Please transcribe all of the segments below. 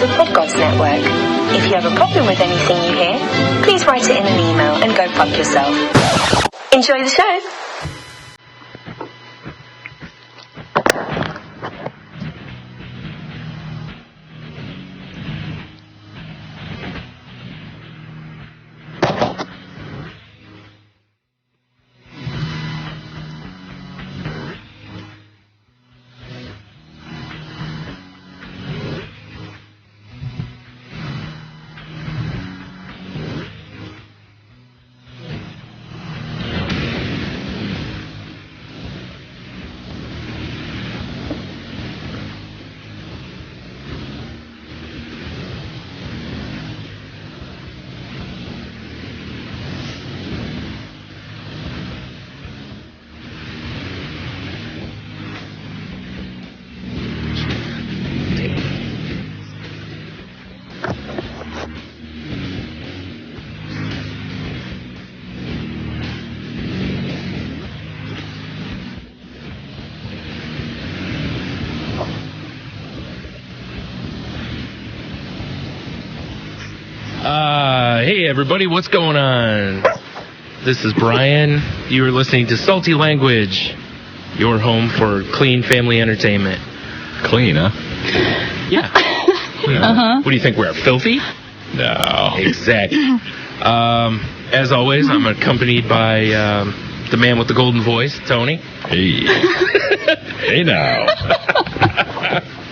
the Podcast Network. If you have a problem with anything you hear, please write it in an email and go fuck yourself. Enjoy the show! Hey everybody, what's going on? This is Brian. You are listening to Salty Language, your home for clean family entertainment. Clean, huh? Yeah. What do you think, we're filthy? No. Exactly. As always, I'm accompanied by the man with the golden voice, Tony. Hey. Hey now.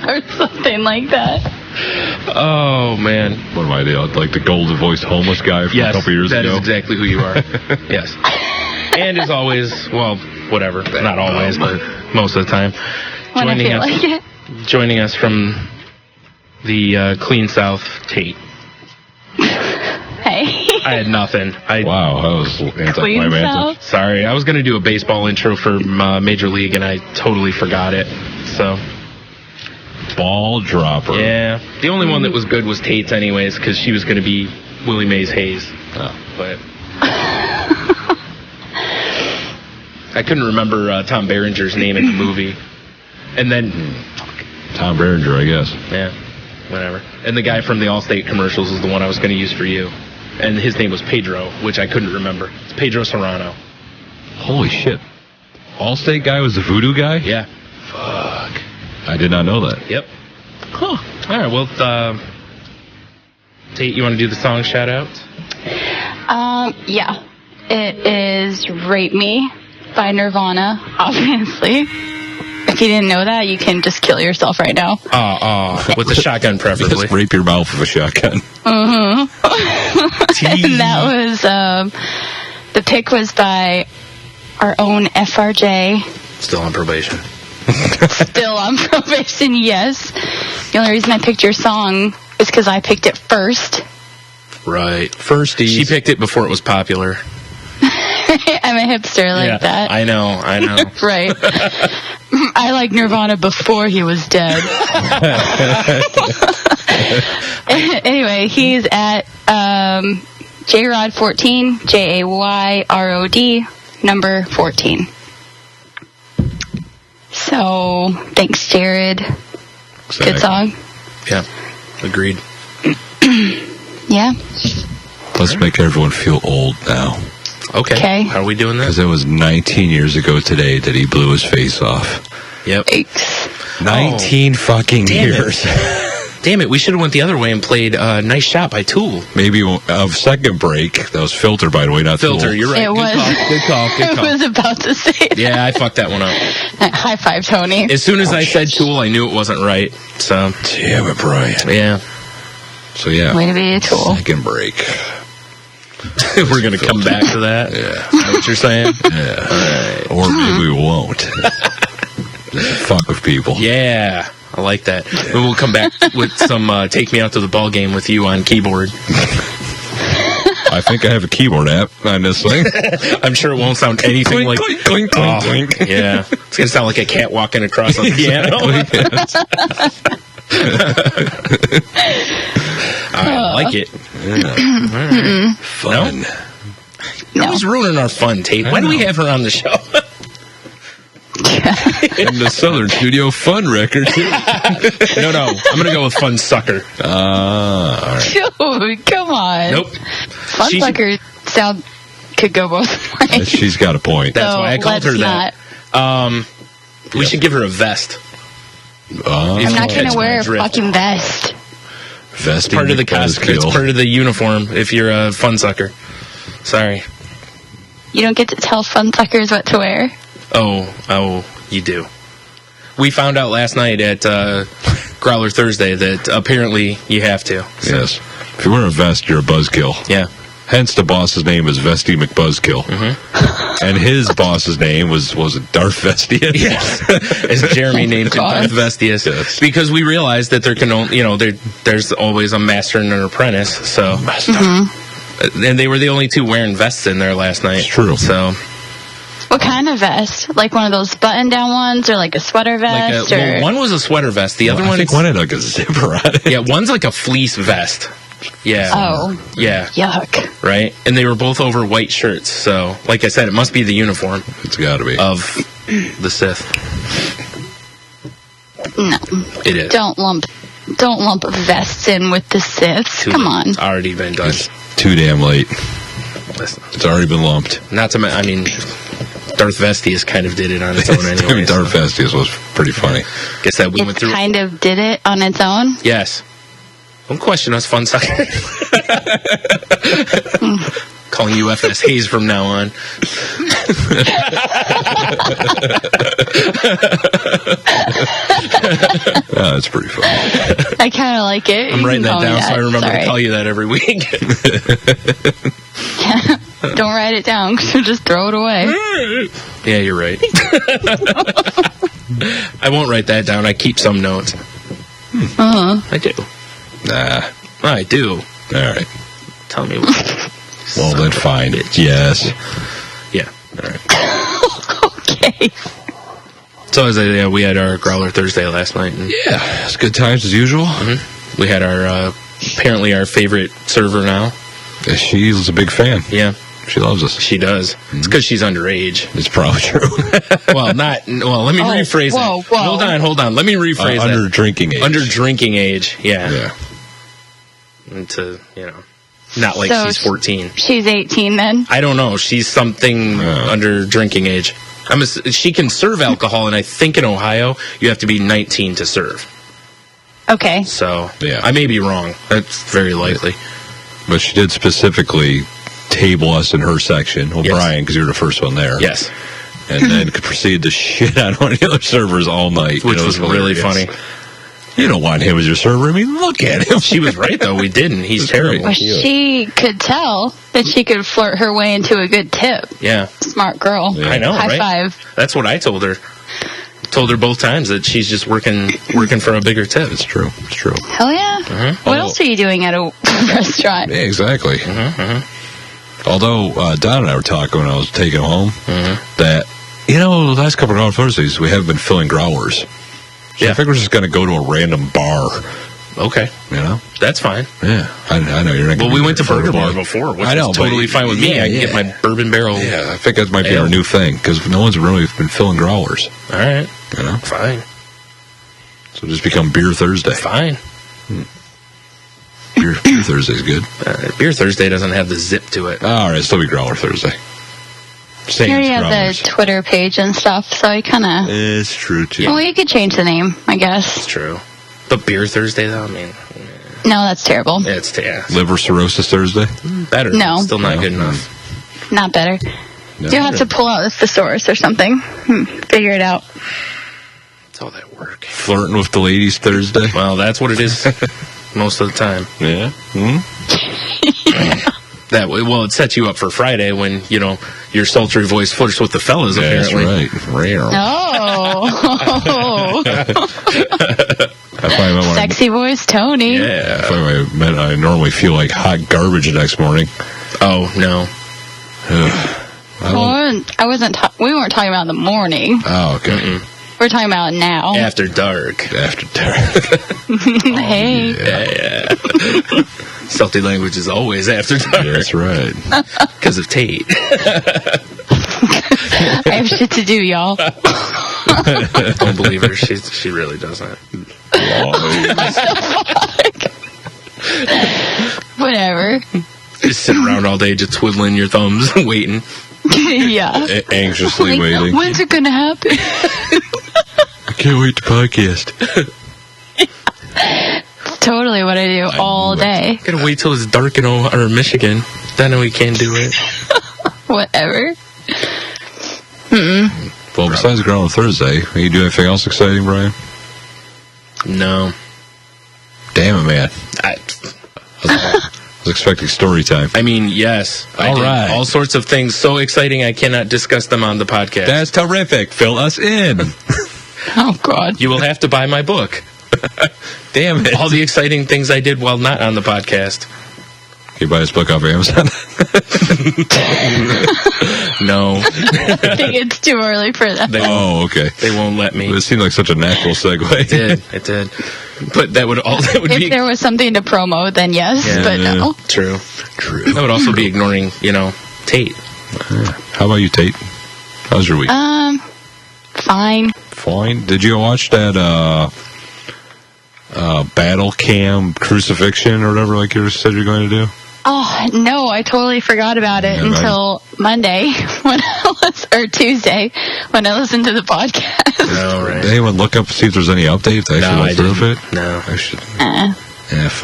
Or something like that. Oh, man. What am I doing? Like the golden voiced homeless guy from a couple years ago? Yes, that is exactly who you are. Yes. And as always, well, whatever. Not always, but most of the time. When I feel like it. Joining us from the Clean South, Tate. Hey. I had nothing. Wow, that was anticlimactic. Sorry, I was going to do a baseball intro for Major League, and I totally forgot it. So... Ball dropper. Yeah. The only one that was good was Tate's anyways, because she was going to be Willie Mays Hayes. Oh. But I couldn't remember Tom Berenger's name in the movie. And then... Tom Berenger, I guess. Yeah, whatever. And the guy from the Allstate commercials is the one I was going to use for you. And his name was Pedro, which I couldn't remember. It's Pedro Serrano. Holy shit. Allstate guy was the voodoo guy? Yeah. Fuck. I did not know that. Yep. Cool. All right, well, Tate, you want to do the song shout-out? Yeah. It is Rape Me by Nirvana, obviously. If you didn't know that, you can just kill yourself right now. With a shotgun, preferably. Just rape your mouth with a shotgun. And that was, the pick was by our own FRJ. Still on probation. Still on probation, yes. The only reason I picked your song is because I picked it first. Right. Firsties. She picked it before it was popular. I'm a hipster like that. I know. Right. I like Nirvana before he was dead. Anyway, he's at JRod14, JAYROD, number 14. So, thanks, Jared. Exactly. Good song. Yeah, agreed. Yeah. Let's make everyone feel old now. Okay. How are we doing that? Because it was 19 years ago today that he blew his face off. Yep. 19 fucking years. Damn it, we should have went the other way and played Nice Shot by Tool. Maybe a second break. That was Filter, by the way, not Filter, Tool. You're right. It was. Good call. I was about to say that. Yeah, I fucked that one up. High five, Tony. As soon as I said Tool, I knew it wasn't right. So. Damn it, Brian. Yeah. So, yeah. Way to be a Tool. Second break. We're going to come back to that? Yeah. Is that what you're saying? Yeah. Right. Or maybe we won't. Fuck with people. Yeah. I like that. Yeah. We'll come back with some Take Me Out to the Ball Game with you on keyboard. I think I have a keyboard app on this thing. I'm sure it won't sound anything clink, like... Clink, clink, clink, clink. Yeah. It's going to sound like a cat walking across a piano. I like it. Yeah. Right. Fun. No? Who's ruining our fun, Tate? Why do we have her on the show? And the Southern Studio Fun record, too. No, I'm going to go with Funsucker. All right. Dude, come on. Nope. Funsucker sound could go both ways. She's got a point. That's So why I called her let's that. We should give her a vest. I'm not Catch going to my wear a drift. fucking vest. Vest Part of the costume. It's part of the uniform if you're a Funsucker. Sorry. You don't get to tell Funsuckers what to wear. Oh, you do. We found out last night at Growler Thursday that apparently you have to. So. Yes. If you wear a vest, you're a buzzkill. Yeah. Hence, the boss's name is Vesty McBuzzkill. Mm-hmm. And his boss's name was it Darth Vestius? Yes. As Jeremy named him, Darth Vestius. Yes. Because we realized that there can only, there's always a master and an apprentice. So. And they were the only two wearing vests in there last night. It's true. So. What kind of vest? Like one of those button-down ones, or like a sweater vest? Well, one was a sweater vest. The other I one, think one had like a zipper on it. yeah, one's like a fleece vest. Yeah. Oh. Yeah. Yuck. Right? And they were both over white shirts. So, like I said, it must be the uniform It's got to be. of the Sith. No. It is. Don't lump vests in with the Siths. Come on. It's already been done. It's too damn late. It's already been lumped. Not to mention, Darth Vestius kind of did it on its own anyway. Darth Vestius was pretty funny. Guess that we went It through. kind of did it on its own. Yes. Don't question us, Funsucker. Calling you FS Hayes from now on. That's pretty funny. I kind of like it. I'm writing that down so I remember to call you. you that every week. Don't write it down, because you'll just throw it away. Yeah, you're right. I won't write that down. I keep some notes. Uh-huh. I do. Nah. I do. All right. Tell me what. Well, then fine. Bitch. Yes. Yeah. All right. Okay. So we had our Growler Thursday last night. And Yeah. It's good times as usual. we had our apparently our favorite server now. She's a big fan. Yeah, She loves us. she does. It's because she's underage. It's probably true. Well, let me rephrase whoa, that. whoa. Hold on. Let me rephrase that. Under drinking age. Under drinking age. Yeah. Yeah. And to, not like So she's 14. She's 18 then. I don't know. She's something under drinking age. She can serve alcohol, and I think in Ohio you have to be 19 to serve. Okay. So Yeah. I may be wrong. That's very likely. But she did specifically table us in her section. Well, Yes. Brian, because you're the first one there. Yes, And then could proceed to shit on one of the other servers all night. which was really hilarious. funny. You don't want him as your server. I mean, look at him. She was right though. We didn't. He's terrible. Well, she could tell that she could flirt her way into a good tip. Yeah, Smart girl. Yeah. I know. High right? five. That's what I told her. Told her both times that she's just working for a bigger tip. It's true. It's true. Hell yeah. What else are you doing at a restaurant? Yeah, exactly. Although Don and I were talking when I was taking him home that, the last couple of Thursdays we have been filling growlers. So Yeah. I think we're just going to go to a random bar, Okay, that's fine. Yeah, I know you're not. Well, we went to Burger Bar Boy. before, which I know, was but totally fine with me. yeah, I can get yeah. my bourbon barrel. Yeah, I think that might be Ale. our new thing because no one's really been filling growlers. All right, fine. So just become Beer Thursday. Fine. Beer Thursday's good. Beer Thursday doesn't have the zip to it. All right, still be Growler Thursday. Same You already as have growlers. the Twitter page and stuff, so I kind of... It's true too. Well, you could change the name, I guess. It's true. But Beer Thursday, though, I mean, No, that's terrible. it's Liver Cirrhosis Thursday. better. No. Still not No. good enough. Not better. No. You'll have to pull out the thesaurus or something. Figure it out. It's all that work. Flirting with the ladies Thursday. Well, that's what it is most of the time. Yeah. That way, well, it sets you up for Friday when, your sultry voice flirts with the fellas, That's apparently. right. Oh. I find that when Sexy voice Tony. Yeah. I normally feel like hot garbage the next morning. Oh, no. I wasn't. We weren't talking about in the morning. Oh, okay. We're talking about now. After dark. After dark. Hey, Yeah. Salty language is always after dark. That's right. Because of Tate. I have shit to do, y'all. Don't believe her. She really doesn't. Whatever. Just sit around all day, just twiddling your thumbs, waiting. Yeah. Anxiously waiting. When's it gonna happen? I can't wait to podcast. Totally what I do all day. Gotta wait till it's dark in Michigan. Then we can do it. Whatever. Well, besides Ground on Thursday, are you doing anything else exciting, Brian? No. Damn it, man. I was expecting story time. I mean, yes. I All did right. all sorts of things so exciting I cannot discuss them on the podcast. That's terrific. Fill us in. Oh, God. You will have to buy my book. Damn it. All the exciting things I did while not on the podcast. Can you buy this book off Amazon? No. I think it's too early for that. Okay. They won't let me. It seemed like such a natural segue. It did. But that would If be... there was something to promo, then yes, Yeah. but no. True. That would also be ignoring, Tate. How about you, Tate? How's your week? Fine. Fine. Did you watch that battle cam crucifixion or whatever like you said you're going to do? Oh, no, I totally forgot about it until Monday or Tuesday when I listened to the podcast. No, right. Did anyone look up to see if there's any update? They actually went through with it? No. I should.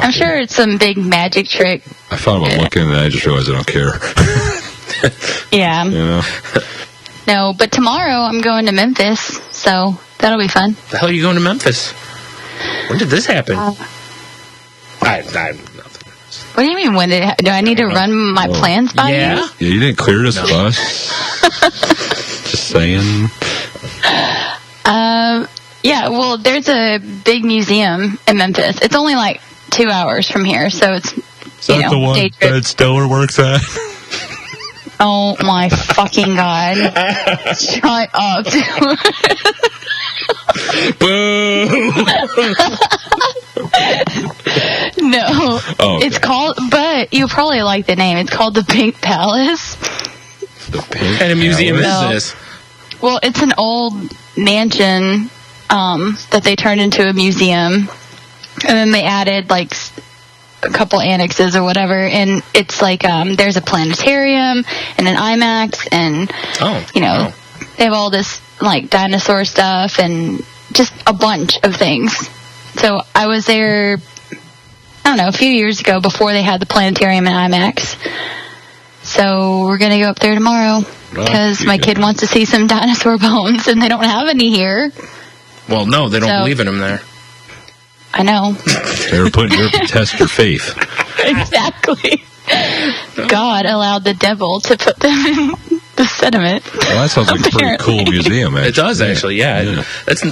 I'm sure it's some big magic trick. I thought about looking and I just realized I don't care. Yeah. No, but tomorrow I'm going to Memphis, so that'll be fun. The hell are you going to Memphis? When did this happen? Nothing. What do you mean, when did do I need to run my plans by you? Yeah, you didn't clear this bus. Just saying. Yeah, well, there's a big museum in Memphis. It's only like 2 hours from here, so it's, the one day trip. Ben Stiller works at? Oh my fucking God. Shut up, dude. Boo! No. Oh, okay. It's called, but you probably like the name. It's called the Pink Palace. The Pink What kind of museum is No. this? Well, it's an old mansion that they turned into a museum. And then they added, like, a couple annexes or whatever. And it's like, there's a planetarium and an IMAX and, wow. they have all this, like, dinosaur stuff and just a bunch of things. So I was there, I don't know, a few years ago before they had the planetarium and IMAX. So we're going to go up there tomorrow because my kid wants to see some dinosaur bones and they don't have any here. Well, no, they don't believe in them there. I know. They were putting your test your faith. Exactly. God allowed the devil to put them in the sediment. Well, that sounds like a pretty cool museum, actually. It does, actually, yeah. That's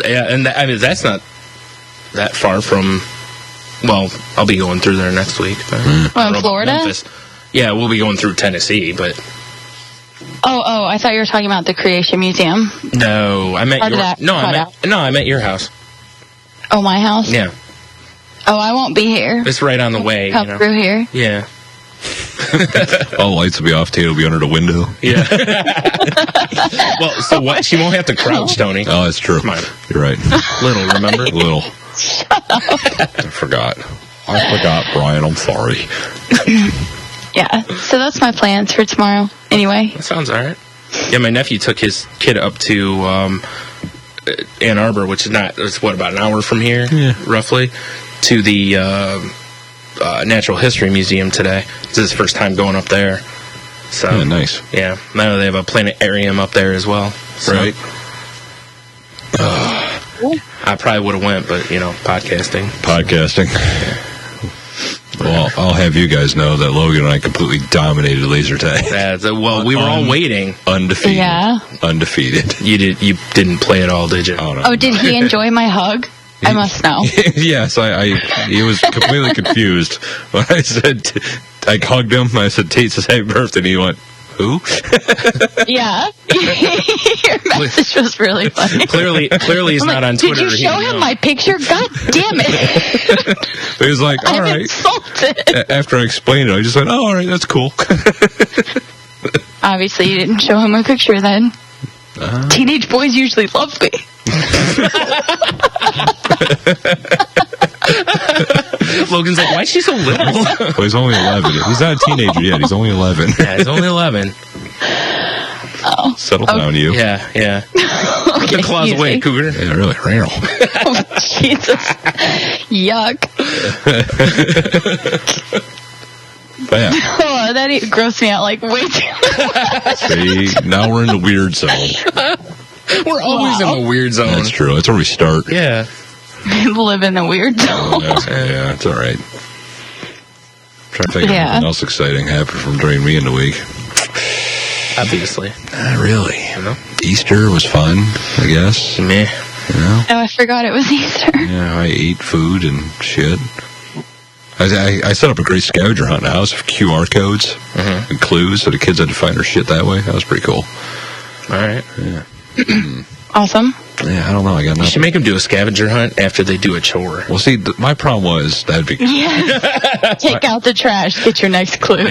not that far from... Well, I'll be going through there next week. Well, in Florida? Memphis. Yeah, we'll be going through Tennessee, but... Oh, I thought you were talking about the Creation Museum. No, I meant I meant your house. Oh, my house? Yeah. Oh, I won't be here. It's right on the way. Come through here. Yeah. All the lights will be off, Tate will be under the window. Yeah. Well, so what? She won't have to crouch, Tony. Oh, that's true. Come on. You're right. Little, remember? Little. I forgot, Brian. I'm sorry. Yeah, so that's my plans for tomorrow. Anyway. That sounds all right. Yeah, my nephew took his kid up to Ann Arbor, which is about an hour from here, roughly, to the Natural History Museum today. This is his first time going up there. So Yeah, nice. Yeah, I know they have a planetarium up there as well. So. Right. I probably would have went, but, podcasting. Well, I'll have you guys know that Logan and I completely dominated laser tag. Well, we were all waiting. Undefeated. Yeah. Undefeated. You didn't play at all, did you? Oh, no. Oh, did he enjoy my hug? I must know. Yes, he was completely confused when I said, I hugged him, I said, Tate says happy birthday, and he went, who? Yeah. Your message was really funny. Clearly he's not on Twitter. Did you show him my picture? God damn it. He was like, all I'm right. insulted. After I explained it, I just went, oh, all right, that's cool. Obviously, you didn't show him a picture then. Teenage boys usually love me. Logan's like, why is she so little? Well, he's only 11. He's not a teenager yet. He's only 11. Yeah, he's only 11. Oh. Settle down, you. Yeah. Put the claws away, Cougar. Yeah, really. Oh, Jesus. Yuck. But yeah. Oh, that grossed me out like way too much. See, now we're in the weird zone. We're always in the weird zone. That's true. That's where we start. Yeah. Live in the weird zone. Yeah, it's all right. Trying to think of anything else exciting happened from during me in the week. Obviously. Not really. You know? Easter was fun, I guess. Meh. You know? Oh, I forgot it was Easter. Yeah, I ate food and shit. I set up a great scavenger hunt in the house of QR codes and clues, so the kids had to find their shit that way. That was pretty cool. All right. Yeah. Awesome. Yeah, I don't know. I got nothing. You should make them do a scavenger hunt after they do a chore. Well, see, my problem was that'd be. Yeah. Take out the trash. Get your next clue. See,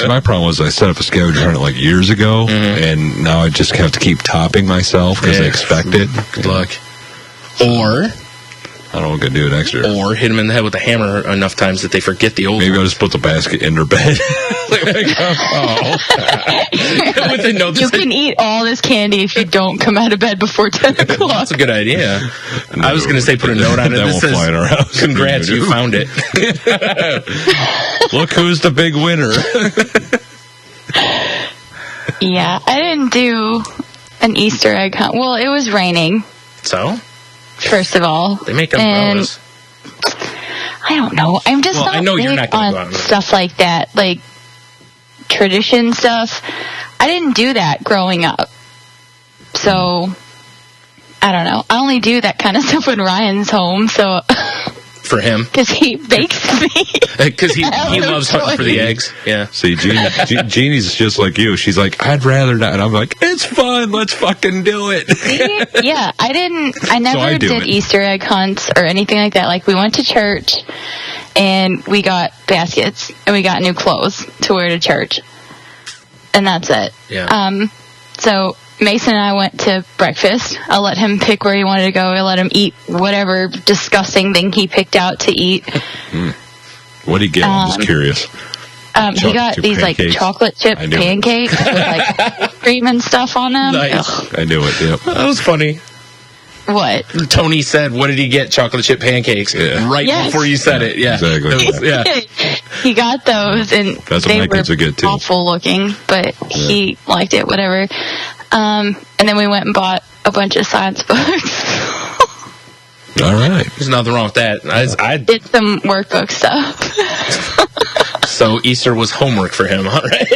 my problem was I set up a scavenger hunt like years ago, and now I just have to keep topping myself because I expect it. Good luck. Or I don't know what I'm going to do next year. Or hit them in the head with a hammer enough times that they forget the old Maybe one. I'll just put the basket in their bed. With the note that You says- can eat all this candy if you don't come out of bed before 10 o'clock. That's a good idea. I was going to say put a note on it That that won't fly in our says, house. congrats, you found it. Look who's the big winner. Yeah, I didn't do an Easter egg hunt. Well, it was raining, So? first of all. They make umbrellas. I don't know. I'm just Well, not I know big you're not gonna on go out and- stuff like that, like tradition stuff. I didn't do that growing up. So, I don't know. I only do that kind of stuff when Ryan's home, so... For him. Because he bakes me. Because he I have no loves hunting for the choice. eggs. Yeah. See, Jeannie's just like you. She's like, I'd rather not. And I'm like, it's fun. Let's fucking do it. Yeah, I never I do did it. Easter egg hunts or anything like that. Like, we went to church and we got baskets and we got new clothes to wear to church. And that's it. Yeah. So Mason and I went to breakfast. I let him pick where he wanted to go. I let him eat whatever disgusting thing he picked out to eat. What did he get? I'm just curious. He got chip these pancakes. like chocolate chip I knew it. pancakes with like cream and stuff on them. Nice. Ugh. I knew it, yep. That was funny. What? Tony said, what did he get? Chocolate chip pancakes. Yeah. Right Yes. before you said it. Yeah. Exactly. That was- yeah. He got those, and That's what they my were kids would get, too. awful looking, but he liked it, whatever. And then we went and bought a bunch of science books. All right. There's nothing wrong with that. I Did some workbook stuff. So Easter was homework for him, all right?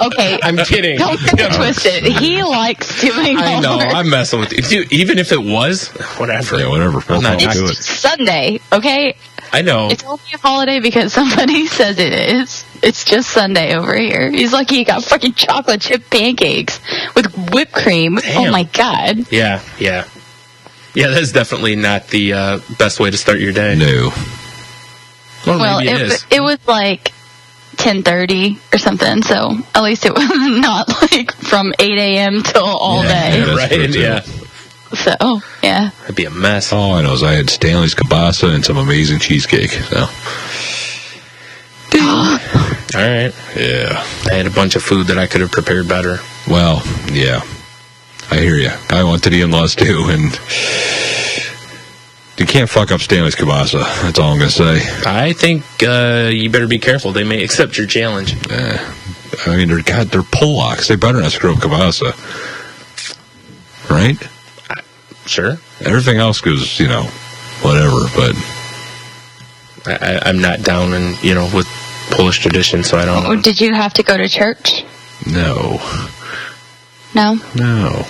Okay. I'm kidding. Don't get it twisted. He likes doing I know. homework. I'm messing with you. Dude, even if it was, whatever. Yeah, whatever. I'm not I'll do doing it. It's Sunday, okay? I know. It's only a holiday because somebody says it is. It's just Sunday over here. He's lucky he got fucking chocolate chip pancakes with whipped cream. Damn. Oh my god. Yeah. Yeah, that's definitely not the best way to start your day. No. Well, maybe it is. it was like 10:30 or something, so at least it was not like from 8 a.m. till all Yeah, day. that's Right, true, too. yeah. So, yeah. That'd be a mess. All I know is I had Stanley's kielbasa and some amazing cheesecake. So, All right. yeah. I had a bunch of food that I could have prepared better. Well, yeah. I hear you. I went to the in-laws too, and you can't fuck up Stanley's kielbasa. That's all I'm going to say. I think you better be careful. They may accept your challenge. I mean, they're Polacks. They better not screw up kielbasa. Right? Sure. Everything else goes, whatever, but I'm not down with Polish tradition, so I don't know. Did you have to go to church? no. No? No.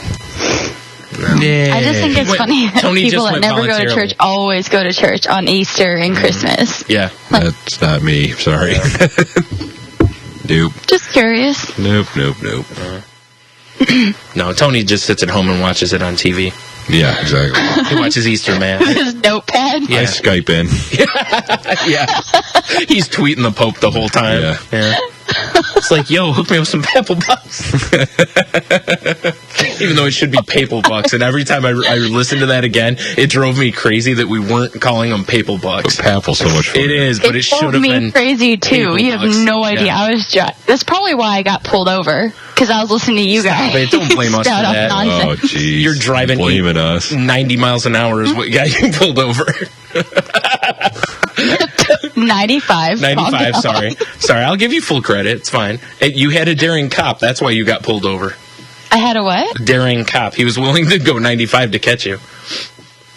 Yeah. I just think it's funny that Tony people just that went never go to voluntarily. church always go to church on Easter and Christmas. Yeah. That's not me. Sorry. Nope. Just curious. Nope. No, Tony just sits at home and watches it on TV. Yeah, exactly. He watches Easter Mass. His notepad. Yeah. I Skype in. Yeah. He's tweeting the Pope the whole time. Yeah. It's like, yo, hook me with some Papal Bucks. Even though it should be Papal Bucks. And every time I listened to that again, it drove me crazy that we weren't calling them Papal Bucks. Papal's so much fun. It is, but it should have been. me crazy too. Papal You have Bucks. no idea. Yeah. I was that's probably why I got pulled over, because I was listening to you guys. Stop it. Don't blame us for Spout off that. nonsense. Oh, jeez. You're driving blaming us. 90 miles an hour is what got you pulled over. 95. 95, sorry. Sorry, I'll give you full credit. It's fine. You had a daring cop. That's why you got pulled over. I had a what? A daring cop. He was willing to go 95 to catch you.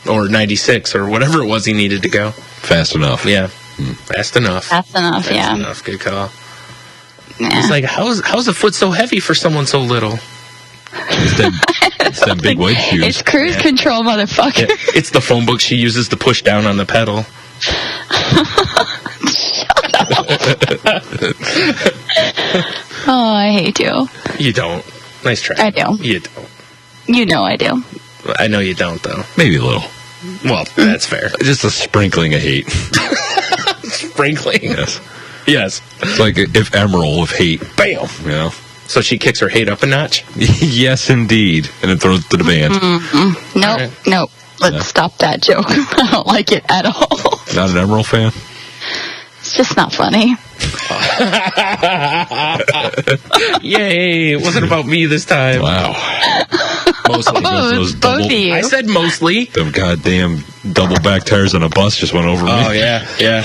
Or 96, or whatever it was he needed to go. Fast enough. Yeah. Fast enough. That's enough, Fast yeah. enough. Good call. Yeah. It's like, how's a foot so heavy for someone so little? It's them big white shoes. It's cruise Yeah. control, motherfucker. Yeah, it's the phone book she uses to push down on the pedal. Oh, I hate you. You don't. Nice try. I do. You don't. You know I do. I know you don't, though. Maybe a little. Well, that's fair. Just a sprinkling of hate. Sprinkling. Yes. Yes. It's like if Emerald with hate. Bam. You know? So she kicks her hate up a notch? Yes, indeed. And then throws it to the band. Nope. Alright. Nope. Let's stop that joke. I don't like it at all. Not an Emerald fan? It's just not funny. Yay. It wasn't about me this time. Wow. Mostly. Oh, those it's both double- of you. I said mostly. Them goddamn double back tires on a bus just went over me. Oh, yeah. Yeah.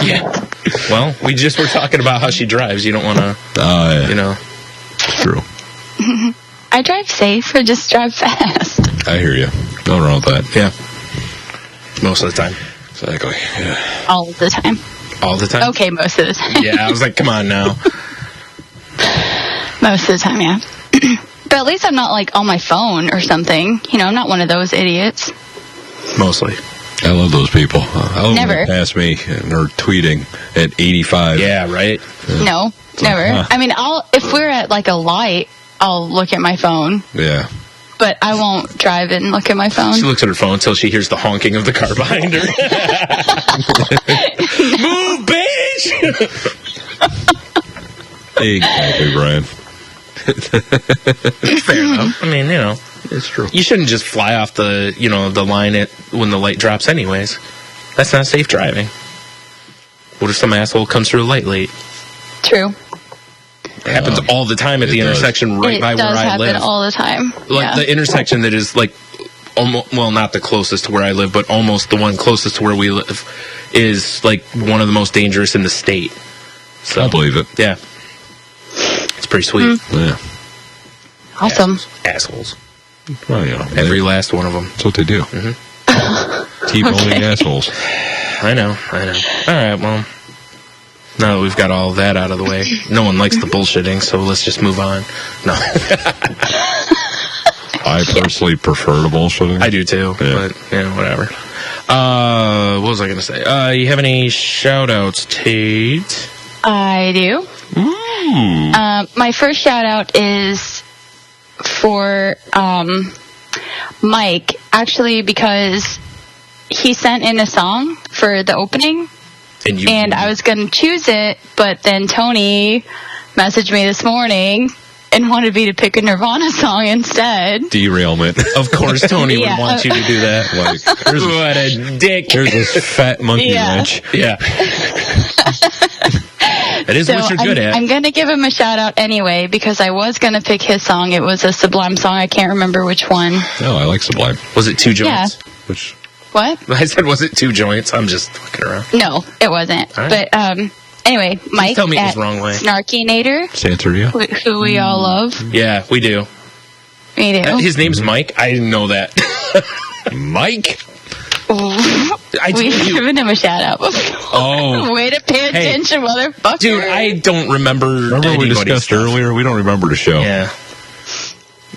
Yeah. Well, we just were talking about how she drives. You don't want to, Yeah. you know. True. I drive safe. I just drive fast. I hear you. Nothing wrong with that. Yeah. Most of the time. Exactly. Yeah. All the time. All the time? Okay, most of the time. Yeah, I was like, come on now. Most of the time, yeah. But at least I'm not like on my phone or something. You know, I'm not one of those idiots. Mostly. I love those people. I love Never. when they pass me and they're tweeting at 85. Yeah, right? No, never. huh. I mean, if we're at like a light, I'll look at my phone, Yeah. but I won't drive and look at my phone. She looks at her phone until she hears the honking of the car behind her. Move, bitch! Exactly, Brian. Fair enough. I mean, you know. It's true. You shouldn't just fly off the, you know, the line when the light drops anyways. That's not safe driving. What if some asshole comes through a light late? True. It happens all the time at the it does. intersection right It by where does I happen live. all the time. Like Yeah. the intersection that is like, well, not the closest to where I live, but almost the one closest to where we live is like one of the most dangerous in the state. So I believe it. yeah, it's pretty sweet. Yeah. Awesome. Assholes. Well, you know. Every last one of them. That's what they do. T-boning assholes. I know. All right, well, now that we've got all that out of the way, no one likes the bullshitting, so let's just move on. No, I personally prefer the bullshitting. I do too, Yeah. but, you know, whatever. What was I going to say? You have any shout-outs, Tate? I do. My first shout out is for Mike, actually, because he sent in a song for the opening, and I was going to choose it, but then Tony messaged me this morning and wanted me to pick a Nirvana song instead. Derailment. Of course, Tony Yeah. would want you to do that. Like, there's What a dick. this fat monkey Yeah. wrench. Yeah. That is So what you're good at. I'm going to give him a shout out anyway, because I was going to pick his song. It was a Sublime song. I can't remember which one. No, I like Sublime. Was it two joints? Which What? I said, was it two joints? I'm just fucking around. No, it wasn't. All right. But anyway, Mike tell me it was at the wrong way. Snarkinator, Santeria. who we all love. Yeah, we do. Me too. His name's Mike. I didn't know that. Mike. I We've told you. given him a shout out before. Oh. Way to pay attention, motherfucker. Dude, I don't remember. Remember we anybody's discussed stuff. earlier? We don't remember the show. Yeah.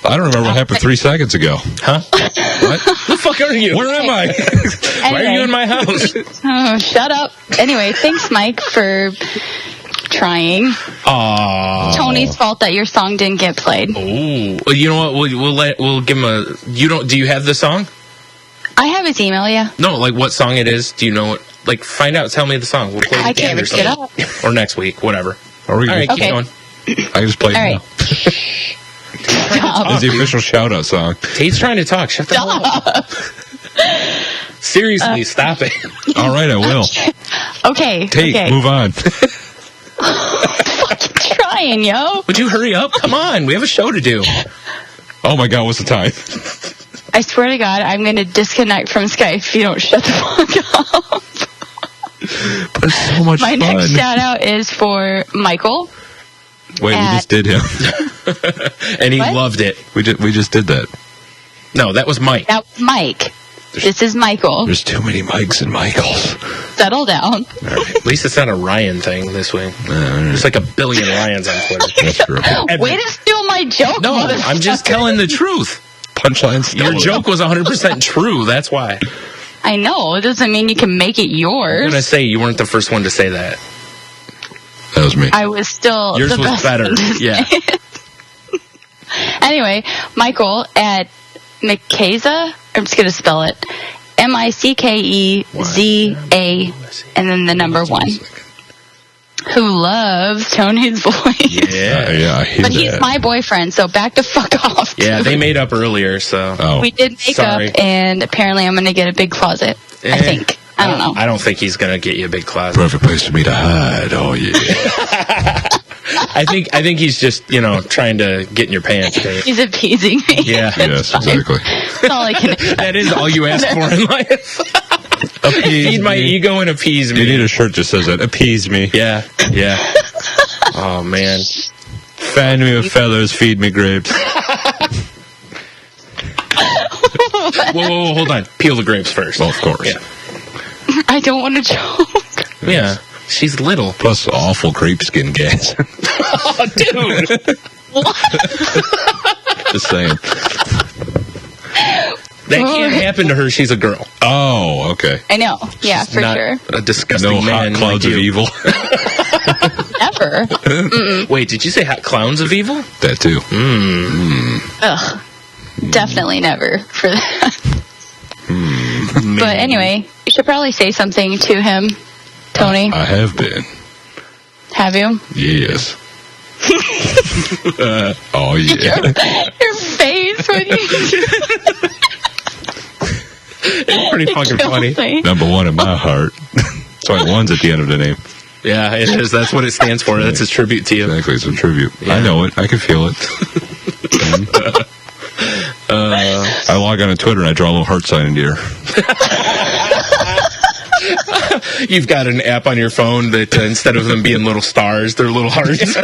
I don't remember what happened 3 seconds ago. Huh? What? The fuck are you? Where am I? Why are you in my house? Oh, shut up. Anyway, thanks, Mike, for trying. Aww. Tony's fault that your song didn't get played. Oh. Well, you know what? We'll give him a. Do you have the song? I have his email, yeah. No, like what song it is? Do you know what? Like, find out. Tell me the song. We'll play it I again can't or look it something. up. Or next week, whatever. Are we All right, good? keep Okay. going. I just played All it right. now. It's the official shout-out song. Tate's trying to talk. Shut the hell up. Seriously, stop it. All right, I will. Okay. Tate, okay. move on. Fucking trying, yo. Would you hurry up? Come on. We have a show to do. Oh my God, what's the time? I swear to God, I'm going to disconnect from Skype if you don't shut the fuck up. But it's so much My fun. next shout out is for Michael. Wait, we just did him. And he What? loved it. We just did that. No, that was Mike. That was Mike. This is Michael. There's too many Mikes and Michaels. Settle down. At least it's not a Ryan thing this week. There's like a billion Ryans on Twitter. That's true. Way to steal my joke, No, I'm just telling the truth. Punchline still. Your joke was 100% true. That's why. I know. It doesn't mean you can make it I'm yours. going to say you weren't the first one to say that. That was me. I was still Yours the was best better. one to Yeah. say it. Anyway, Michael at Mikeza, I'm just going to spell it, Mickeza, and then the number 1, who loves Tony's voice. Yeah. Yeah, I hear But that. he's my boyfriend, so back to fuck off. Yeah, dude. they made up earlier, so. Oh. We did make Sorry. up, and apparently I'm going to get a big closet. I think. I don't know. I don't think he's going to get you a big closet. Perfect place for me to hide. Oh, yeah. I think he's just, trying to get in your pants, Dave. He's appeasing me. Yeah. Yes, exactly. That's all I can. That is all you ask for in life. Feed my ego and appease me. You need a shirt that says that. Appease me. Yeah. Oh, man. Fan me with feathers, feed me grapes. Whoa, hold on. Peel the grapes first. Well, of course. Yeah. I don't want to joke. Yeah. She's little. Plus awful grape skin gas. Oh, dude. Just saying. That can't happen to her. She's a girl. Oh, okay. I know. Yeah, for Not sure. a disgusting No man hot clouds like of you. evil. Never. Wait, did you say hot clowns of evil? That too. Ugh. Definitely never for that. But anyway, you should probably say something to him, Tony. I have been. Have you? Yes. Oh, yeah. Your face when you It's pretty fucking funny. say. Number 1 in my heart. That's why 1's at the end of the name. Yeah, it is. That's what it stands for. That's his tribute to you. Exactly. It's a tribute. Yeah. I know it. I can feel it. I log on to Twitter and I draw a little heart sign into your. You've got an app on your phone that instead of them being little stars, they're little hearts.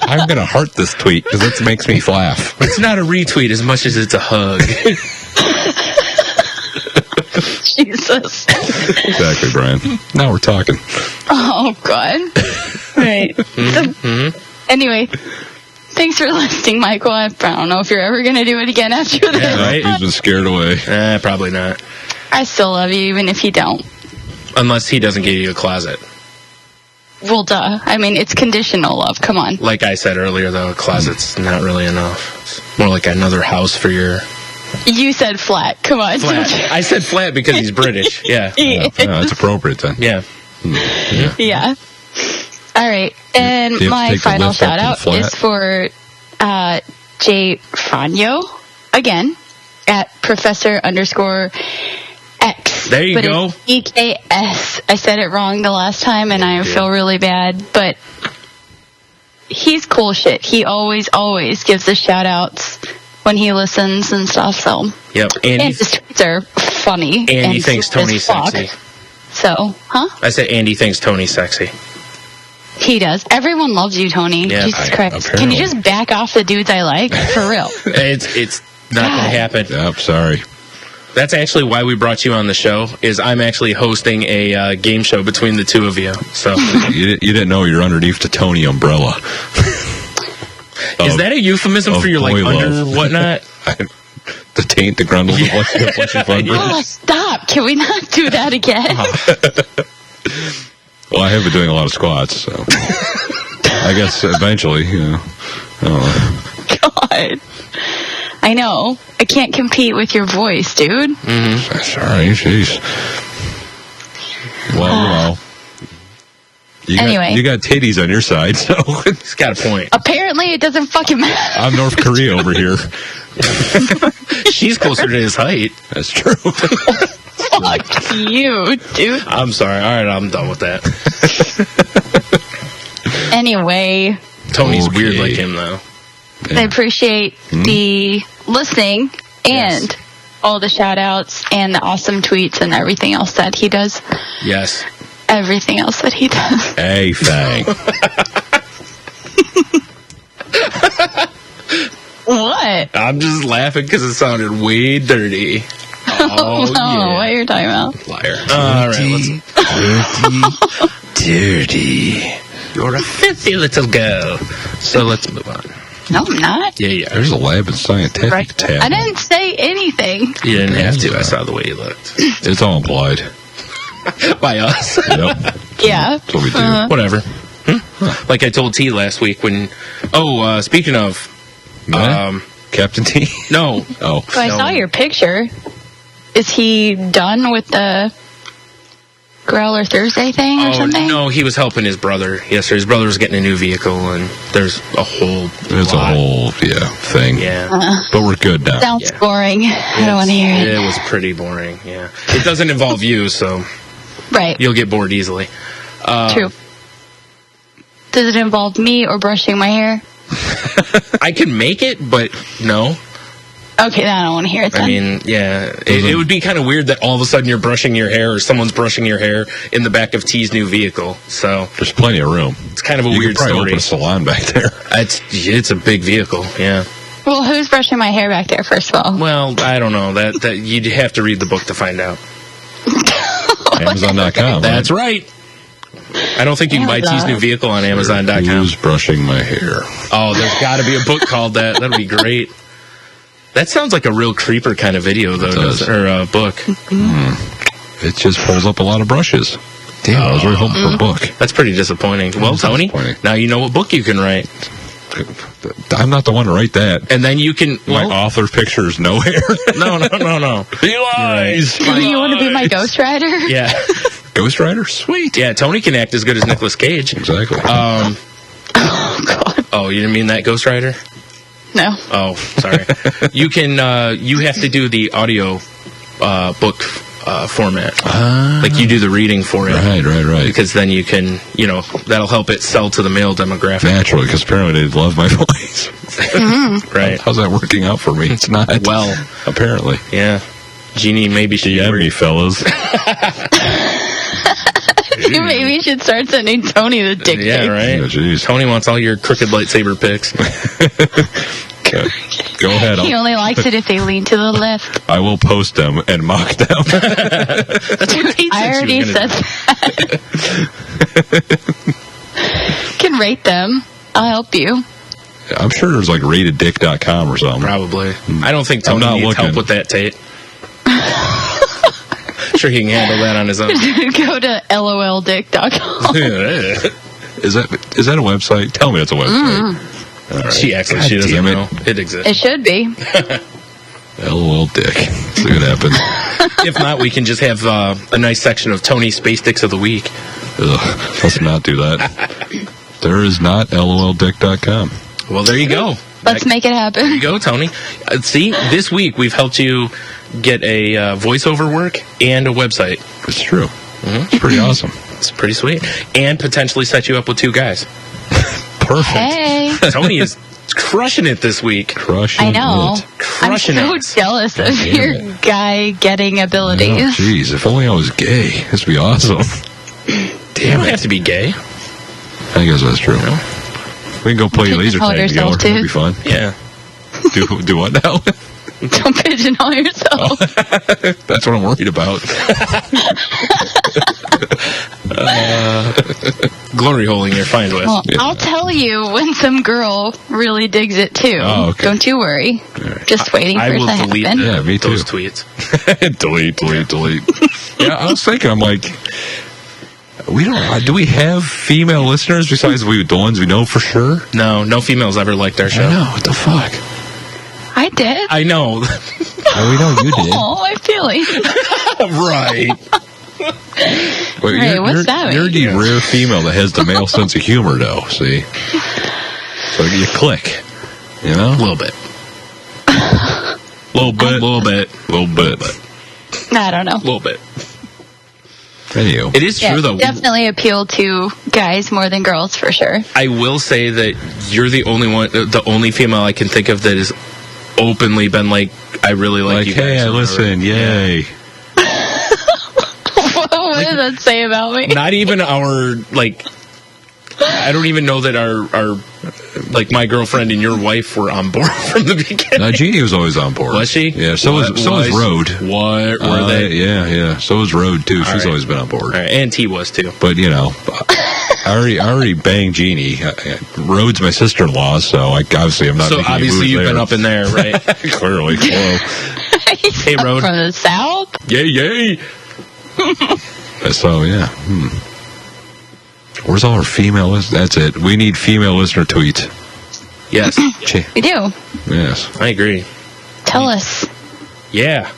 I'm going to heart this tweet because it makes me laugh. It's not a retweet as much as it's a hug. Jesus. Exactly, Brian. Now we're talking. Oh, God. Right. Anyway, thanks for listening, Michael. I don't know if you're ever going to do it again after this. Yeah, right? He's been scared away. Probably not. I still love you, even if you don't. Unless he doesn't get you a closet. Well, duh. I mean, it's conditional love. Come on. Like I said earlier, though, a closet's not really enough. It's more like another house for your You said flat. Come on. flat. I said flat because he's British. Yeah. Yeah, that's appropriate then. Yeah. Yeah. All right. And Do you have to my take the final lift up shout to the out flat? is for Jay Fanyo, again, at Professor_X. There you But go. it's EKS. I said it wrong the last time, and I feel really bad, but he's cool shit. He always gives us shout outs when he listens and stuff, so. Yep. And his tweets are funny. And he thinks cool as Tony's fuck. sexy. So, huh? I said Andy thinks Tony's sexy. He does. Everyone loves you, Tony. Yeah, Jesus Christ. apparently. Can you just back off the dudes I like? For real. It's not going to happen. Yep, sorry. That's actually why we brought you on the show, is I'm actually hosting a game show between the two of you. So You didn't know you're underneath the Tony umbrella. is that a euphemism of for your, like, boy under love. whatnat? The taint, the grundle, the bunch of fun. Oh, stop. Can we not do that again? Well, I have been doing a lot of squats, so I guess eventually, I don't know. God. I know. I can't compete with your voice, dude. That's all right, jeez. Well. Anyway. You got titties on your side, so He's got a point. Apparently, it doesn't fucking matter. I'm North Korea over here. She's closer to his height. That's true. Fuck you, dude. I'm sorry. All right, I'm done with that. Anyway, Tony's Okay. weird like him, though. I appreciate the listening and all the shout outs and the awesome tweets and everything else that he does. Yes. Everything else that he does. Hey, Fang. What? I'm just laughing because it sounded way dirty. Oh, No, what you're talking about? Liar. All right, Dirty. you're a filthy little girl. So let's move on. No, I'm not. Yeah. There's a lab in scientific tab. I didn't say anything. You didn't have to. I saw the way you looked. It's all implied. By us. Yep. Yeah. That's what we do. Whatever. Like I told T last week when... Oh, speaking of... Captain T? No. Oh. So I saw your picture. Is he done with the Growler Thursday thing or something? No, he was helping his brother. Yes, sir. His brother was getting a new vehicle, and there's a whole It's a lot. whole, thing. Yeah. But we're good now. Sounds Yeah. boring. I don't want to hear it. It was pretty boring, yeah. It doesn't involve you, so Right. you'll get bored easily. True. Does it involve me or brushing my hair? I can make it, but no. Okay, then I don't want to hear it then. I mean, yeah. It would be kind of weird that all of a sudden you're brushing your hair or someone's brushing your hair in the back of T's new vehicle. So There's plenty of room. it's kind of a You weird could probably story. open a salon back there. It's a big vehicle, yeah. Well, who's brushing my hair back there, first of all? Well, I don't know. That you'd have to read the book to find out. Amazon.com. That's right. I don't think you can buy T's new vehicle on Amazon.com. Who's brushing my hair? Oh, there's got to be a book called that. That'd be great. That sounds like a real creeper kind of video, though, It does. or book. It just pulls up a lot of brushes. Damn, I was really hoping for a book. That's pretty disappointing. Well, That's Tony, disappointing. now you know what book you can write. I'm not the one to write that. And then you can... My author picture is no hair. No. He lies. Do you want to be my ghostwriter? Yeah. Ghost Rider? Sweet. Yeah, Tony can act as good as Nicolas Cage. Exactly. Oh, God. Oh, you didn't mean that, Ghost Rider? No. Oh, sorry. You can, you have to do the audio book format. Like you do the reading for it. Right. Because then you can, that'll help it sell to the male demographic. Naturally, because apparently they love my voice. Right. How's that working out for me? It's not. Well. Apparently. Yeah. Jeannie, maybe she... DM me, fellas. You maybe should start sending Tony the dick Yeah, pics. right? Oh, jeez. Tony wants all your crooked lightsaber pics. Okay. Go ahead. He only likes it if they lean to the left. I will post them and mock them. That's what Tate I said she already was said gonna that. Can rate them. I'll help you. I'm sure there's like rateddick.com or something. Probably. I don't think I'm Tony not needs help looking. with that, Tate. Sure he can handle that on his own. Go to loldick.com. Is that a website? Tell me it's a website. All right. She acts like she God doesn't damn it. know. It exists. It should be. LOL dick. See what happens. If not, we can just have a nice section of Tony's Space Dicks of the Week. Ugh, let's not do that. There is not loldick.com. Well, there you go. Let's make it There happen. you go, Tony. See, this week we've helped you get a voiceover work and a website. It's true. It's pretty awesome. It's pretty sweet. And potentially set you up with two guys. Perfect. Hey. Tony is crushing it this week. Crushing I know. it. I'm Crushing so it. jealous of damn your it. guy getting Oh, abilities. jeez. If only I was gay. This would be awesome. You Damn don't it. have to be gay. I guess that's true. We can go play You laser call tag together. yourself, That'd be fun. Yeah. Do what now? Don't pigeonhole yourself. That's what I'm worried about. Glory holing you're fine with. Well, Yeah. I'll tell you when some girl really digs it too. Oh, okay. Don't you worry. right. Just waiting I for it will to delete happen. Yeah, me too. those tweets. delete. Yeah, I was thinking, I'm like, do we have female listeners besides the ones we know for sure? No females ever liked our I show. know, what the fuck? I did. I know. Oh, we know you did. Oh, my feelings. Right. Well, Hey, what's that You're mean? the rare female that has the male sense of humor, though. See, so you click. You know, A little bit. little bit, Little bit. little bit. I don't know. A little bit. Anyway, It is Yeah, true, though. definitely appeal to guys more than girls for sure. I will say that you're the only female I can think of that has openly been like, I really like you guys. hey, or whatever. listen, yay. What does that say about me? Not even our, like, I don't even know that our like, my girlfriend and your wife were on board from the beginning. Now, Jeannie was always on board. Was she? Yeah, so was Road. What were they? Yeah. So was Road, too. She's right. always been on board. All right, and T was, too. But, you know, I already banged Jeannie. Road's my sister-in-law, so obviously I'm not So making any obviously moves you've there. been up in there, right? Clearly. Hello. Hey, Road. From the south? Yay! So, yeah. Where's all our female listeners? That's it. We need female listener tweets. Yes, We do. Yes. I agree. Tell us. Yeah.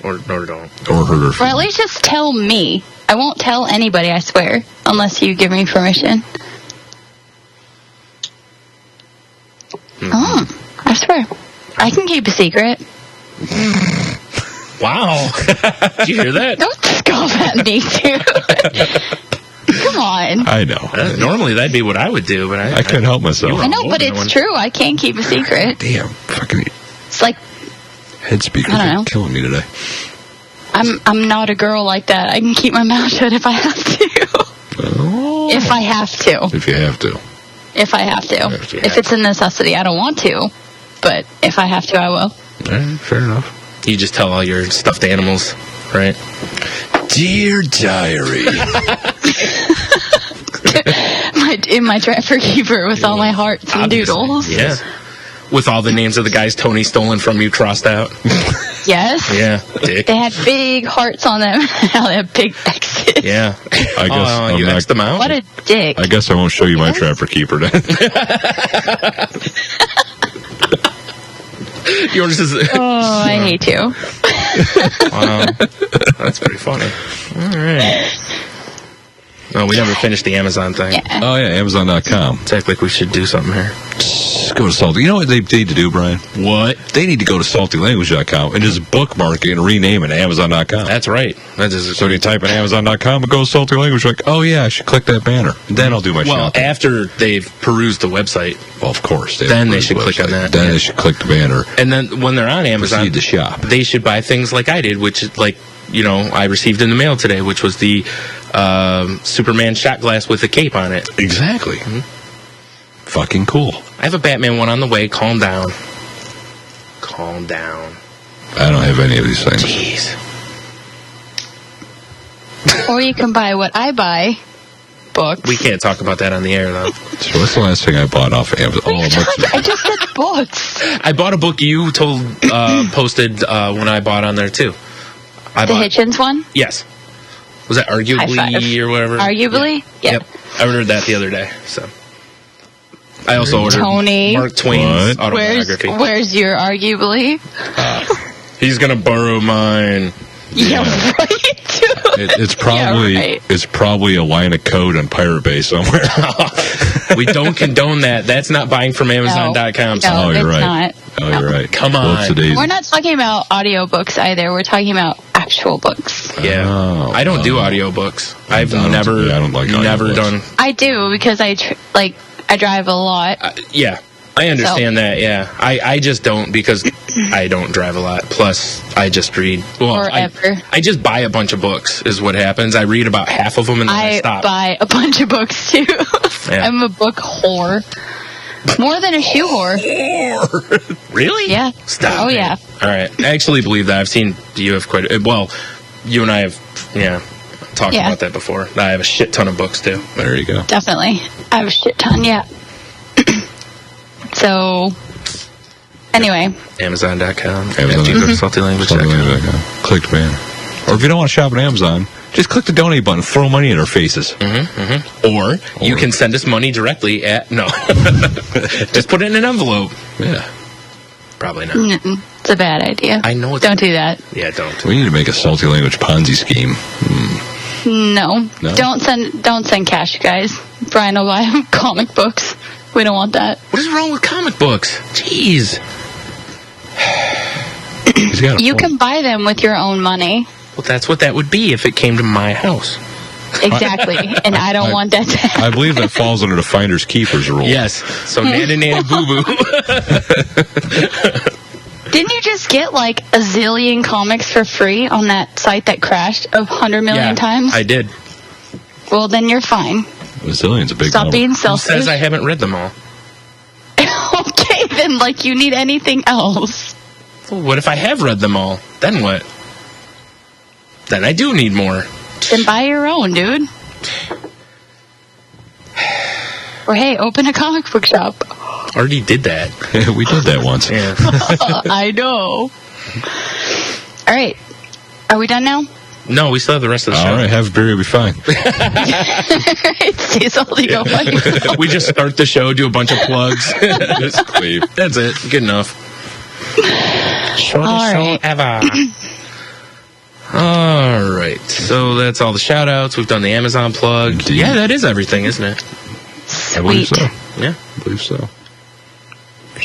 Or don't. Or her. Or at least just tell me. I won't tell anybody, I swear. Unless you give me permission. Oh, I swear. I can keep a secret. Wow. Did you hear that? Don't scoff at me, dude. Come on. I know. Normally that'd be what I would do, but I couldn't help myself. I know, but Open it's one. true. I can't keep a secret. Damn. Fucking It's like head speakers I don't know. are killing me today. I'm not a girl like that. I can keep my mouth shut if I have to. Oh. If I have to. If you have to. If I have to. If you If it's a necessity, I don't want to. But if I have to, I will. All right, fair enough. You just tell all your stuffed animals, right? Dear Diary. In my trapper keeper with all my hearts and Obviously. doodles. Yeah. With all the names of the guys Tony stolen from you crossed out. Yes. Yeah. Dick. They had big hearts on them. Now they have big X's. Yeah. I guess Oh, I'm you not- X'd them out? What a dick. I guess I won't show you my Trapper Keeper then. Yours is... Oh, I hate you. Wow. That's pretty funny. All right. Oh, we never finished the Amazon thing. Yeah. Oh, yeah, Amazon.com. It's act like we should do something here. Just go to Salty. You know what they need to do, Brian? What? They need to go to saltylanguage.com and just bookmark it and rename it Amazon.com. That's right. That is So you type in Amazon.com and go to Salty Language, like, oh, yeah, I should click that banner. Then I'll do my well, shopping. after they've perused the website. Well, of course. Then they should click on that. Then Yeah. they should click the banner. And then when they're on Amazon, Proceed to shop. they should buy things like I did, which is like, you know, I received in the mail today, which was the Superman shot glass with a cape on it. Exactly. Fucking cool. I have a Batman one on the way. Calm down. Calm down. I don't have any of these things. Jeez. Or you can buy what I buy. Books. We can't talk about that on the air, though. So what's the last thing I bought off of Amazon? Oh, I just said books. I bought a book you posted when I bought on there, too. I The bought, Hitchens one? Yes. Was that High five. Arguably or whatever? Arguably? Yeah. Yep. I ordered that the other day, so. I also ordered Tony. Mark Twain's What? autobiography. Where's your arguably? He's going to borrow mine. Yeah, right. it's probably Yeah, right. it's probably a line of code on Pirate Bay somewhere. We don't condone that. That's not buying from Amazon.com. No, Oh, you're it's right. not. Oh, you're right. Come on. Whoopsie-daisy. We're not talking about audiobooks either. We're talking about actual books. Yeah. Oh, I don't do oh. audiobooks. I've I don't like never audiobooks. done. I do because I drive a lot. Yeah. I understand that, yeah. I just don't because I don't drive a lot. Plus, I just read. Well, Forever. I just buy a bunch of books is what happens. I read about half of them and then I I stop. buy a bunch of books too. Yeah. I'm a book whore. More than a shoe whore. Really? Yeah. Stop. Oh, it. yeah. All right. I actually believe that. I've seen you have quite a... Well, you and I have, talked Yeah. about that before. I have a shit ton of books, too. There you go. Definitely. I have a shit ton, yeah. So, anyway. Amazon.com. Amazon. After you go to saltylanguage.com. Saltylanguage.com. Click the banner. Or if you don't want to shop on Amazon, just click the donate button. Throw money in our faces. Or you can send us money directly at... No. Just put it in an envelope. Yeah. Probably not. It's a bad idea. I know it's... Don't do that. Yeah, don't. We need to make a salty language Ponzi scheme. No. No? Don't send cash, guys. Brian will buy comic books. We don't want that. What is wrong with comic books? Jeez. He's got a You point. can buy them with your own money. Well, that's what that would be if it came to my house. Exactly. And I don't want that to happen. I believe that falls under the Finders Keepers rule. Yes. So nanny boo boo. Didn't you just get like a zillion comics for free on that site that crashed 100 million times? I did. Well, then you're fine. A zillion's a big Stop number. being Who selfish. says I haven't read them all? Okay, then like you need anything else. Well, what if I have read them all? Then what? Then I do need more. Then buy your own, dude. Or hey, open a comic book shop. Already did that. We did that once. Yeah. I know. All right. Are we done now? No, we still have the rest of the show. All right, have a beer, you'll be fine. It stays all the going. We just start the show, do a bunch of plugs. Just leave. That's it. Good enough. Shortest All show right. ever. All right. So that's all the shout outs. We've done the Amazon plug. Indeed. Yeah, that is everything, isn't it? I believe Sweet. so. Yeah. I believe so. So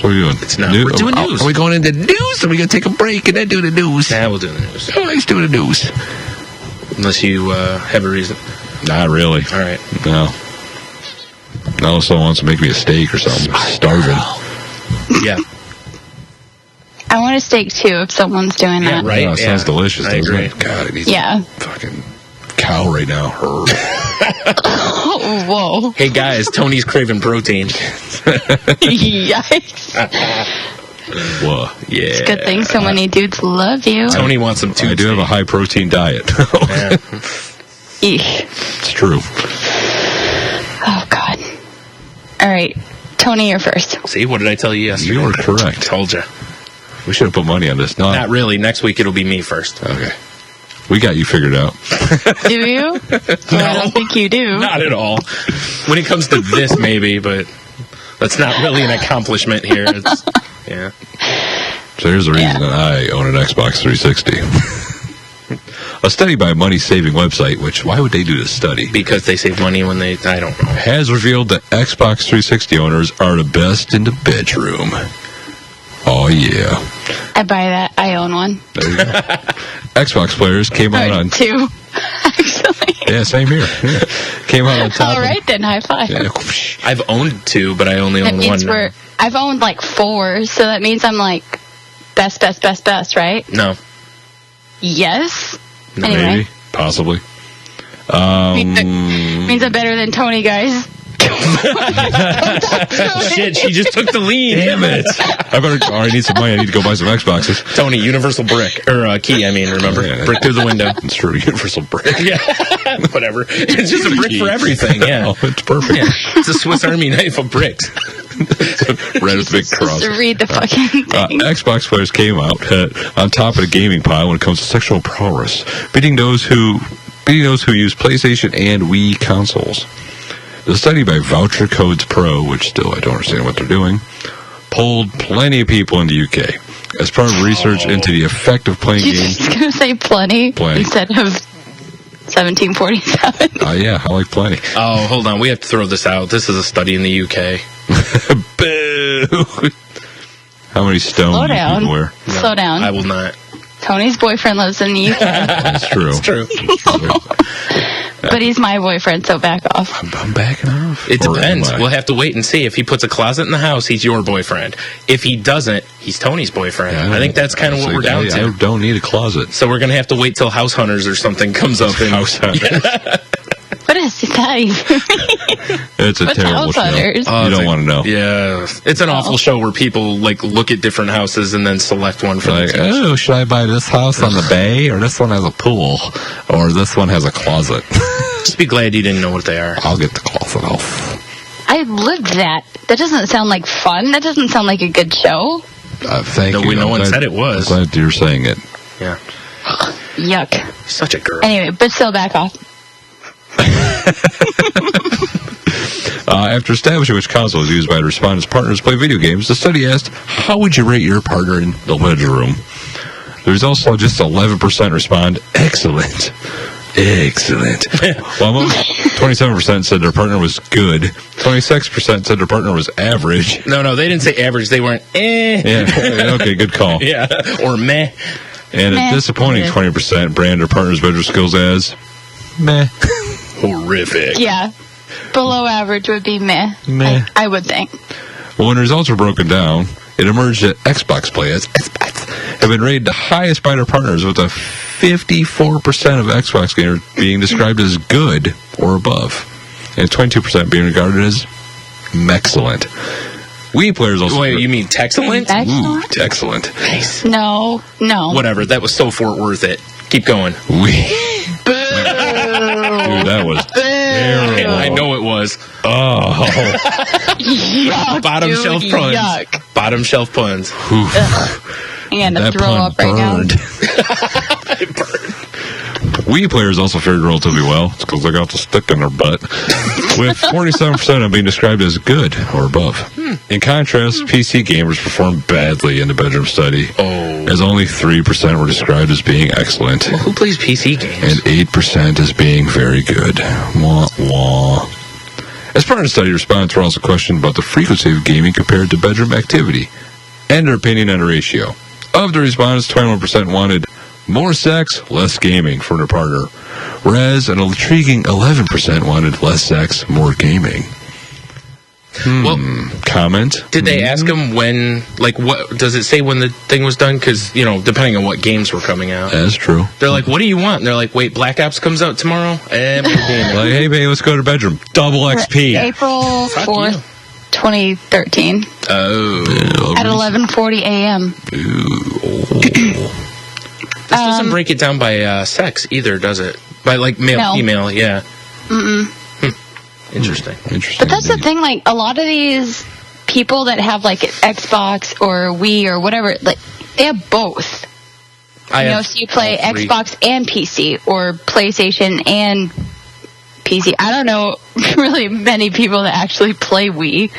what are you doing? It's not. We're doing news. Are we going into news? Or are we going to take a break and then do the news? Yeah, we'll do the news. Oh, let's do the news. Unless you have a reason. Not really. All right. No. No, someone wants to make me a steak or something. I'm starving. Yeah. I want a steak too if someone's doing Yeah, that. right. Oh, it sounds Yeah. delicious, I doesn't agree. it? God, it needs Yeah. a fucking cow right now. Oh, whoa. Hey, guys, Tony's craving protein. Yikes. Whoa. Yeah. It's a good thing so many dudes love you. Tony wants some too. I do have a high protein diet. Yeah. Eesh. It's true. Oh, God. All right. Tony, you're first. See, what did I tell you yesterday? You are correct. Told you. We should have put money on this. No. Not really. Next week it'll be me first. Okay. We got you figured out. Do you? I don't think you do. Not at all. When it comes to this, maybe, but that's not really an accomplishment here. It's, yeah. So here's the reason that I own an Xbox 360. A study by a money-saving website, which, why would they do this study? Because they save money when they, I don't know. Has revealed that Xbox 360 owners are the best in the bedroom. Oh, yeah. I buy that. I own one. There you go. Xbox players came out on... Two, actually. Yeah, same here. Yeah. Came out on top All right, then. High five. Yeah. I've owned two, but I only That own means one. I've owned like 4, so that means I'm like best, right? No. Yes. Anyway. Maybe. Possibly. Means I'm better than Tony, guys. Shit, she just took the lead. Damn it. I need some money. I need to go buy some Xboxes. Tony, universal brick. Or key, I mean, remember? Yeah. Brick through the window. It's true. Universal brick. Yeah. Whatever. It's just a brick for everything, yeah. Oh, it's perfect. Yeah. It's a Swiss Army knife of bricks. Red with a big cross. Just to read the fucking thing. Xbox players came out on top of the gaming pile when it comes to sexual prowess, beating those who use PlayStation and Wii consoles. The study by Voucher Codes Pro, which still I don't understand what they're doing, polled plenty of people in the UK as part of research into the effect of playing You're games. just going to say plenty instead of 1747. Yeah, I like plenty. Oh, hold on. We have to throw this out. This is a study in the UK. Boo! How many stones Slow do down. people wear? No, Slow down. I will not. Tony's boyfriend lives in the UK, That's true. It's true. but he's my boyfriend, so back off. I'm backing off. It Or depends. am I? We'll have to wait and see. If he puts a closet in the house, he's your boyfriend. If he doesn't, he's Tony's boyfriend. Yeah, I think that's kind of what we're down I to. don't need a closet. So we're going to have to wait till House Hunters or something comes up. And, House Hunters. What is that even mean? It's a What's terrible House show. Hunters? You don't want to know. Yeah. It's an awful show where people like look at different houses and then select one for Like, the team. oh, should I buy this house on the bay, or this one has a pool, or this one has a closet? Just be glad you didn't know what they are. I'll get the closet off. I lived that. That doesn't sound like fun. That doesn't sound like a good show. Thank you. No I'm one glad- said it was. I'm glad you're saying it. Yeah. Yuck. Such a girl. Anyway, but still back off. After establishing which console is used by the respondents' partners to play video games, the study asked, how would you rate your partner in the bedroom? There's also just 11% respond, excellent. Excellent. While most 27% said their partner was good, 26% said their partner was average. No, they didn't say average. They weren't, Yeah, okay, good call. Yeah, or meh. And a disappointing 20% brand their partner's bedroom skills as meh. Horrific. Yeah. Below average would be meh. Meh. I would think. Well, when the results were broken down, it emerged that Xbox players have been rated the highest by their partners, with a 54% of Xbox gamers being described as good or above, and 22% being regarded as excellent. Wii players also... Wait, you mean Texcellent? Excellent? Ooh, excellent. Nice. No. Whatever, that was so Fort Worth it. Keep going. Wii. Dude, that was terrible. I know it was. Oh. Yuck, Bottom dude, shelf puns. Yuck. Bottom shelf puns. I'm gonna That throw pun up right now. burned. It burned. Wii players also fared relatively well. It's because they got the stick in their butt. With 47% of being described as good or above. In contrast, PC gamers performed badly in the bedroom study. Oh. As only 3% were described as being excellent. Who plays PC games? And 8% as being very good. Wah, wah. As part of the study, respondents were also questioned about the frequency of gaming compared to bedroom activity and their opinion on the ratio. Of the respondents, 21% wanted more sex, less gaming from their partner, whereas an intriguing 11% wanted less sex, more gaming. Well, Comment? did they ask him when, like, what, does it say when the thing was done? Because, depending on what games were coming out. That's true. They're like, what do you want? And they're like, wait, Black Ops comes out tomorrow? More gaming. Like, hey, babe, let's go to the bedroom. Double XP. April Fuck 4th, 2013 Oh. at 11:40 a.m. This doesn't break it down by sex either, does it? By, like, male, No. female, yeah. Interesting. Interesting. But that's the thing, like, a lot of these people that have, like, an Xbox or Wii or whatever, like, they have both. So you play all three. Xbox and PC or PlayStation and PC. I don't know really many people that actually play Wii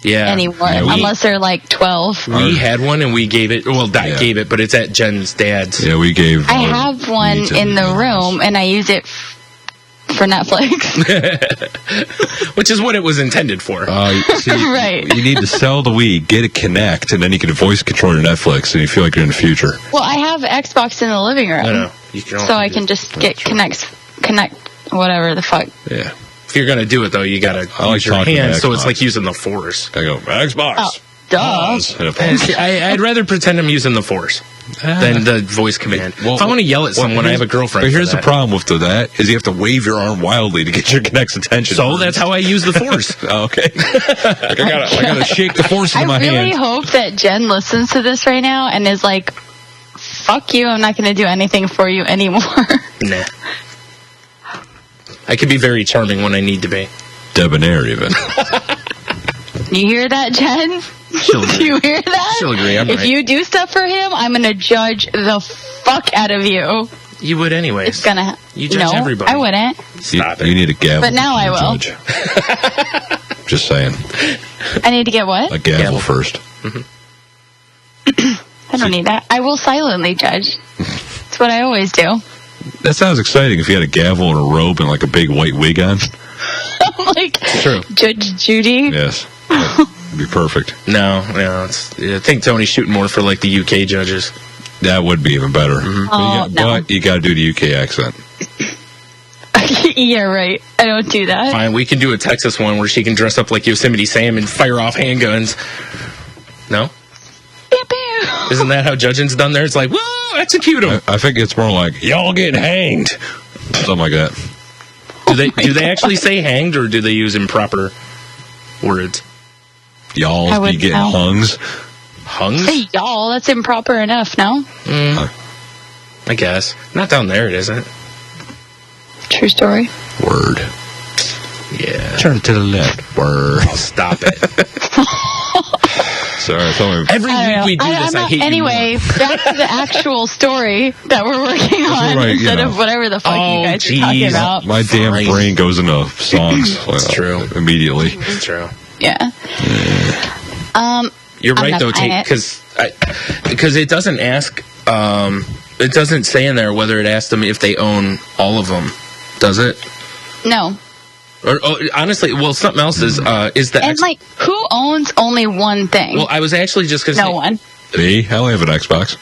anymore, unless they're, like, 12. We had one and we gave it, gave it, but it's at Jen's dad's. Yeah, we gave... I have one in the room, and I use it for Netflix. Which is what it was intended for. Right. You need to sell the Wii, get it Connect, and then you can voice control your Netflix, and you feel like you're in the future. Well, I have Xbox in the living room. I know. You can So I can just get Connect, whatever the fuck. Yeah. If you're going to do it, though, you got to I like use your talking to hands, so it's Xbox. like using the Force. I go, Xbox. Oh, duh. Pause. And a pause. See, I'd rather pretend I'm using the Force than the voice command. If I want to yell at someone, I have a girlfriend. But here's for the that. problem with that, is you have to wave your arm wildly to get your Connect's attention. So that's how I use the Force. Oh, okay. Like I gotta shake the Force into I my really hand. hope that Jen listens to this right now and is like, fuck you, I'm not going to do anything for you anymore. Nah. I can be very charming when I need to be. Debonair, even. You hear that, Jen? She'll Do you hear that? She'll agree, I'm if right. you do stuff for him, I'm going to judge the fuck out of you. You would anyways. It's going to... You judge no, everybody. I wouldn't. Stop you it. need a gavel. But now I will. Judge. Just saying. I need to get what? A gavel Gavel. first. I don't need that. I will silently judge. That's what I always do. That sounds exciting if you had a gavel and a robe and like a big white wig on. I'm like, True. Judge Judy. Yes. That'd be perfect. No. I think Tony's shooting more for like the UK judges. That would be even better. Oh, no. But you gotta do the UK accent. Yeah, right. I don't do that. Fine, we can do a Texas one where she can dress up like Yosemite Sam and fire off handguns. No? Pew, pew. Isn't that how judging's done there? It's like, whoa, execute him. I think it's more like, y'all getting hanged. Something like that. Do they actually say hanged, or do they use improper words? I Y'all be wouldn't getting know. hungs. Hungs? Hey, y'all, that's improper enough, no? I guess. Not down there, it isn't. True story. Word. Yeah. Turn it to the left. Word. Stop it. Sorry, I thought Every week we do this. I hate anyway, back to the actual story that we're working on right, instead of whatever the fuck you guys are talking about. my damn brain goes into songs. It's true. Immediately. It's true. Yeah. You're I'm right not though, buying Tate, because it doesn't ask. It doesn't say in there whether it asks them if they own all of them. Does it? No. Or honestly, well, something else is the And like, who owns only one thing? Well, I was actually just going to say no one. Me? I only have an Xbox.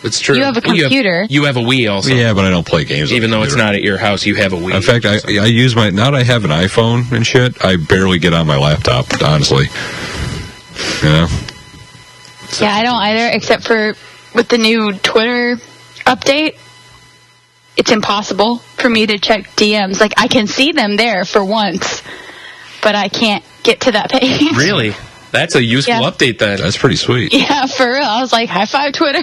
It's true. You have a computer. You have a Wii also. Yeah, but I don't play games. Even though it's not at your house, you have a Wii. In fact, I use my... Now that I have an iPhone and shit, I barely get on my laptop, honestly. Yeah. Yeah, I don't either, except for with the new Twitter update. It's impossible for me to check DMs. Like, I can see them there for once, but I can't get to that page. Really? That's a useful update then. That's pretty sweet. Yeah, for real. I was like, high five, Twitter.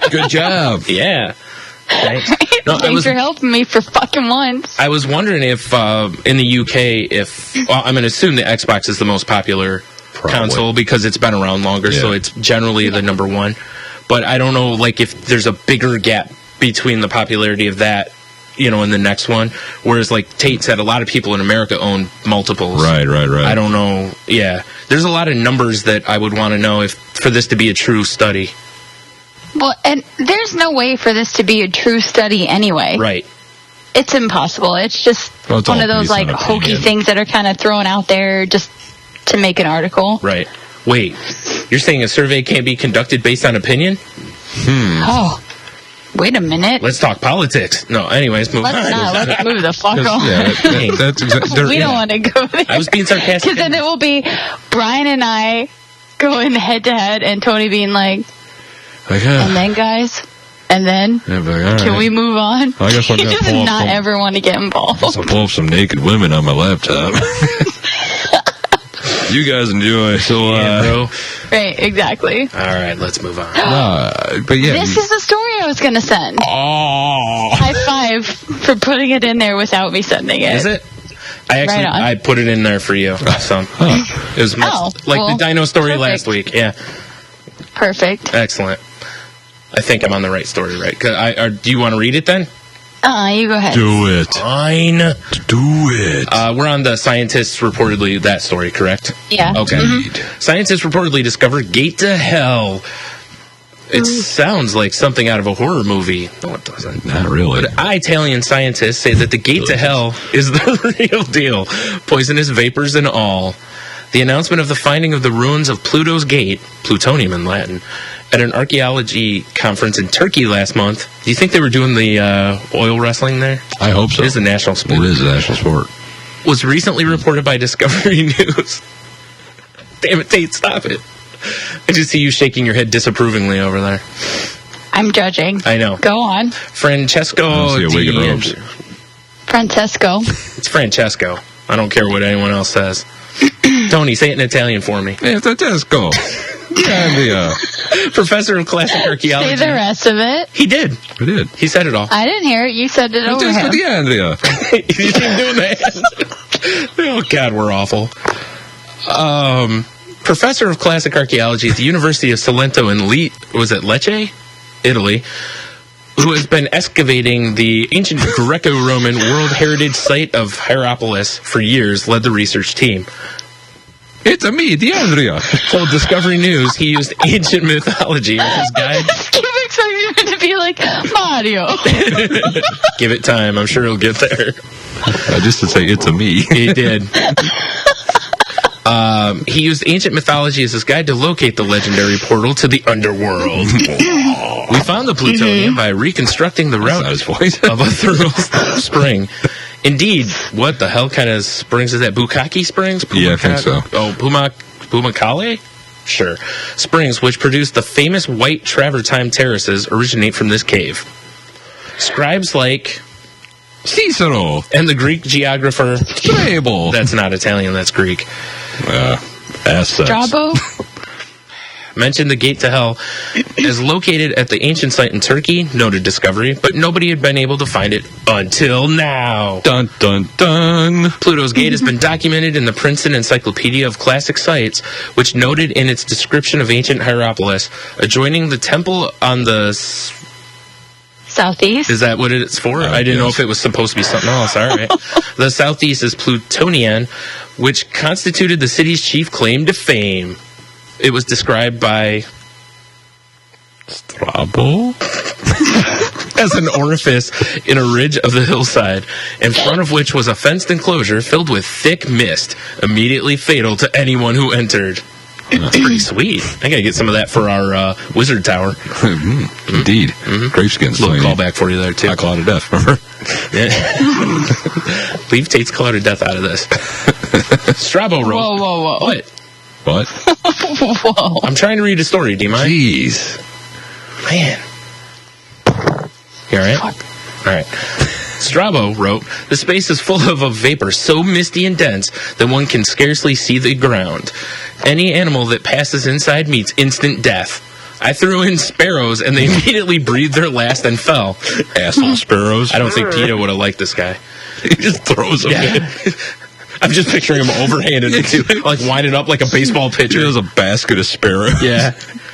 Good job. Yeah. Thanks. Right? No, Thanks for helping me for fucking once. I was wondering if in the UK, I'm going to assume the Xbox is the most popular console because it's been around longer, so it's generally the number one. But I don't know, like, if there's a bigger gap between the popularity of that, in the next one. Whereas, like Tate said, a lot of people in America own multiples. Right. I don't know. Yeah. There's a lot of numbers that I would want to know for this to be a true study. Well, and there's no way for this to be a true study anyway. Right. It's impossible. It's just Well, it's one all of those, based on like, hokey opinion. things that are kind of thrown out there just to make an article. Right. Wait, you're saying a survey can't be conducted based on opinion? Oh, wait a minute. Let's talk politics. No, anyways, move on. Let's move the fuck on. Yeah, that's exactly... We don't want to go there. I was being sarcastic. Because then it will be Brian and I going head to head and Tony being like, and then guys, and then can we move on? I guess I'm He gonna does pull up not some- ever want to get involved. I'll pull up some naked women on my laptop. You guys enjoy. So, Yeah, bro. Right, exactly. All right, let's move on. but yeah. This is the story I was going to send. Oh. High five for putting it in there without me sending it. Is it? I put it in there for you. So it was much the dino story last week. Yeah. Perfect. Excellent. I think I'm on the right story, right? Do you want to read it then? You go ahead. Do it. Fine. Do it. We're on the scientists reportedly that story, correct? Yeah. Okay. Scientists reportedly discovered Gate to Hell. It sounds like something out of a horror movie. No, it doesn't. Not really. But Italian scientists say that the Gate to Hell is the real deal, poisonous vapors and all. The announcement of the finding of the ruins of Pluto's Gate, plutonium in Latin, at an archaeology conference in Turkey last month. Do you think they were doing the oil wrestling there? I hope so. It is a national sport. It is a national sport. Was recently reported by Discovery News. Damn it, Tate, stop it. I just see you shaking your head disapprovingly over there. I'm judging. I know. Go on. Francesco see a wig and robes. Francesco. It's Francesco. I don't care what anyone else says. Tony, say it in Italian for me. Hey, let's go. Yeah, Professor of classic archaeology. Say the rest of it. He did. I did. He said it all. I didn't hear it. You said it over him. Andrea. You see him doing that? Oh, God, we're awful. Professor of classic archaeology at the University of Salento in Lecce, Italy, who has been excavating the ancient Greco-Roman World Heritage Site of Hierapolis for years, led the research team. It's a me, Andrea. Told Discovery News he used ancient mythology as his guide. Keep expecting him to be like Mario. Give it time. I'm sure he'll get there. Just to say, it's a me. He did. He used ancient mythology as his guide to locate the legendary portal to the underworld. We found the plutonium by reconstructing the route of a thermal spring. Indeed, what the hell kind of springs is that? Bukaki Springs? Yeah, I think so. Oh, Pumakale? Sure. Springs, which produce the famous white travertine terraces, originate from this cave. Scribes like Cicero and the Greek geographer Strabo. That's not Italian, that's Greek. Assets. Strabo? mentioned the gate to hell as located at the ancient site in Turkey, noted discovery, but nobody had been able to find it until now. Dun, dun, dun. Pluto's gate has been documented in the Princeton Encyclopedia of Classic Sites, which noted in its description of ancient Hierapolis, adjoining the temple on the... Southeast? Is that what it's for? I didn't know if it was supposed to be something else. All right. The southeast is Plutonian, which constituted the city's chief claim to fame. It was described by... Strabo? as an orifice in a ridge of the hillside, in front of which was a fenced enclosure filled with thick mist, immediately fatal to anyone who entered. That's pretty sweet. I gotta get some of that for our wizard tower. Indeed. Graveskins. Little callback for you there, too. Cloud of Death, remember? Yeah. Leave Tate's Cloud of Death out of this. Strabo wrote... Whoa. What? Whoa. I'm trying to read a story. Do you mind? Jeez. Man. You alright? Alright. Strabo wrote, the space is full of a vapor so misty and dense that one can scarcely see the ground. Any animal that passes inside meets instant death. I threw in sparrows and they immediately breathed their last and fell. Asshole sparrows. I don't think PETA would have liked this guy. He just throws them in. I'm just picturing him overhanded, like winding up like a baseball pitcher. There's a basket of sparrows. Yeah.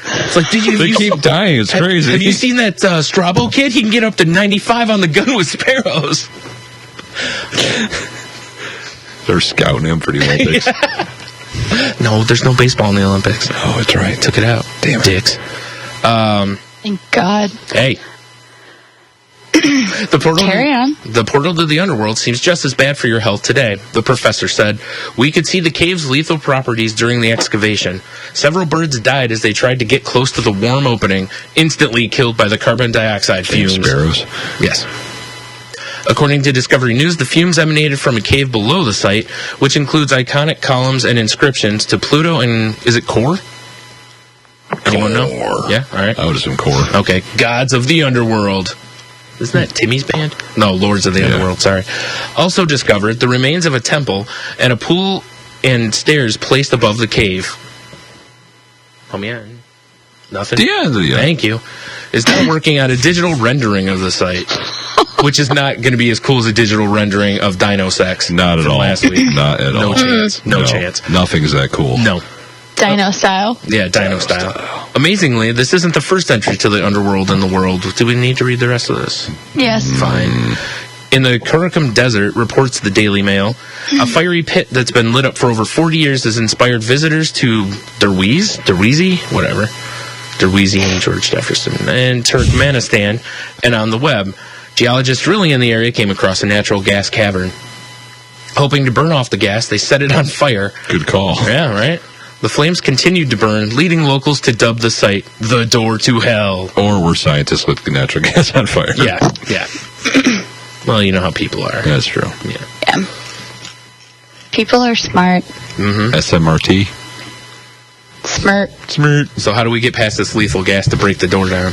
It's like, They keep dying. It's crazy. Have you seen that Strabo kid? He can get up to 95 on the gun with sparrows. They're scouting him for the Olympics. No, there's no baseball in the Olympics. Oh, that's right. Took it out. Damn it. Dicks. Thank God. Hey. Carry on. The portal to the underworld seems just as bad for your health today, the professor said. We could see the cave's lethal properties during the excavation. Several birds died as they tried to get close to the warm opening, instantly killed by the carbon dioxide fumes. Sparrows. Yes. According to Discovery News, the fumes emanated from a cave below the site, which includes iconic columns and inscriptions to Pluto and... is it Core? Anyone know? Yeah? All right. I would assume Core. Okay. Gods of the Underworld. Isn't that Timmy's band? No, Lords of the Underworld, sorry. Also discovered the remains of a temple and a pool and stairs placed above the cave. Oh, man. Nothing? Yeah. Thank you. Is now working on a digital rendering of the site, which is not going to be as cool as a digital rendering of Dino Sex. Not at all. Last week. Not at all. No chance. No chance. Nothing's that cool. No. Dino style. Yeah, Dino style. Amazingly, this isn't the first entry to the underworld in the world. Do we need to read the rest of this? Yes. Fine. In the Karakum Desert, reports the Daily Mail, a fiery pit that's been lit up for over 40 years has inspired visitors to Derwizi, whatever. Derwizi and George Jefferson, and Turkmenistan, and on the web. Geologists drilling in the area came across a natural gas cavern. Hoping to burn off the gas, they set it on fire. Good call. Yeah, right? The flames continued to burn, leading locals to dub the site the Door to Hell. Or we're scientists with natural gas on fire. Yeah. Well, you know how people are. That's true. Yeah. People are smart. Mm-hmm. SMRT. Smart. So how do we get past this lethal gas to break the door down?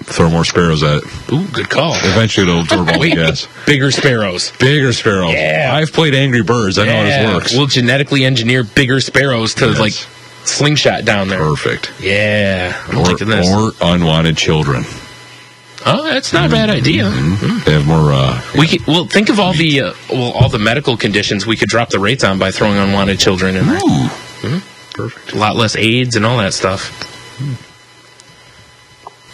Throw more sparrows at it. Ooh, good call. Eventually it'll absorb all the gas. Bigger sparrows. Bigger sparrows. Yeah. I've played Angry Birds. I know how this works. We'll genetically engineer bigger sparrows to, like, slingshot down there. Perfect. Yeah. I'm liking this. Or unwanted children. Oh, that's not a bad idea. Mm-hmm. They have more... Well, think of all the medical conditions we could drop the rates on by throwing unwanted children in there. Perfect. A lot less AIDS and all that stuff.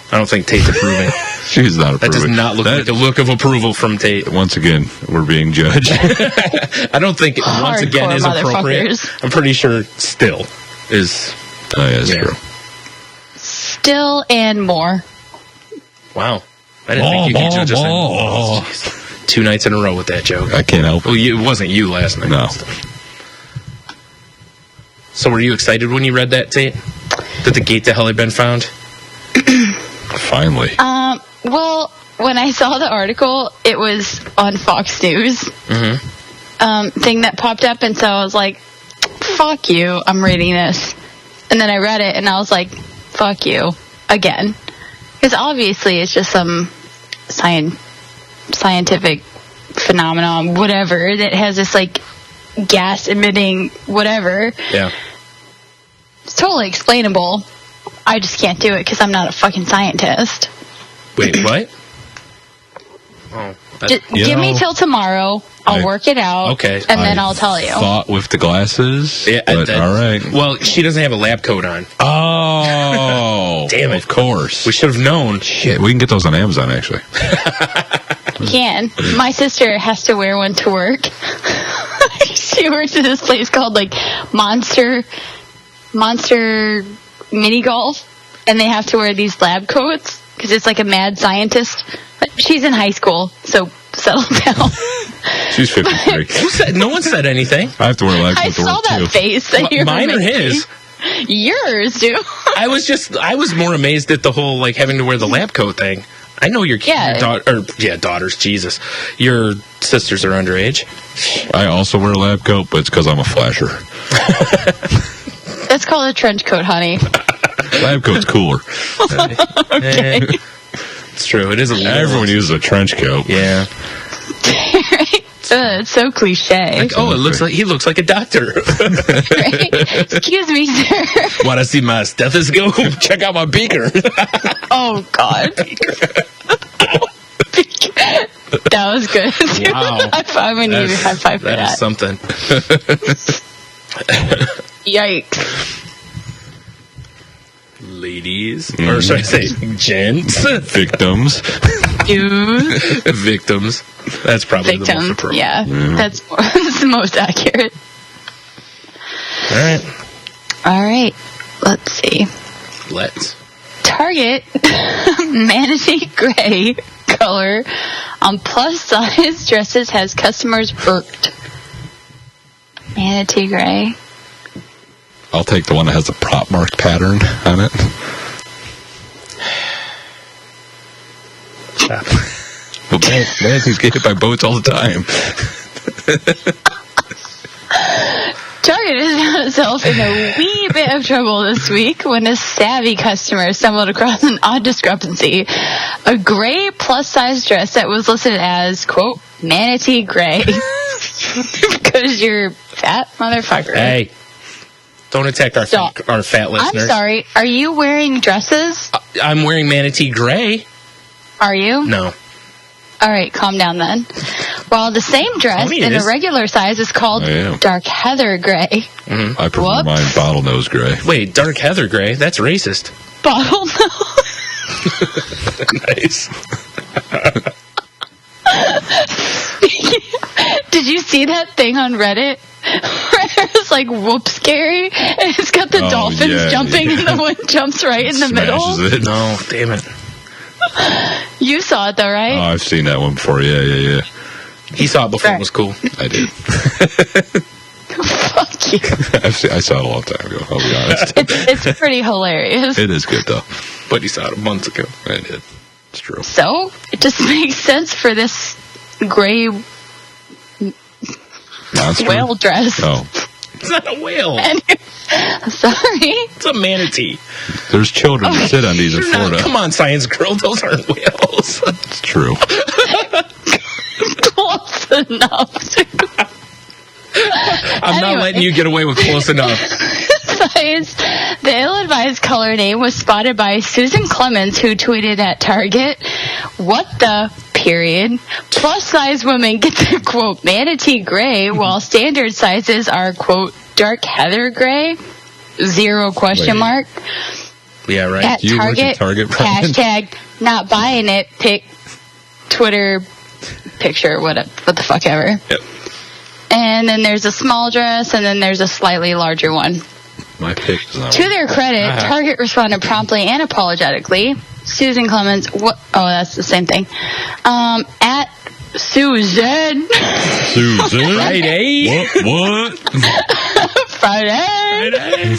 I don't think Tate's approving. She's not approving. That does not look like a look of approval from Tate. Once again, we're being judged. I don't think once again is appropriate. I'm pretty sure still is. Oh, yeah, that's true. Still and more. Wow. I didn't think you could judge us 2 nights in a row with that joke. I can't help it. Well, it wasn't you last night. No. So were you excited when you read that, Tate? That the gate to hell had been found? Finally. Well, when I saw the article, it was on Fox News. Thing that popped up, and so I was like, fuck you, I'm reading this. And then I read it, and I was like, fuck you, again. Because obviously it's just some scientific phenomenon, whatever, that has this, like, gas-emitting whatever. Yeah. totally explainable. I just can't do it because I'm not a fucking scientist. Wait, what? Oh, Give me till tomorrow. I'll work it out. Okay. And then I'll tell you. Thought with the glasses. Yeah, but all right. Well, she doesn't have a lab coat on. Oh, damn it! Of course. We should have known. Shit, we can get those on Amazon actually. You can. My sister has to wear one to work. She works at this place called like Monster Mini Golf, and they have to wear these lab coats because it's like a mad scientist. But she's in high school, so settle down. She's 53. No one said anything. I have to wear a lab I coat to saw work that too. face that you were Mine or making. his? Yours, dude. I was more amazed at the whole like having to wear the lab coat thing. I know your daughters. Jesus, your sisters are underage. I also wear a lab coat, but it's because I'm a flasher. That's called a trench coat, honey. Lab coat's cooler. Okay. It's true. It is a little. Everyone uses a trench coat. Yeah. It's so cliche. Like, oh, he looks like a doctor. Right? Excuse me, sir. Want to see my stethoscope? Check out my beaker. Oh, God. That was good. Wow. High five. We need a high five for That that. is something. Yikes. Ladies, or should I say gents? Victims. Dude. Victims. That's probably the most Victim. appropriate. Yeah, that's the most accurate. All right. All right. Let's see. Let's. Target manatee gray color on plus size dresses has customers irked. Manatee gray. I'll take the one that has the prop mark pattern on it. Well, manatees get hit by boats all the time. Target has found itself in a wee bit of trouble this week when a savvy customer stumbled across an odd discrepancy. A gray plus-size dress that was listed as, quote, manatee gray. Because you're fat, motherfucker. Hey, don't attack our fat listeners. I'm sorry. Are you wearing dresses? I'm wearing manatee gray. Are you? No. All right, calm down then. While the same dress in a regular size is called dark heather gray. Mm-hmm. I prefer mine bottlenose gray. Wait, dark heather gray? That's racist. Bottlenose. Nice. Did you see that thing on Reddit? Where it's like whoop scary, and it's got the dolphins jumping, and the one jumps right in the middle. It. No, damn it. You saw it though, right? Oh, I've seen that one before. Yeah. He saw it before it was cool. I did. Fuck you. I saw it a long time ago, I'll be honest. It's pretty hilarious. It is good, though. But he saw it months ago. I did. It's true. So, it just makes sense for this gray Monster? whale dress. Oh. It's not a whale. Sorry. It's a manatee. There's children that sit on these in Florida. Come on, science girl. Those aren't whales. It's true. Close enough. I'm not letting you get away with close enough. Science. The ill-advised color name was spotted by Susan Clemens, who tweeted at Target, "What the period? Plus-size women get the, quote, manatee gray, while standard sizes are, quote, dark heather gray? 0 question mark. Yeah, right. At You work at Target, Target, Brian? hashtag not buying it, pic, Twitter picture, what the fuck ever. Yep. And then there's a small dress, and then there's a slightly larger one. My pick is not To their credit, Target responded promptly and apologetically. Susan Clemens, what? Oh, that's the same thing. At Susan. Susan? Friday. What? Friday.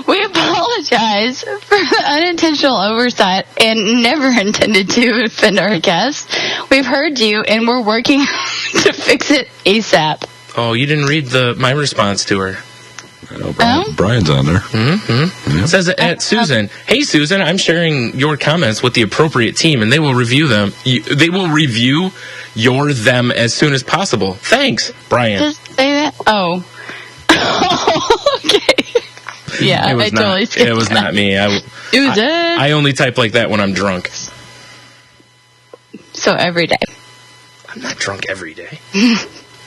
We apologize for the unintentional oversight and never intended to offend our guests. We've heard you, and we're working to fix it ASAP. Oh, you didn't read my response to her. Brian's on there. Mm-hmm. It says at Susan, "Hey Susan, I'm sharing your comments with the appropriate team, and they will review them. They will review them as soon as possible. Thanks, Brian." Just say that. Oh. Okay. Yeah, It was I totally not. skipped It was that. not me. I only type like that when I'm drunk. So every day. I'm not drunk every day.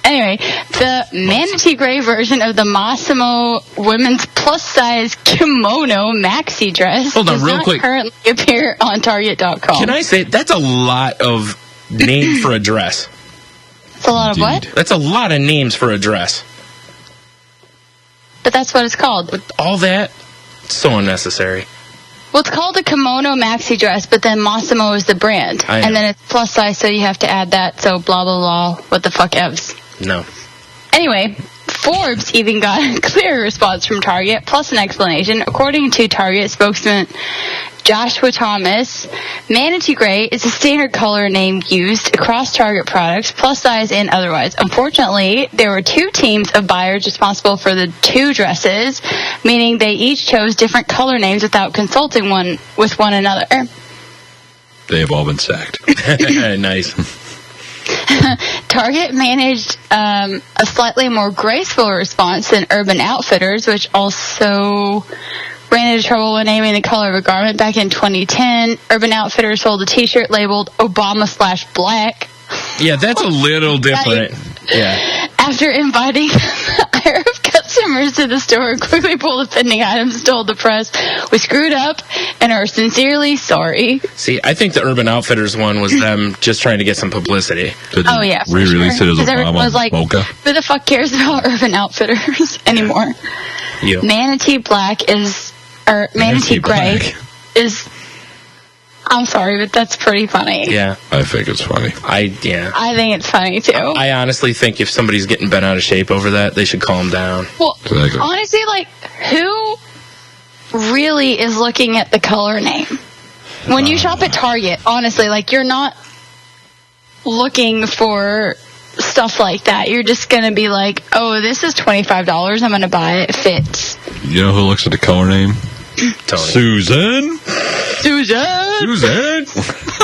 Anyway, the manatee gray version of the Massimo women's plus-size kimono maxi dress Hold on, does real not quick. currently appear on Target.com. Can I say that's a lot of name for a dress? It's a lot of what? That's a lot of names for a dress. But that's what it's called. But all that, so unnecessary. Well, it's called a kimono maxi dress, but then Massimo is the brand. I know. And then it's plus size, so you have to add that, so blah, blah, blah. What the fuck evs. No. Anyway, Forbes even got a clear response from Target, plus an explanation. According to Target spokesman Joshua Thomas, manatee gray is a standard color name used across Target products, plus size and otherwise. Unfortunately, there were two teams of buyers responsible for the two dresses, meaning they each chose different color names without consulting with one another. They have all been sacked. Nice. Target managed a slightly more graceful response than Urban Outfitters, which also ran into trouble when naming the color of a garment back in 2010. Urban Outfitters sold a t-shirt labeled Obama/Black. Yeah, that's a little different. Yeah. After inviting a ire of customers to the store and quickly pulled the pending items and told the press, "We screwed up and are sincerely sorry." See, I think the Urban Outfitters one was them just trying to get some publicity. Oh, yeah, for Re-release sure. it as 'Cause everyone was like, Mocha. who the fuck cares about Urban Outfitters anymore? You. Manatee Gray Black. is, I'm sorry, but that's pretty funny. Yeah. I think it's funny. I think it's funny too. I honestly think if somebody's getting bent out of shape over that, they should calm down. Well, Exactly. honestly, like, who really is looking at the color name? When you shop at Target, honestly, like, you're not looking for stuff like that. You're just going to be like, oh, this is $25. I'm going to buy it. It fits. You know who looks at the color name? Tony. Susan. Susan!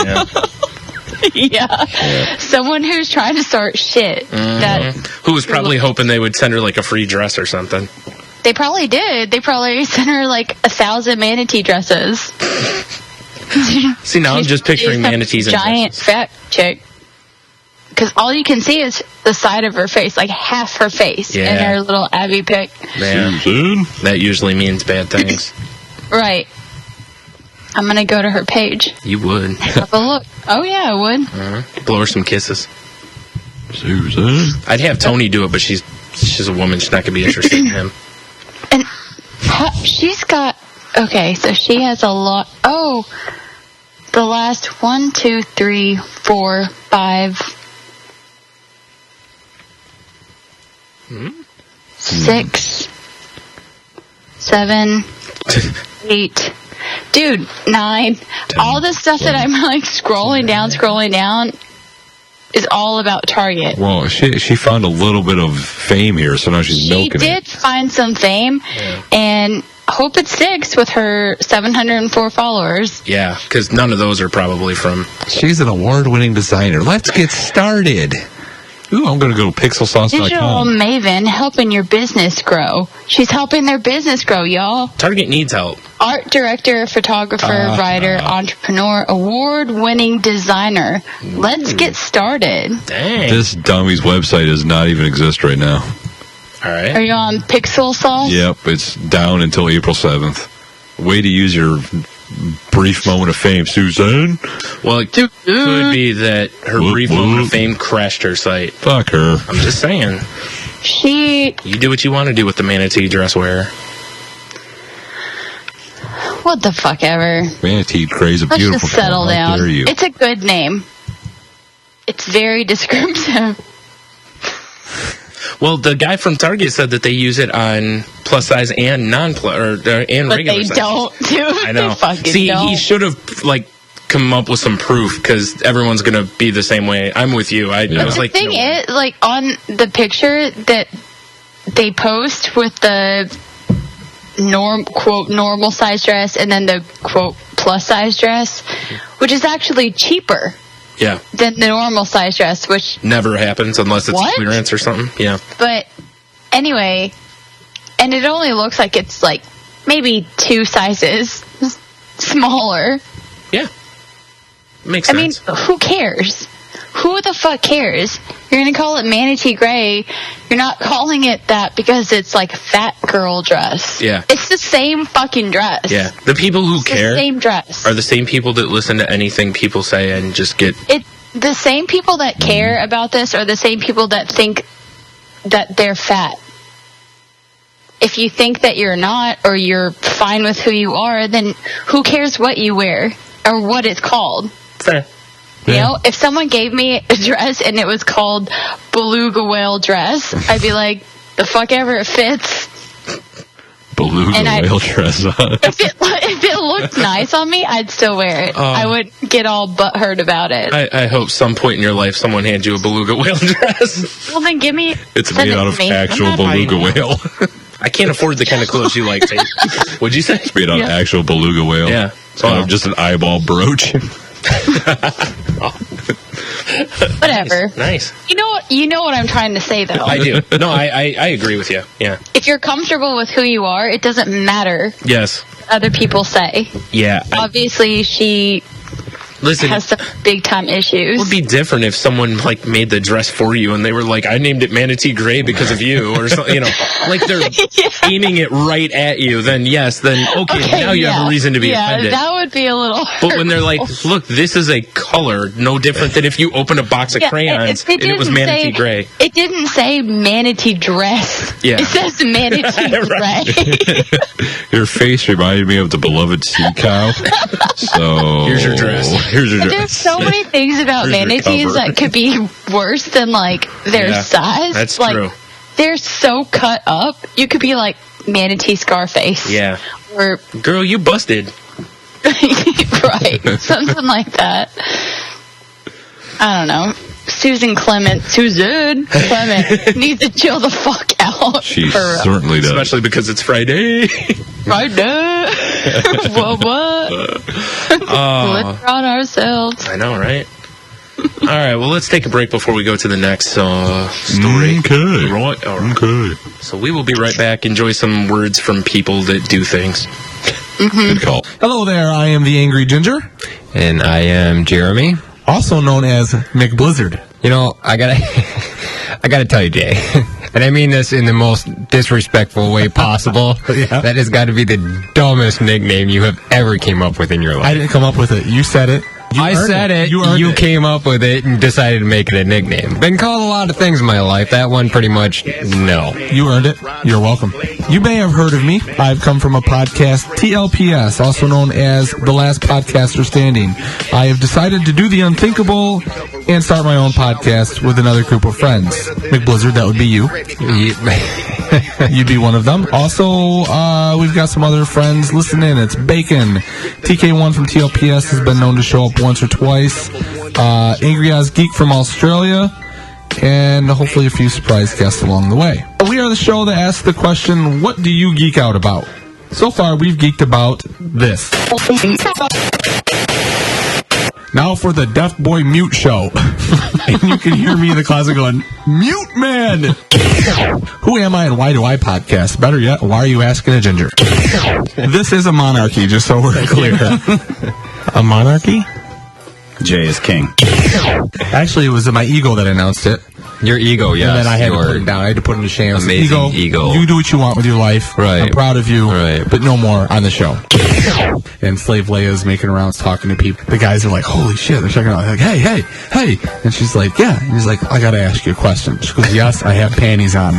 Yeah. Yeah. Someone who's trying to start shit. That Who was probably hoping they would send her like a free dress or something. they probably did. They probably sent her like 1,000 manatee dresses. See, now I'm just picturing She's some manatees and giant dresses. fat chick. Because all you can see is the side of her face, like half her face, in Yeah. her little Abby pic. Man, Susan. that usually means bad things. Right. I'm gonna go to her page. You would. Have a look. Oh yeah, I would. Blow her some kisses. Susan. I'd have Tony do it, but she's a woman. She's not going to be interested in him. And she's got. Okay, so she has a lot. Oh, the last 1, 2, 3, 4, 5, 6, 7, 8. Dude, 9. All the stuff that I'm like scrolling down is all about Target. Well, she found a little bit of fame here, so now she's She milking did it. find some fame, and hope it sticks with her 704 followers. Yeah, because none of those are probably from. She's an award-winning designer. Let's get started. Ooh, I'm going to go to Digital pixelsauce.com. Maven helping your business grow. She's helping their business grow, y'all. Target needs help. Art director, photographer, writer, entrepreneur, award-winning designer. Let's get started. Dang. This dummy's website does not even exist right now. All Are right. you on Pixel Sauce? Yep, it's down until April 7th. Way to use your brief moment of fame, Susan. Well, it could be that her Whoop, brief moment whoop. of fame crashed her site. Fuck her. I'm just saying. She, You do what you want to do with the manatee dress wearer. what the fuck ever. Manatee Gray's a Let's beautiful just settle color. How down. dare you? It's a good name. It's very descriptive. Well, the guy from Target said that they use it on plus size and non-plus and But regular they size. don't do it. I know. They fucking See, don't. he should have like come up with some proof because everyone's gonna be the same way. I'm with you. I was The like, thing no way. is, like, on the picture that they post with the quote normal size dress and then the quote plus size dress, which is actually cheaper Yeah, than the normal size dress, which, never happens unless it's What? clearance or something. Yeah. but anyway, and it only looks like it's like maybe 2 sizes smaller. Yeah. Makes sense. I mean, who cares? Who the fuck cares? You're going to call it manatee gray. You're not calling it that because it's like fat girl dress. Yeah. It's the same fucking dress. Yeah. The people who care the same dress. are the same people that listen to anything people say and just get... The same people that care about this are the same people that think that they're fat. If you think that you're not, or you're fine with who you are, then who cares what you wear or what it's called? Fair. You know, if someone gave me a dress and it was called beluga whale dress, I'd be like, the fuck ever, it fits. Beluga whale dress on. If it looked nice on me, I'd still wear it. I wouldn't get all butthurt about it. I hope some point in your life someone hands you a beluga whale dress. Well, then give me... It's made out of actual beluga whale. I can't afford the kind of clothes you like, Tate. What'd you say? It's made out of actual beluga whale. Yeah. So I'm just an eyeball brooch. Whatever. Nice. You know what I'm trying to say, though. I do. No, I agree with you. Yeah. If you're comfortable with who you are, it doesn't matter Yes. what other people say. Yeah. Obviously, she has some big time issues. It would be different if someone like made the dress for you and they were like, I named it Manatee Gray because of you, or something, you know, like they're aiming it right at you. Then okay, now you have a reason to be offended. That would be a little But when they're like, look, this is a color no different than if you open a box of crayons and it was Manatee Gray. It didn't say manatee dress. Yeah. It says manatee gray. Your face reminded me of the beloved sea cow. So here's your dress. There's so many things about manatees that could be worse than like their size. That's like, true. They're so cut up. You could be like manatee Scarface. Yeah. Or girl, you busted. right. Something like that. I don't know. Susan Clement needs to chill the fuck out. She certainly does. Especially because it's Friday. Friday. what? Let's run ourselves. I know, right? All right, well, let's take a break before we go to the next story. Okay. Right. All right. Okay. So we will be right back. Enjoy some words from people that do things. Good call. Hello there, I am the Angry Ginger, And I am Jeremy. also known as McBlizzard. You know, I gotta tell you, Jay, and I mean this in the most disrespectful way possible. Yeah. That has got to be the dumbest nickname you have ever came up with in your life. I didn't come up with it. You said it. I said it. You earned You it. came up with it and decided to make it a nickname. Been called a lot of things in my life. That one pretty much, no. You earned it. You're welcome. You may have heard of me. I've come from a podcast, TLPS, also known as The Last Podcaster Standing. I have decided to do the unthinkable and start my own podcast with another group of friends. McBlizzard, that would be you. You'd be one of them. Also, we've got some other friends listening. It's Bacon. TK1 from TLPS has been known to show up once or twice. Angry Oz Geek from Australia. And hopefully a few surprise guests along the way. We are the show that asks the question, what do you geek out about? So far, we've geeked about this. Now for the Deaf Boy Mute Show. And you can hear me in the closet going, Mute Man! Who am I and why do I podcast? Better yet, why are you asking a ginger? This is a monarchy, just so we're clear. A monarchy? Jay is king. Actually, it was my ego that announced it. Your ego, yes. And then I had to your put it down. I had to put it to shame. amazing ego. You do what you want with your life. Right. I'm proud of you. Right. But no more on the show. And Slave Leia's making rounds talking to people. The guys are like, holy shit. They're checking out. They're like, hey. And she's like, yeah. And he's like, I got to ask you a question. She goes, yes, I have panties on.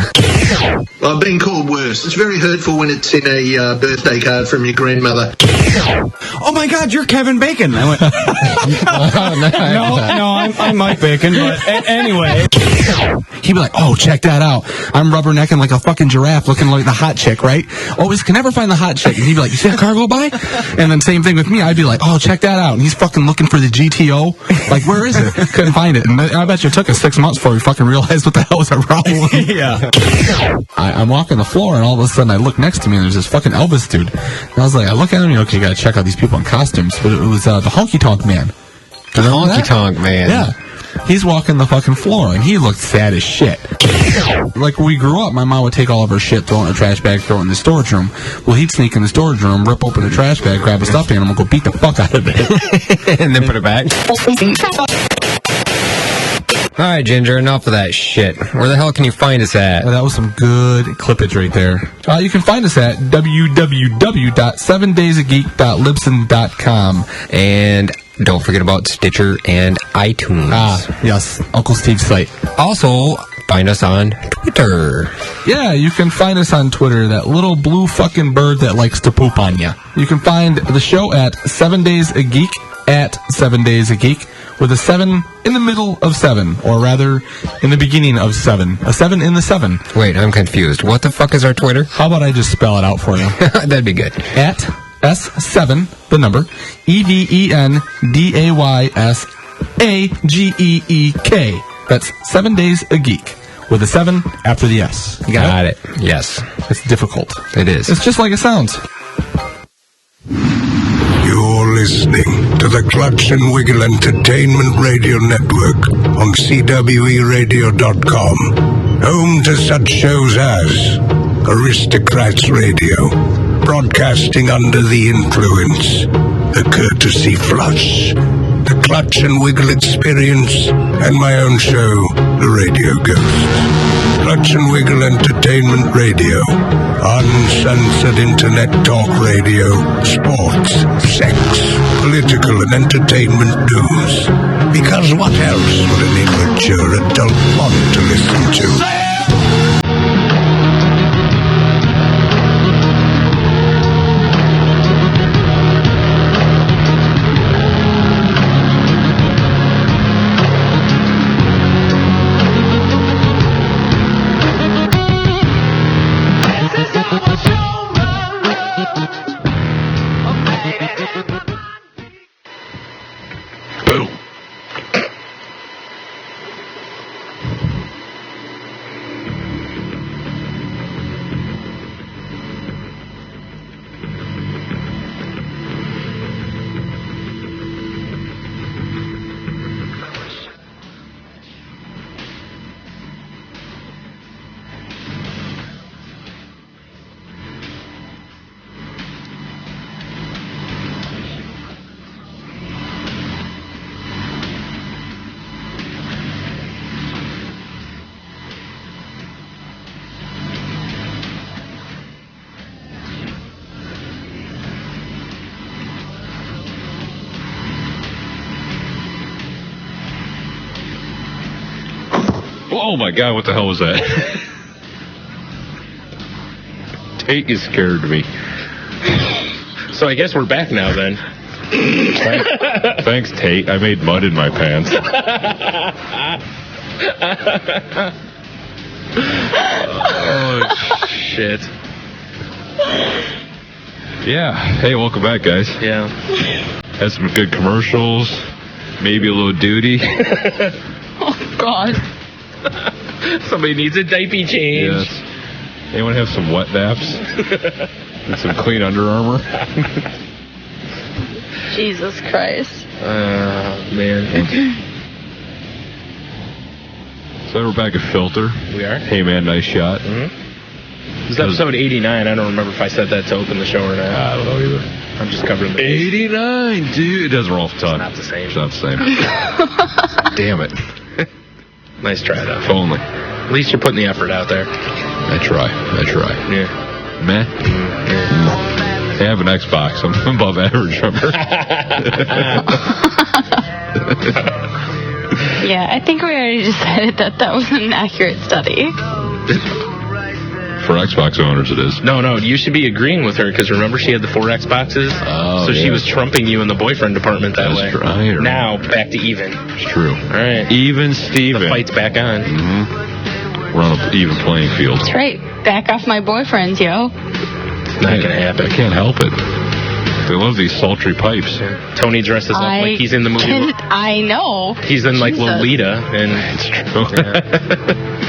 I've been called worse. It's very hurtful when it's in a birthday card from your grandmother. Oh my God, you're Kevin Bacon. I went, no, I'm Mike Bacon, but anyway. He'd be like, oh, check that out. I'm rubbernecking like a fucking giraffe looking like the hot chick, right? Always can never find the hot chick. And he'd be like, you see that car go by? And then same thing with me. I'd be like, oh, check that out. And he's fucking looking for the GTO. Like, where is it? Couldn't find it. And I bet you it took us 6 months before we fucking realized what the hell was our problem. Yeah. I'm walking the floor, and all of a sudden I look next to me, and there's this fucking Elvis dude. And I was like, I look at him, okay, you gotta check out these people in costumes. But it was the Honky Tonk Man. The Honky Tonk Man. Yeah. He's walking the fucking floor, and he looked sad as shit. Like, when we grew up, my mom would take all of her shit, throw it in a trash bag, throw it in the storage room. Well, he'd sneak in the storage room, rip open the trash bag, grab a stuffed animal, go beat the fuck out of it. And then put it back. All right, Ginger, enough of that shit. Where the hell can you find us at? That was some good clippage right there. You can find us at www.7daysageek.libsyn.com. And don't forget about Stitcher and iTunes. Yes, Uncle Steve's site. Also, find us on Twitter. Yeah, you can find us on Twitter, that little blue fucking bird that likes to poop on you. You can find the show at 7 Days a Geek, at 7 Days a Geek, with a 7 in the middle of 7, or rather, in the beginning of 7. A 7 in the 7. Wait, I'm confused. What the fuck is our Twitter? How about I just spell it out for you? That'd be good. At S7, the number, EVENDAYSAGEEK. That's 7 Days a Geek, with a 7 after the S. You got it? Yes. It's difficult. It is. It's just like it sounds. You're listening to the Clutch and Wiggle Entertainment Radio Network on CWERadio.com. Home to such shows as Aristocrats Radio, broadcasting under the influence, the Courtesy Flush, the Clutch and Wiggle Experience, and my own show, The Radio Ghost. Clutch and Wiggle Entertainment Radio, uncensored internet talk radio, sports, sex, political and entertainment news. Because what else would an immature adult want to listen to? Oh my god, what the hell was that? Tate is scared me. So I guess we're back now then. Thanks, Tate. I made mud in my pants. Oh, shit. Yeah. Hey, welcome back, guys. Yeah. Had some good commercials. Maybe a little duty. Oh, God. Somebody needs a diaper change. Yes. Anyone have some wet naps? And some clean Under Armour? Jesus Christ. Man. So we're back at Filter. We are? Hey, man, nice shot. Mm-hmm. This is episode 89. I don't remember if I said that to open the show or not. I don't know either. I'm just covering the 89, dude. It doesn't roll off the tongue. It's not the same. It's not the same. Damn it. Nice try, though. If only. At least you're putting the effort out there. I try. Yeah. Meh. I have an Xbox. I'm above average, remember? Yeah, I think we already decided that that was an accurate study. For Xbox owners, it is. No, you should be agreeing with her, because remember she had the 4 Xboxes? Oh, so yeah. she was trumping you in the boyfriend department that way. Right. Now, back to even. It's true. All right. Even Steven. The fight's back on. Mm-hmm. We're on an even playing field. That's right. Back off my boyfriends, yo. Not going to happen. I can't help it. They love these sultry pipes. Tony dresses up like he's in the movie. I know. He's in like Jesus. Lolita, and It's true.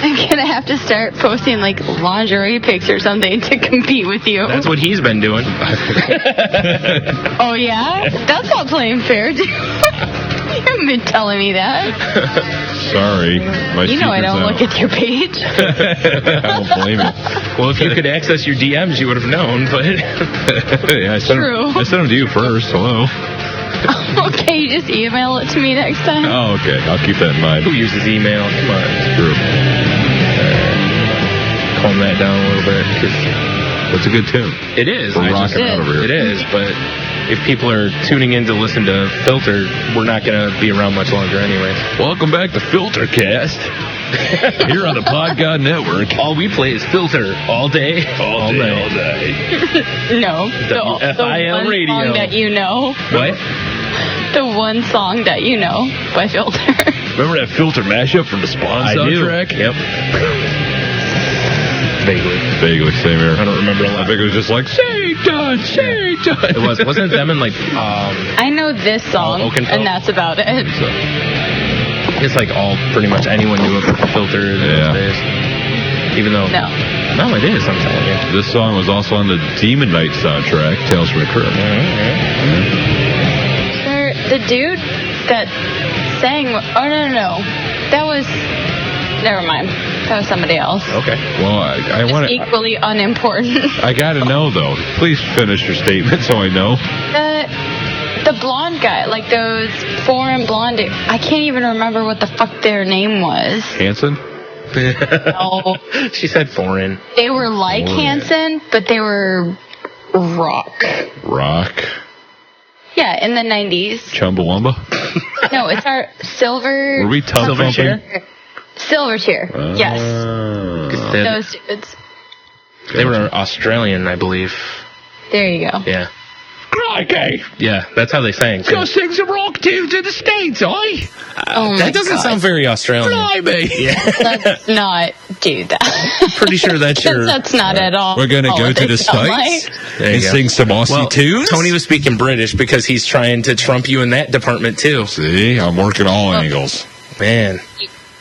I'm gonna have to start posting like lingerie pics or something to compete with you. that's what he's been doing. Oh yeah, that's not playing fair, dude. You've been telling me that. Sorry. My You know I don't look at your page. I don't blame you. Well, if you could access your DMs, you would have known, but... Yeah, I sent them to you first. Hello. Okay, you just email it to me next time. Oh, okay. I'll keep that in mind. Who uses email? Come on. True. Calm that down a little bit, because That's a good tune. it is. We're rocking out over here. It is, but if people are tuning in to listen to Filter, we're not going to be around much longer anyways. Welcome back to Filtercast. Here on the Podcast Network. All we play is Filter all day, all day. No. The WFIL one radio. song that you know. What? The one song that you know by Filter. Remember that Filter mashup from the Spawn soundtrack? Yep. Vaguely, same here. I don't remember a lot. I think it was just like, Satan. It wasn't them in like, I know this song, Oakenfold? and that's about it. it's like all, pretty much anyone knew it from Filter in those days. Even though, No. it is, I'm telling you. This song was also on the Demon Knight soundtrack, Tales from the Crypt. The dude that sang... Oh, no. That was... Never mind. That was somebody else. Okay. Well, I want to... Equally unimportant. I got to know, though. Please finish your statement so I know. The blonde guy, like those foreign blonde... I can't even remember what the fuck their name was. Hanson? No. She said foreign. They were like Hanson, but they were rock. Rock? Yeah, in the 90s. Chumbawamba? No, it's our silver... Were we tongue Silver thumping? chair? Silver chair. Yes. Those dudes. They were Australian, I believe. There you go. Yeah. Crikey! Yeah, that's how they sang. Go sing some rock tunes in the States, eh? Oh That doesn't sound very Australian. Blimey! Yeah. Let's not do that. Pretty sure that's your... That's not at all. We're going to all go what to they the sound States There you and go. sing some Aussie tunes? Tony was speaking British because he's trying to trump you in that department, too. See, I'm working all angles. Man.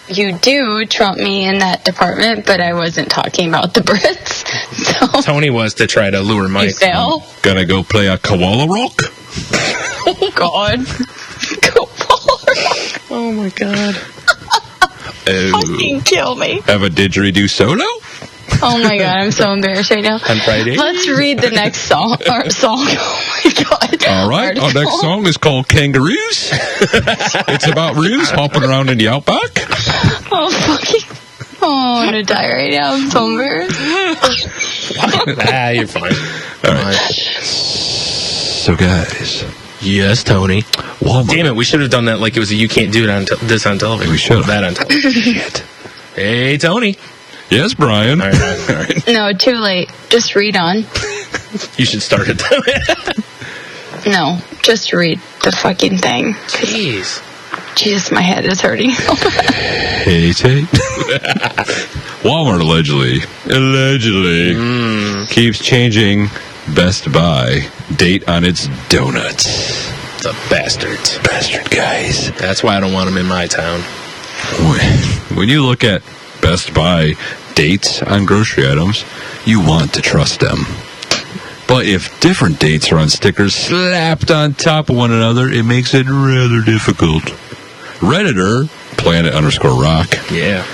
You do trump me in that department, but I wasn't talking about the Brits. So Tony was to try to lure you Mike. fail. Gonna go play a koala rock? Oh, God. Go forward. Oh, my God. Fucking kill me. Have a didgeridoo solo? Oh, my God. I'm so embarrassed right now. On Friday? Let's read the next song. Or song. Oh, my God. All right, our next song is called Kangaroos. It's about roos hopping around in the outback. Oh, fucking... Oh, I'm going to die right now. I'm so embarrassed. You're fine. All right. So, guys, Yes, Tony. Walmart. Damn it, we should have done that like it was a you can't do it on this on television. We should have. That on television. Shit. Hey, Tony. Yes, Brian. All right. No, too late. Just read on. You should start it. No, just read the fucking thing. Jeez. Jesus, my head is hurting. Hey, Tate. Walmart allegedly keeps changing Best Buy date on its donuts. The bastards. Bastard guys. That's why I don't want them in my town. When you look at Best Buy dates on grocery items, you want to trust them. But if different dates are on stickers slapped on top of one another, it makes it rather difficult. Redditor, Planet_Rock, Yeah.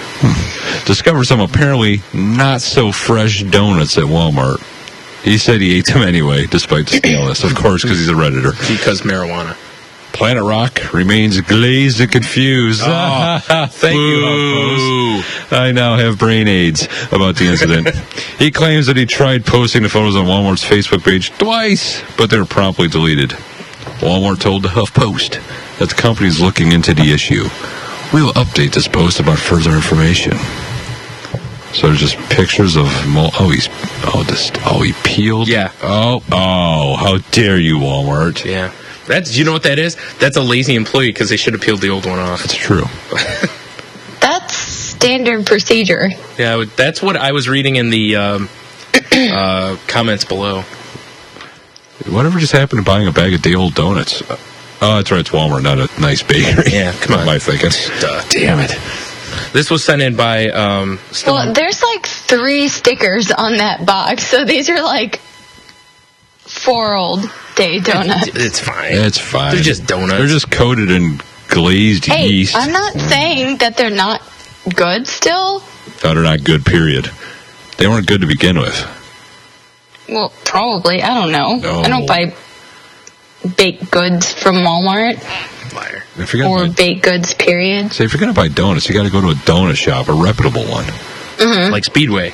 discovered some apparently not so fresh donuts at Walmart. He said he ate them anyway, despite the staleness, of course, because he's a Redditor. Because marijuana. Planet Rock remains glazed and confused. Thank you, HuffPost. I now have brain aids about the incident. He claims that he tried posting the photos on Walmart's Facebook page twice, but they were promptly deleted. Walmart told the HuffPost that the company is looking into the issue. We will update this post about further information. So there's just pictures of he peeled. Yeah. Oh, how dare you, Walmart? Yeah. Do you know what that is? That's a lazy employee because they should have peeled the old one off. That's true. That's standard procedure. Yeah, that's what I was reading in the comments below. Whatever just happened to buying a bag of day-old donuts? Oh, that's right. It's Walmart, not a nice bakery. Yeah, come on. What am I thinking? Damn it. This was sent in by... Well, there's like 3 stickers on that box, so these are like 4 old day donuts. It's fine. It's fine. They're just donuts. They're just coated in glazed Hey, yeast. I'm not saying that they're not good still. That are not good, period. They weren't good to begin with. Well, probably. I don't know. No. I don't buy baked goods from Walmart Liar. If you're or gonna buy, baked goods, period. say, if you're going to buy donuts, you got to go to a donut shop, a reputable one. Like Speedway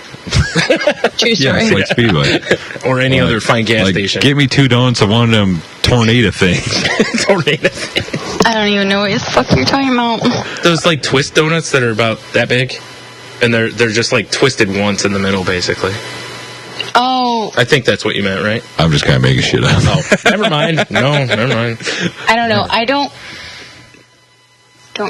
True Yeah, story. it's like Speedway. or any other fine gas Like, station. get me 2 donuts of one of them tornado things. Tornado. I don't even know what the fuck you're talking about. Those like twist donuts that are about that big, and they're just like twisted once in the middle, basically. Oh, I think that's what you meant, right? I'm just kind of making shit up. Oh, never mind. No, never mind. I don't know. I don't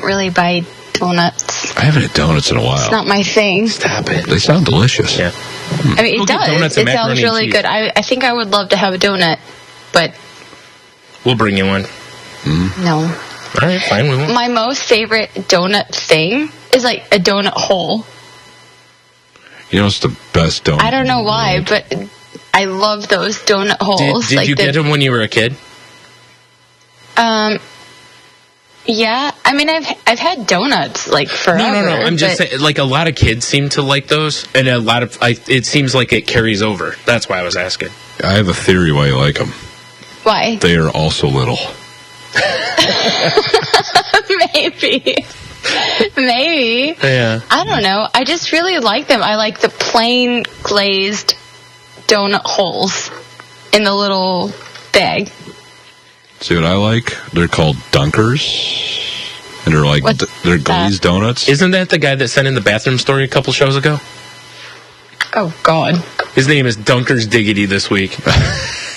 really buy donuts. I haven't had donuts in a while. It's not my thing. Stop it. They sound delicious. Yeah. I mean, We'll it get does. donuts It and sounds macaroni really and good. I think I would love to have a donut, but We'll bring you one. no. All right, fine. We won't. My most favorite donut thing is like a donut hole. You know, it's the best donut. I don't know in the why, world. but I love those donut holes. Did like you get them when you were a kid? Yeah, I mean, I've had donuts like forever. No. I'm just but- saying, like a lot of kids seem to like those, and a lot of it seems like it carries over. That's why I was asking. I have a theory why you like them. Why? They are also little. Maybe. Yeah. I don't know. I just really like them. I like the plain glazed donut holes in the little bag. See what I like? They're called Dunkers. And they're like, What's they're glazed donuts. Isn't that the guy that sent in the bathroom story a couple shows ago? Oh, God. His name is Dunkers Diggity this week.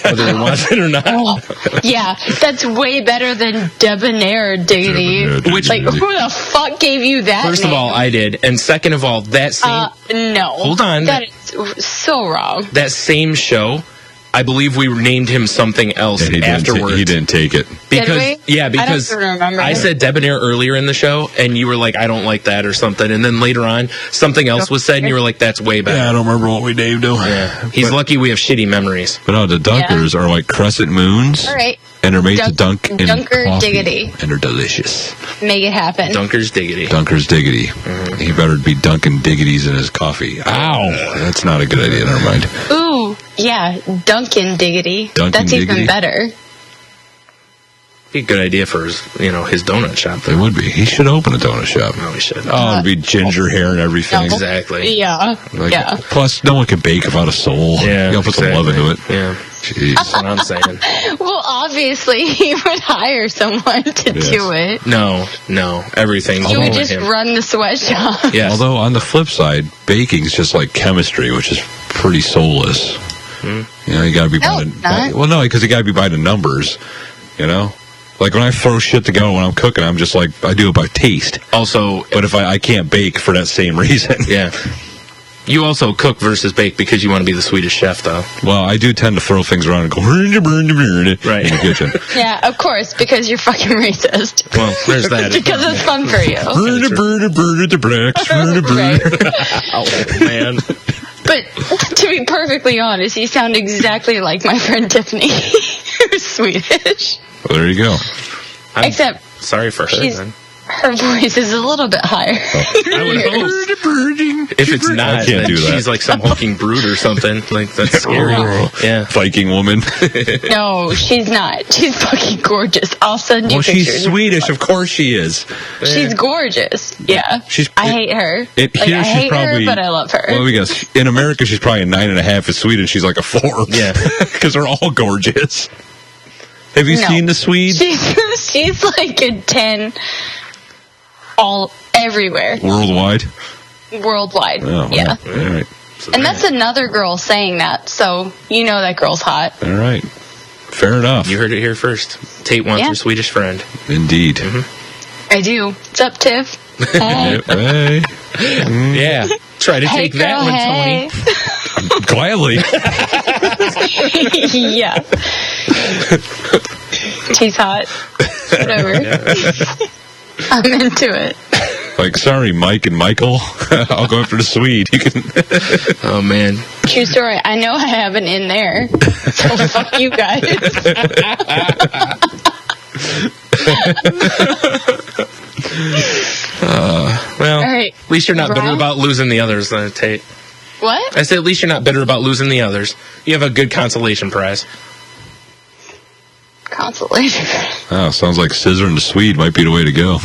Whether he wants it or not. Oh, yeah, that's way better than Debonair Diggity. Debonair Which- Like, who the fuck gave you that First of name? all, I did. And second of all, that same No. Hold on. That is so wrong. that same show, I believe we named him something else And afterwards. he didn't take it. Because Did we? because I don't remember. I said Debonair earlier in the show, and you were like, I don't like that or something. And then later on, something else was said, and you were like, that's way better. Yeah, I don't remember what we named them. Yeah. He's lucky we have shitty memories. But no, the Dunkers are like crescent moons. All right. And they're made to dunk in Dunker coffee. Diggity. And they're delicious. Make it happen. Dunkers Diggity. Dunkers Diggity. He better be dunking diggities in his coffee. Ow! That's not a good idea. Never mind. Ooh, yeah, Dunkin' Diggity. Dunkin' That's Diggity. even better. Be a good idea for his donut shop. It would be. He should open a donut shop. No, we should. Oh, it'd be ginger hair and everything. No. Exactly. Yeah. Like, yeah. Plus, no one can bake without a soul. Yeah, You gotta put some love into it. Yeah. Jeez. That's what I'm saying. Well, obviously, he would hire someone to Yes. do it. No. Everything. You would over just him. run the sweatshop. Yes. Although, on the flip side, baking's just like chemistry, which is pretty soulless. You know, you gotta be No, by it's not. well, no, because you gotta be by the numbers, you know? Like, when I throw shit together when I'm cooking, I'm just like, I do it by taste. also, But if I can't bake for that same reason. yeah. You also cook versus bake because you want to be the Swedish chef, though. Well, I do tend to throw things around and go, right, in the kitchen. Yeah, of course, because you're fucking racist. Well, there's that. Because it's fun for you. Oh, man. But to be perfectly honest, you sound exactly like my friend Tiffany, who's Swedish. Well, there you go. Except Sorry for her, she's then. her voice is a little bit higher. I would hope. If it's not, I can't then do that. she's like some hulking brute or something. Like, that's scary. Yeah. Viking woman. No, she's not. She's fucking gorgeous. I'll send you Well, pictures. she's Swedish. Of course she is. She's gorgeous. Yeah. I hate her. Here I she's hate probably. her, but I love her. Well, we guess in America she's probably a 9.5. In Sweden she's like a 4. Yeah. Because they're all gorgeous. Have you No. seen the Swede? She's like a 10 everywhere. Worldwide. Worldwide. Oh, yeah. All right. And that's another girl saying that, so you know that girl's hot. All right. Fair enough. You heard it here first. Tate wants Yeah. her Swedish friend. Indeed. I do. What's up, Tiff? Hey. Hey. Yeah. Try to Hey, take that girl, one, hey. Tony. Gladly. Yeah. She's hot. Whatever. I'm into it. Like, sorry, Mike and Michael. I'll go after the Swede. You can. Oh, man. True story. I know I have an in there. So fuck you guys. Well, All right. at least you're not bitter Wrong? about losing the others, Tate. What? I said at least you're not bitter about losing the others. You have a good consolation prize. Consolation. Oh, sounds like scissoring the Swede might be the way to go.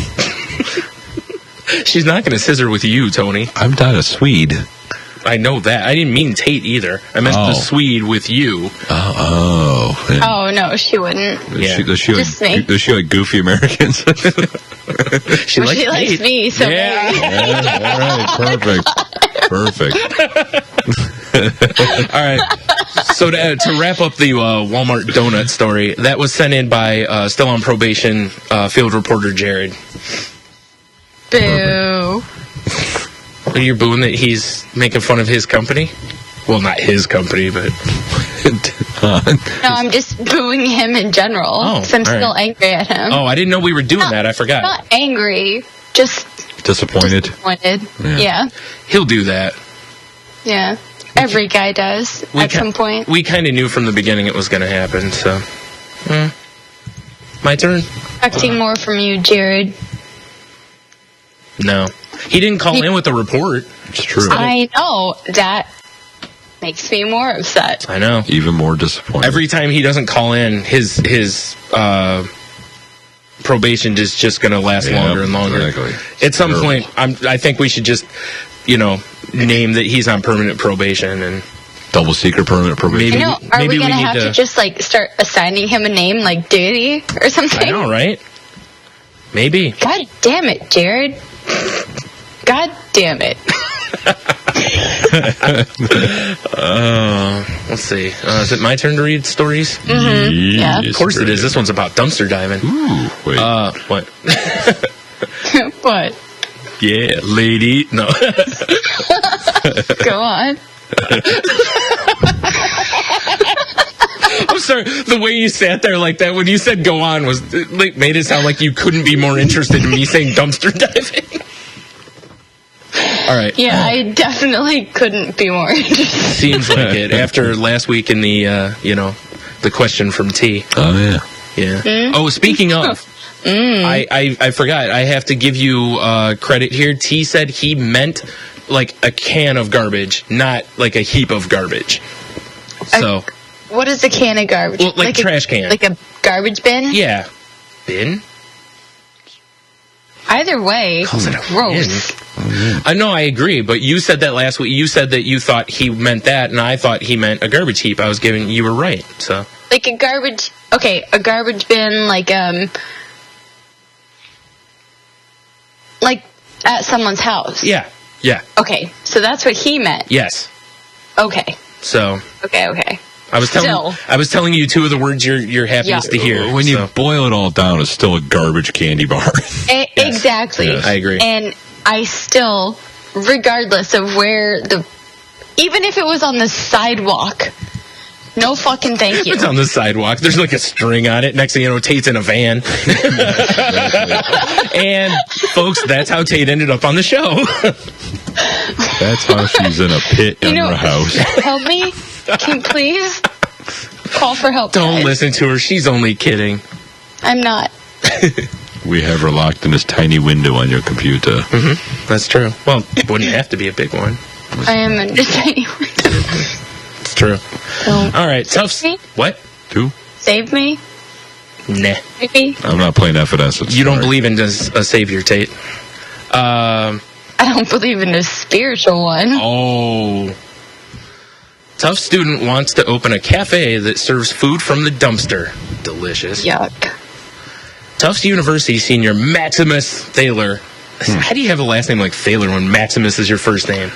She's not going to scissor with you, Tony. I'm not a Swede. I know that. I didn't mean Tate either. I meant the Swede with you. Oh. Yeah. Oh, no, she wouldn't. Yeah. Does she Just me. does she like goofy Americans? She Well, she likes me, so Yeah. maybe. All right, perfect. All right. So to wrap up the Walmart donut story, that was sent in by still on probation field reporter Jared. Boo. Are you booing that he's making fun of his company? Well, not his company, but... No, I'm just booing him in general. Oh, 'Cause I'm all still right. angry at him. Oh, I didn't know we were doing that. I forgot. Not angry, just Disappointed. disappointed. Yeah. Yeah. He'll do that. Yeah. Every guy does at some point. We kind of knew from the beginning it was going to happen, so... My turn? Expecting more from you, Jared. No. He didn't call in with a report. It's true. I know. That makes me more upset. I know. Even more disappointed. Every time he doesn't call in, his probation is just going to last longer and longer. Exactly. At some Terrible. point, I think we should just, name that he's on permanent probation and Double secret permanent probation. Maybe- I know. Are maybe we we going to need have to- to just, start assigning him a name like Diddy or something? I know, right? Maybe. God damn it, Jared. God damn it. Let's see. Is it my turn to read stories? Yeah. Of course it is. This one's about dumpster diving. Ooh, wait. What? What? Yeah, lady. No. Go on. I'm sorry. The way you sat there like that when you said "go on" made it sound like you couldn't be more interested in me saying dumpster diving. All right. Yeah, I definitely couldn't be more interested. Seems like it. After last week in the the question from T. Oh, yeah. Yeah. Oh, speaking of, I forgot. I have to give you credit here. T said he meant like a can of garbage, not like a heap of garbage. So. What is a can of garbage? Well, like trash can. Like a garbage bin? Yeah. Bin? Either way, Calls it a gross. I know, I agree, but you said that last week. You said that you thought he meant that, and I thought he meant a garbage heap. You were right, so. Like a garbage, okay, a garbage bin, like at someone's house. Yeah. Okay, so that's what he meant. Yes. Okay. So. Okay. I was telling you two of the words you're happiest to hear. When you boil it all down, it's still a garbage candy bar. Exactly. Yes, I agree. And I still, regardless of even if it was on the sidewalk, no fucking thank you. It's on the sidewalk. There's like a string on it. Next thing you know, Tate's in a van. And, folks, that's how Tate ended up on the show. That's how she's in a pit in her house. Help me? Can you please call for help? Don't guys. listen to her. She's only kidding. I'm not. We have her locked in this tiny window on your computer. Mm-hmm. That's true. Well, it wouldn't have to be a big one. I am in the tiny window. It's true. Don't All right, tough. me? What? Two? Save me, Nah. maybe. I'm not playing Evanescence. You don't believe in a savior, Tate. I don't believe in a spiritual one. Oh. Tough student wants to open a cafe that serves food from the dumpster. Delicious. Yuck. Tufts University senior Maximus Thaler. How do you have a last name like Thaler when Maximus is your first name?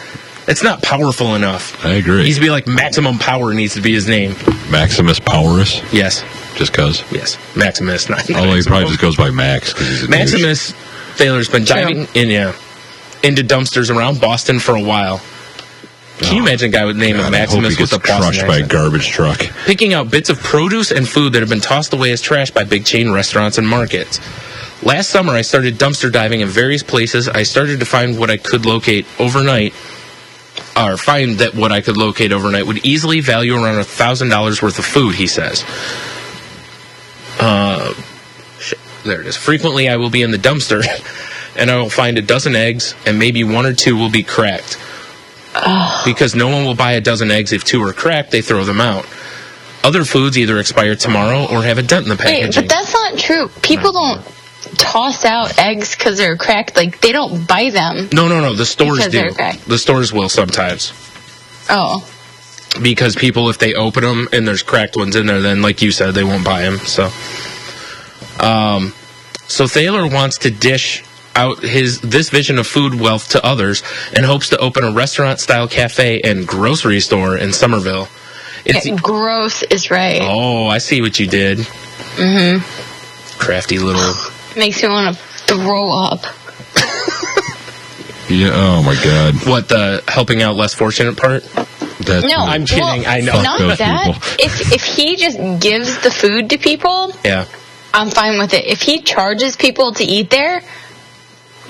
It's not powerful enough. I agree. It needs to be like Maximum Power needs to be his name. Maximus Powerus? Yes. Just cuz? Yes. Maximus, not Although he probably just goes by Max. 'Cause he's a Maximus Thaler's been diving into dumpsters around Boston for a while. Can you imagine a guy with the name of Maximus I hope he with a gets Boston crushed by a accent? garbage truck. Picking out bits of produce and food that have been tossed away as trash by big chain restaurants and markets. Last summer, I started dumpster diving in various places. I started to find what I could locate overnight, or find that what I could locate overnight would easily value around $1,000 worth of food, he says. There it is. Frequently, I will be in the dumpster and I will find a dozen eggs, and maybe 1 or 2 will be cracked. Because no one will buy a dozen eggs if 2 are cracked, they throw them out. Other foods either expire tomorrow or have a dent in the packaging. Wait, but that's not true. People don't toss out eggs because they're cracked. Like, they don't buy them. No. The stores because do. they're cracked. The stores will sometimes. Oh. Because people, if they open them and there's cracked ones in there, then, like you said, they won't buy them. So Thaler wants to dish out this vision of food wealth to others and hopes to open a restaurant-style cafe and grocery store in Somerville. Gross is right. Oh, I see what you did. Mm-hmm. Crafty little... Makes me want to throw up. Yeah, oh my God. What, the helping out less fortunate part? That's No, I'm kidding, well, I know. Not that. If he just gives the food to people, yeah, I'm fine with it. If he charges people to eat there,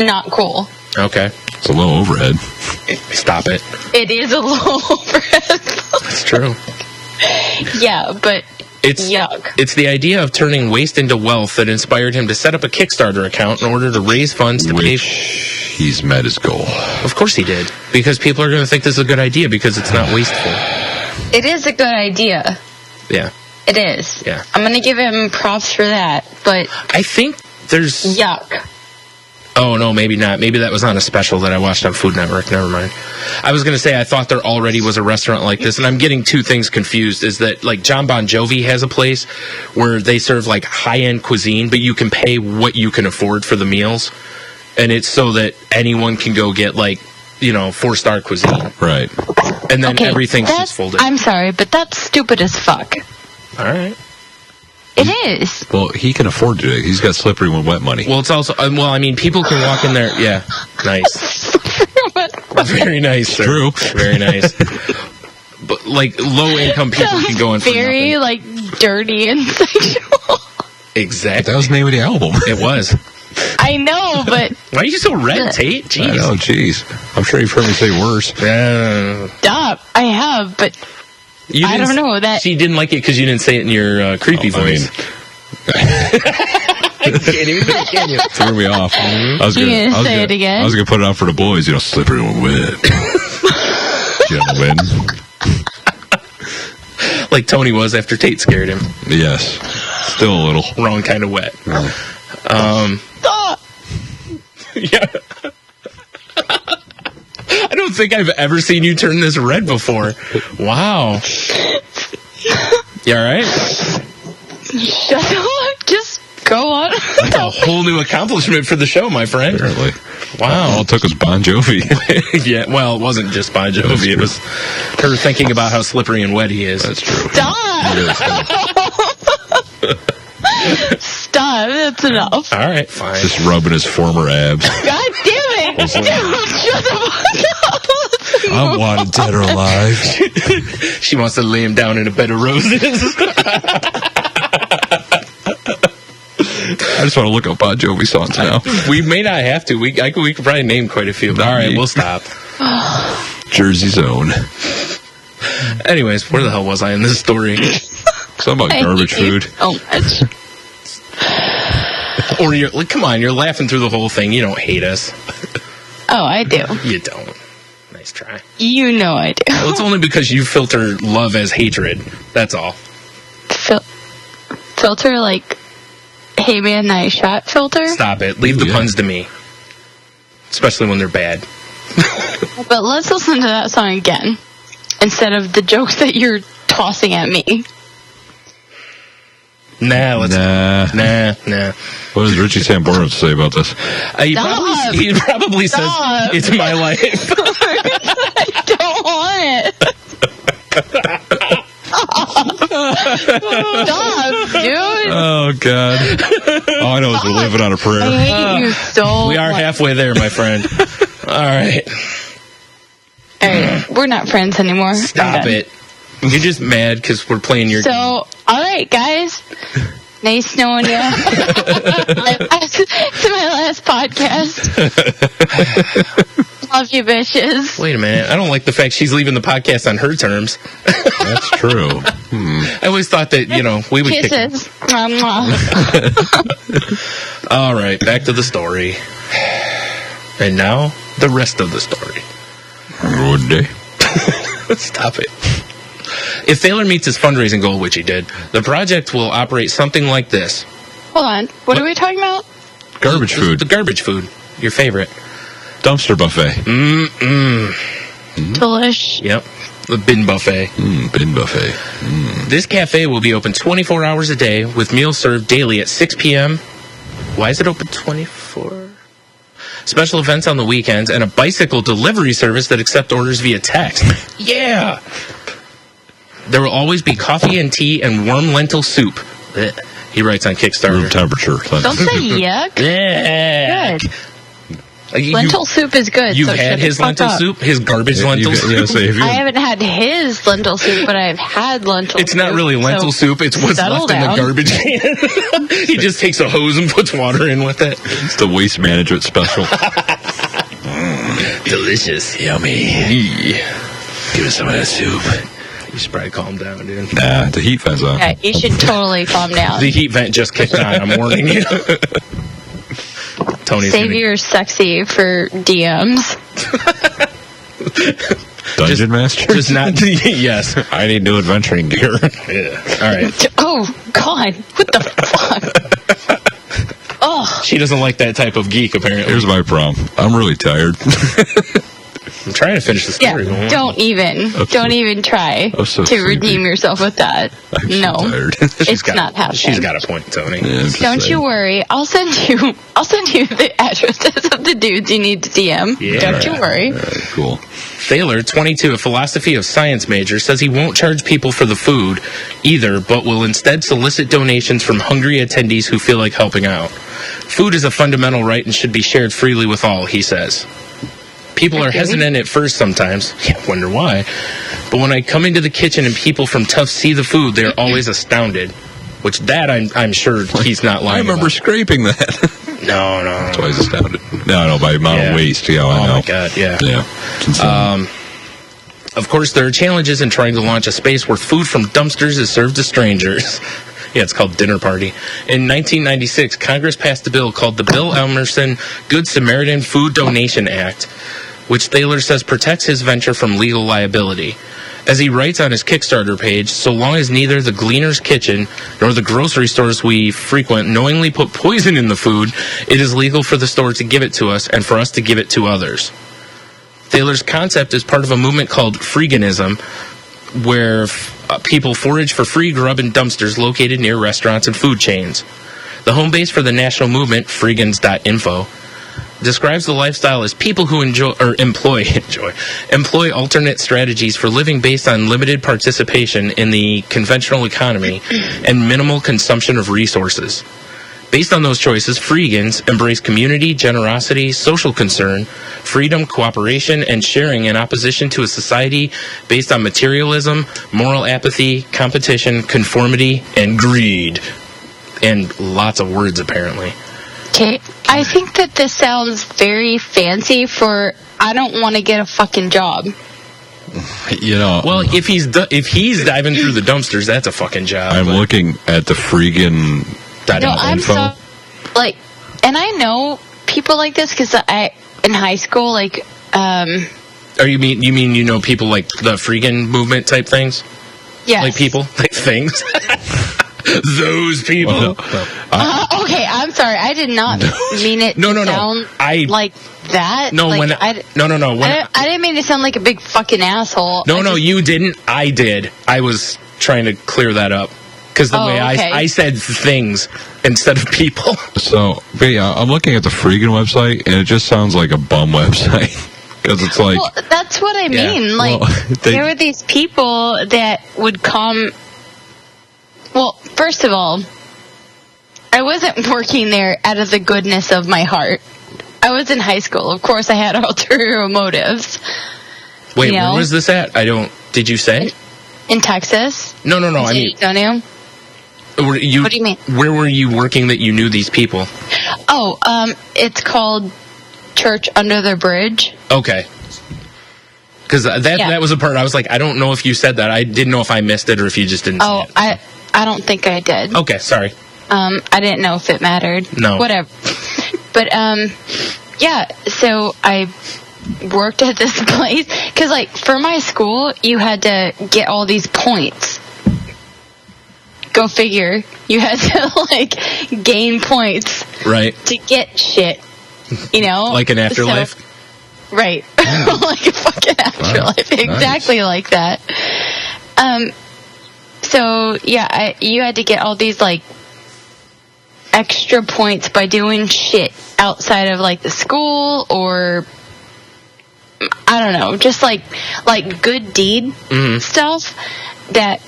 not cool. Okay. It's a low overhead. Stop it. It is a low overhead. It's true. Yeah, but it's yuck. It's the idea of turning waste into wealth that inspired him to set up a Kickstarter account in order to raise funds to pay. He's met his goal. Of course he did, because people are going to think this is a good idea because it's not wasteful. It is a good idea. Yeah. It is. Yeah. I'm going to give him props for that, but I think there's... Yuck. Oh, no, maybe not. Maybe that was on a special that I watched on Food Network. Never mind. I was going to say I thought there already was a restaurant like this, and I'm getting 2 things confused. Is that, like, John Bon Jovi has a place where they serve, like, high-end cuisine, but you can pay what you can afford for the meals. And it's so that anyone can go get, like, 4-star cuisine. Right. And then everything's just folded. I'm sorry, but that's stupid as fuck. All right. It is. Well, he can afford to. He's got slippery when wet money. Well, it's also... people can walk in there... Yeah. Nice. Very nice, sir. True. Very nice. But, like, low-income people can go in for very, nothing. like, dirty and sexual. Exactly. That was the name of the album. It was. I know, but... Why are you so red, Tate? Jeez. I know, jeez. I'm sure you've heard me say worse. Stop. I have, but... I don't know that... She didn't like it because you didn't say it in your creepy voice. I can't even do it, can you? Threw me off. I was gonna say it again? I was going to put it out for the boys, slippery when wet. Gentlemen. Like Tony was after Tate scared him. Yes. Still a little. Wrong kind of wet. Stop! Yeah. I don't think I've ever seen you turn this red before. Wow. You all right? Shut up. Just go on. That's a whole new accomplishment for the show, my friend. Apparently. Wow. All it took was Bon Jovi. Yeah, well, it wasn't just Bon Jovi. It was her thinking about how slippery and wet he is. That's true. Stop! Stop. That's enough. All right, fine. Just rubbing his former abs. God damn it! Shut the fuck up! I'm wanted dead or alive. She wants to lay him down in a bed of roses. I just want to look up Bon Jovi songs now. We may not have to. We could probably name quite a few. All right, we'll stop. Jersey's own. Anyways, where the hell was I in this story? Something about garbage food. Oh, much. Or you're like, come on, you're laughing through the whole thing. You don't hate us. Oh, I do. You don't. Nice try. You know I do. Well, it's only because you filter love as hatred. That's all. Filter like, hey man, nice shot filter? Stop it. Leave the puns to me. Especially when they're bad. But let's listen to that song again. Instead of the jokes that you're tossing at me. Nah. What does Richie Sambora say about this? He probably says, it's my life. I don't want it. Stop, dude. Oh, God. All I know is we're living on a prayer. I hate you so We are much. halfway there, my friend. All right. All right, we're not friends anymore. Stop it. You're just mad because we're playing your game. All right, guys. Nice knowing you. It's my last podcast. Love you, bitches. Wait a minute. I don't like the fact she's leaving the podcast on her terms. That's true. I always thought that, we would kick her. Kisses. Mwah, mwah. All right, back to the story. And now, the rest of the story. Good day. Stop it. If Thaler meets his fundraising goal, which he did, the project will operate something like this. Hold on. What are we talking about? Garbage food. The garbage food. Your favorite. Dumpster buffet. Delish. Yep. The bin buffet. Bin buffet. This cafe will be open 24 hours a day with meals served daily at 6 p.m. Why is it open 24? Special events on the weekends and a bicycle delivery service that accepts orders via text. Yeah! There will always be coffee and tea and warm lentil soup. Blech. He writes on Kickstarter. Room temperature. Don't say yuck. Yeah. Good. Lentil soup is good. You've so had shut his the fuck lentil up. soup? His garbage lentil soup? I haven't had his lentil soup, but I've had lentil soup. It's not really lentil so soup. It's what's settle left in the down. garbage can. He just takes a hose and puts water in with it. It's the waste management special. Delicious. Yummy. Give us some of that soup. You should probably calm down, dude. Nah, the heat vent's on. Yeah, you should totally calm down. The heat vent just kicked on. I'm warning you. Tony's Save gonna... your sexy for DMs. Dungeon Master? Just not... Yes. I need new adventuring gear. Yeah. All right. Oh, God. What the fuck? Oh. She doesn't like that type of geek, apparently. Here's my problem. I'm really tired. I'm trying to finish the story. Yeah, don't even try I'm so to sleepy. redeem yourself with that. I'm so No, tired. it's not happening. She's got a point, Tony. Yeah, I'm just Don't saying. you worry. I'll send you the addresses of the dudes you need to DM. Yeah. Don't you worry. All right, cool. Thaler, 22, a philosophy of science major, says he won't charge people for the food either, but will instead solicit donations from hungry attendees who feel like helping out. Food is a fundamental right and should be shared freely with all, he says. People are hesitant at first sometimes. Yeah, wonder why. But when I come into the kitchen and people from Tufts see the food, they're always astounded. Which that I'm sure he's not lying I remember about. scraping that. No. That's why I was astounded. No, by amount of waste. Yeah, I know. Oh, my God, yeah. Yeah. It's insane. Of course, there are challenges in trying to launch a space where food from dumpsters is served to strangers. Yeah, it's called Dinner Party. In 1996, Congress passed a bill called the Bill Emerson Good Samaritan Food Donation Act, which Thaler says protects his venture from legal liability. As he writes on his Kickstarter page, so long as neither the Gleaner's Kitchen nor the grocery stores we frequent knowingly put poison in the food, it is legal for the store to give it to us and for us to give it to others. Thaler's concept is part of a movement called freeganism, where people forage for free grub in dumpsters located near restaurants and food chains. The home base for the national movement, freegans.info, describes the lifestyle as people who employ alternate strategies for living based on limited participation in the conventional economy and minimal consumption of resources. Based on those choices, Freegans embrace community, generosity, social concern, freedom, cooperation, and sharing in opposition to a society based on materialism, moral apathy, competition, conformity, and greed. And lots of words, apparently. Okay, I think that this sounds very fancy for I don't want to get a fucking job. You know, Well, if he's diving through the dumpsters, that's a fucking job. I'm looking at the freaking No, I'm info. so like, and I know people like this because I in high school like Or you mean people like the freegan movement type things? yes. Like people? Like things? Those people. Okay, I'm sorry. I did not mean it No, to no, no. sound like that. No, like, when I didn't mean to sound like a big fucking asshole. No, you didn't. I did. I was trying to clear that up. Because the way okay. I said things instead of people. So, but yeah, I'm looking at the freaking website, and it just sounds like a bum website. Because it's like... Well, that's what I Yeah. mean. Like, Well, there were these people that would come... Well, first of all, I wasn't working there out of the goodness of my heart. I was in high school. Of course, I had ulterior motives. Wait, You know? where was this at? Did you say? In Texas. No. I San mean, Antonio. what do you mean? Where were you working that you knew these people? Oh, it's called Church Under the Bridge. Okay. Because that was a part I was like, I don't know if you said that. I didn't know if I missed it or if you just didn't say it. I don't think I did. Okay, sorry. I didn't know if it mattered. No. Whatever. But Yeah, so I worked at this place because, like, for my school, you had to get all these points. Go figure. You had to, like, gain points Right. to get shit. You know, Like an afterlife. So, right, like a fucking afterlife, exactly like that. So yeah, you had to get all these like extra points by doing shit outside of like the school, or I don't know, just like good deed stuff that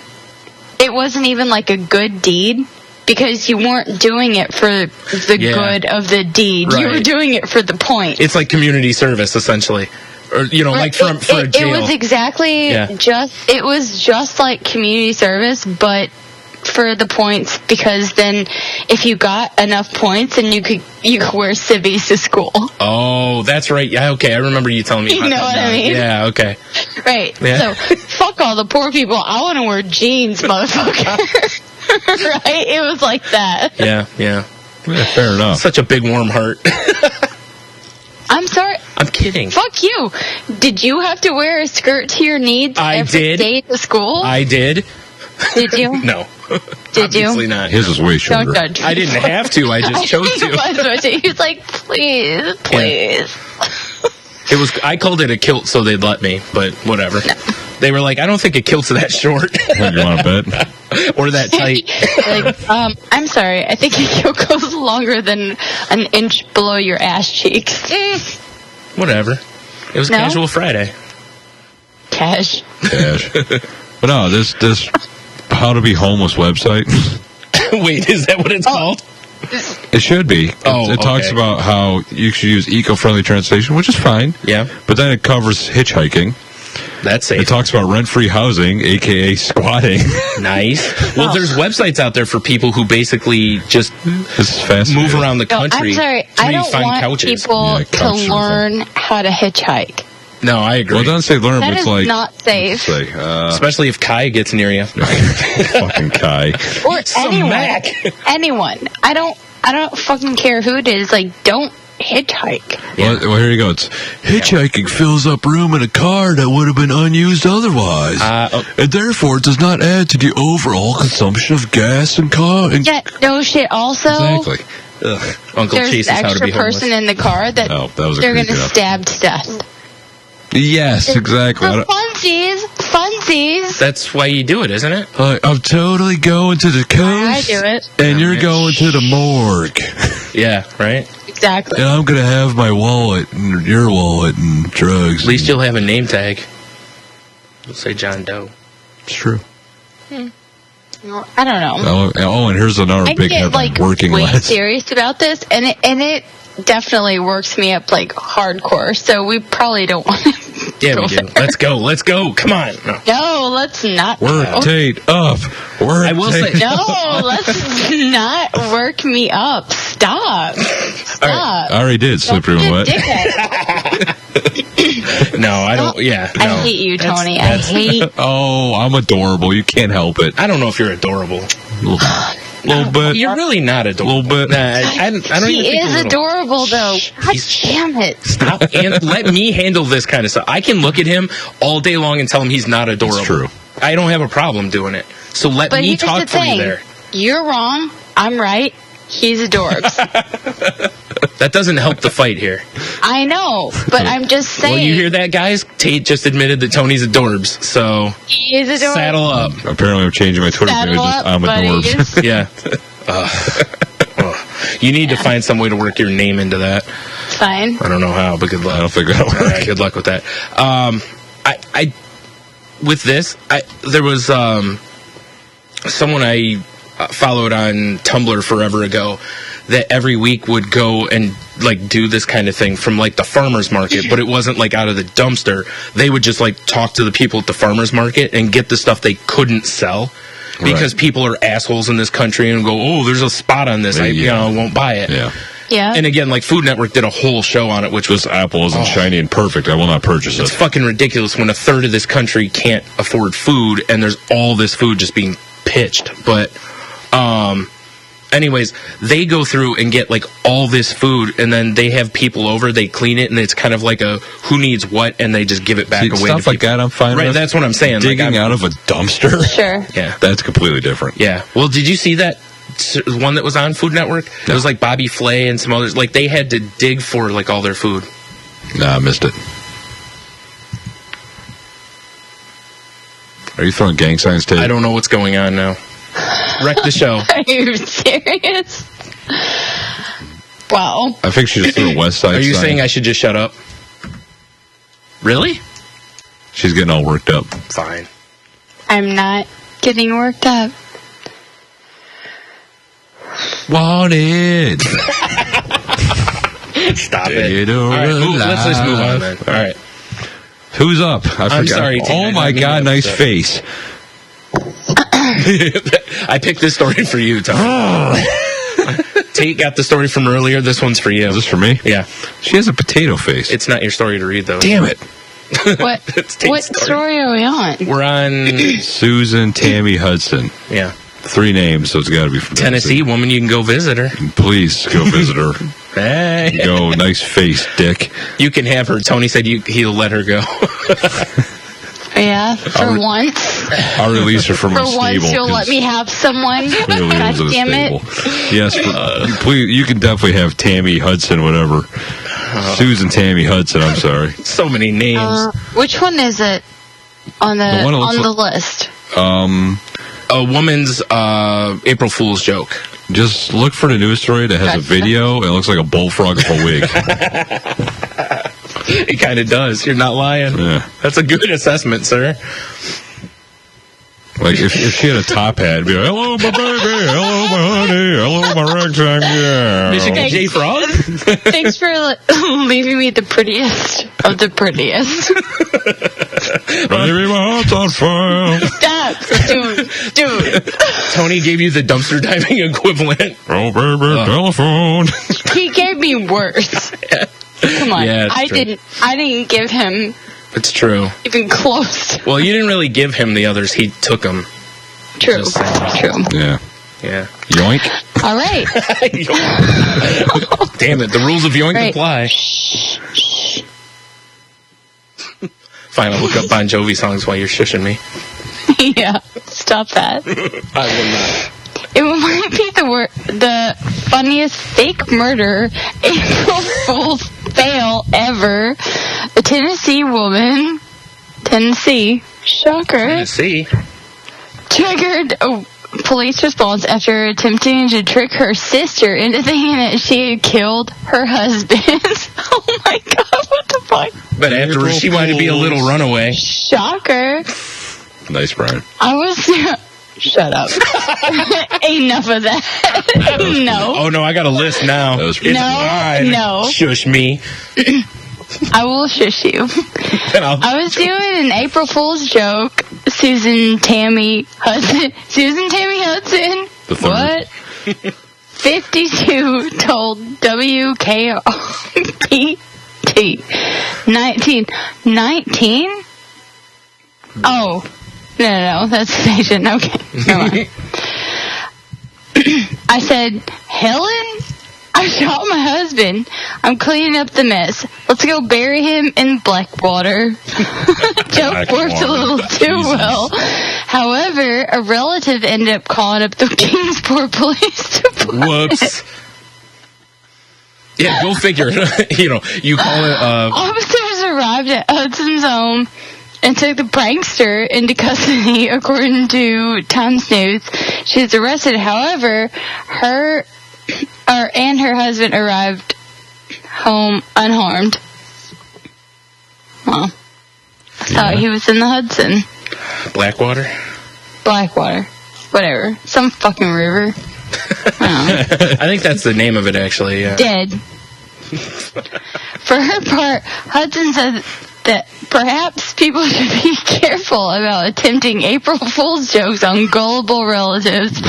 it wasn't even like a good deed because you weren't doing it for the good of the deed. Right. You were doing it for the point. It's like community service, essentially. Or, you know, like for a jail. It was exactly it was just like community service, but for the points, because then if you got enough points, then you could wear civvies to school. Oh, that's right. Yeah, okay. I remember you telling me about You know that what now. I mean? Yeah, okay. Right. Yeah. So fuck all the poor people. I want to wear jeans, motherfucker. Right? It was like that. Yeah. Yeah, fair enough. Such a big warm heart. I'm sorry. I'm kidding. Fuck you. Did you have to wear a skirt to your knees every day to school? I did. Did you? No. Did you? Obviously not. His is way shorter. Don't judge me. I didn't have to. I just chose to. He was like, please, please. I called it a kilt so they'd let me, but whatever. No. They were like, I don't think a kilt's that short. You want to bet? Or that tight. Like, I'm sorry. I think a kilt goes longer than an inch below your ass cheeks. Whatever. It was No? Casual Friday. Cash. But no, this How to Be Homeless website. Wait, is that what it's called? It should be. Oh, it talks okay. about how you should use eco-friendly transportation, which is fine. Yeah. But then it covers hitchhiking. That's safe. It talks about rent-free housing, a.k.a. squatting. Nice. Well, there's websites out there for people who basically just This is fascinating. move around the No, country. I'm sorry. to I don't find want couches. people Yeah, to couch surfing. learn how to hitchhike. No, I agree. Well, it doesn't say learn, That but is it's like... not safe. Say, Especially if Kai gets near you. fucking Kai. Or Some anyone. Mac. Anyone. I don't fucking care who it is. Like, don't hitchhike. Well, here you go. It's hitchhiking fills up room in a car that would have been unused otherwise, and therefore it does not add to the overall consumption of gas and car. And Yeah, no shit. Also, exactly. Uncle there's Chase's an How to extra Be Homeless. person in the car that Oh, that was a they're creep, going to yeah. stab to death. Yes, exactly. For funsies. That's why you do it, isn't it? I'm totally going to the coast. I do it. And you're going to the morgue. Yeah, right? Exactly. And I'm going to have my wallet and your wallet and drugs. At least you'll have a name tag. You'll say John Doe. It's true. I don't know. Oh, and here's another I big get headline. like Working way less. serious about this, and it definitely works me up like hardcore. So we probably don't want to. Yeah, go we do. there. Let's go. Come on. No. No, let's not. Work go. Tate up. Work I will say- Tate. No, let's not work me up. Stop. Stop. I already did, slippery Don't when be a wet. dickhead. No, I don't. Yeah. No. I hate you, Tony. I hate. Oh, I'm adorable. You can't help it. I don't know if you're adorable. Little bit. You're really not adorable. Little bit. Nah, I don't even He think you're is little. adorable, though. God He's- damn it. Stop and let me handle this kind of stuff. I can look at him all day long and tell him he's not adorable. It's true. I don't have a problem doing it. So let But me here's talk the for you thing. there. You're wrong. I'm right. He's adorbs. That doesn't help the fight here. I know, but I'm just saying. Well, you hear that, guys? Tate just admitted that Tony's adorbs. So He is adorbs. saddle up. Apparently, I'm changing my Twitter Saddle page. up, I'm adorbs. buddies. Yeah. You need to find some way to work your name into that. Fine. I don't know how, but good luck. I don't think that'll All work. right, good luck with that. I with this, there was someone I followed on Tumblr forever ago that every week would go and like do this kind of thing from like the farmer's market, but it wasn't like out of the dumpster. They would just like talk to the people at the farmer's market and get the stuff they couldn't sell because people are assholes in this country and go, oh, there's a spot on this. I won't buy it. Yeah. Yeah. And again, like Food Network did a whole show on it, which was This apple isn't shiny and perfect. I will not purchase it's it. fucking ridiculous when a third of this country can't afford food and there's all this food just being pitched. But anyways, they go through and get like all this food, and then they have people over. They clean it, and it's kind of like a who needs what, and they just give it back See, away. Stuff to like that, I'm fine right, with. that's what I'm saying. Digging out of a dumpster. Sure. Yeah, That's completely different. yeah. Well, did you see that one that was on Food Network? It was like Bobby Flay and some others. Like they had to dig for like all their food. Nah, I missed it. Are you throwing gang signs, Tate? I don't know what's going on now. Wreck the show. Are you serious? Wow. I think she just threw a West Side Are you sign. saying I should just shut up? Really? She's getting all worked up. Fine. I'm not getting worked up. Wanted. Stop Dead it. or All right, let's just move on alive. then. All right. Who's up? I forgot. I'm sorry, Tate. Oh I my didn't mean God, to nice upset. face. I picked this story for you, Tom. Tate got the story from earlier. This one's for you. Is this for me? Yeah. She has a potato face. It's not your story to read, though. Damn it. What It's Tate's what story are we on? We're on, Susan Tammy Hudson. yeah, 3 names, so it's got to be from Tennessee woman. You can go visit her. Please go visit her. Hey. Go, nice face, dick. You can have her. Tony said he'll let her go. Yeah, for once. I'll release her from For my stable. once, you'll let 'cause me have someone. clearly it God was in a damn it. stable. Yes, please. You can definitely have Tammy Hudson, whatever. Susan Tammy Hudson. I'm sorry. So many names. Which one is it on the one that looks on the list? A woman's April Fool's joke. Just look for the news story that has a Gotcha. video. It looks like a bullfrog with a wig. It kind of does. You're not lying. Yeah. That's a good assessment, sir. Like if she had a top hat, it'd be like, "Hello, my baby. Hello, my honey. Hello, my ragtime girl." Michigan J Frog. Thanks for leaving me the prettiest of the prettiest. Baby, my heart's on fire. Stop, dude. Tony gave you the dumpster diving equivalent. Oh, baby, telephone. He gave me worse. Come on, Yeah, it's I true. didn't give him It's true. even close. Well, you didn't really give him the others. He took them. True, Just saying. true. Yeah. Yeah. Yoink. All right. Damn it. The rules of Yoink Right. apply. Fine, I'll look up Bon Jovi songs while you're shushing me. Yeah, stop that. I will not. It might be the funniest fake murder April Fool's fail ever. A Tennessee woman, shocker, See? triggered a police response after attempting to trick her sister into thinking that she had killed her husband. Oh my God, what the fuck? But afterwards, she wanted to be a little runaway. Shocker. Nice, Brian. I was... Shut up. Enough of that. No. Oh, no, I got a list now. That was It's mine. No. Shush me. I will shush you. And I was doing an April Fool's joke. Susan Tammy Hudson. The third. What? 52 told WKRPT. 19? Oh. No, that's the station. Okay, never mind. I said, Helen, I shot my husband. I'm cleaning up the mess. Let's go bury him in Blackwater. Joke worked a little too well. However, a relative ended up calling up the Kingsport Police Department. Whoops. Yeah, go figure. You call it, Officers arrived at Hudson's home and took the prankster into custody, according to Times News. She was arrested. However, her husband arrived home unharmed. Well, I thought he was in the Hudson. Blackwater. Whatever. Some fucking river. I don't know. I think that's the name of it, actually, yeah. Dead. For her part, Hudson said that perhaps people should be careful about attempting April Fool's jokes on gullible relatives.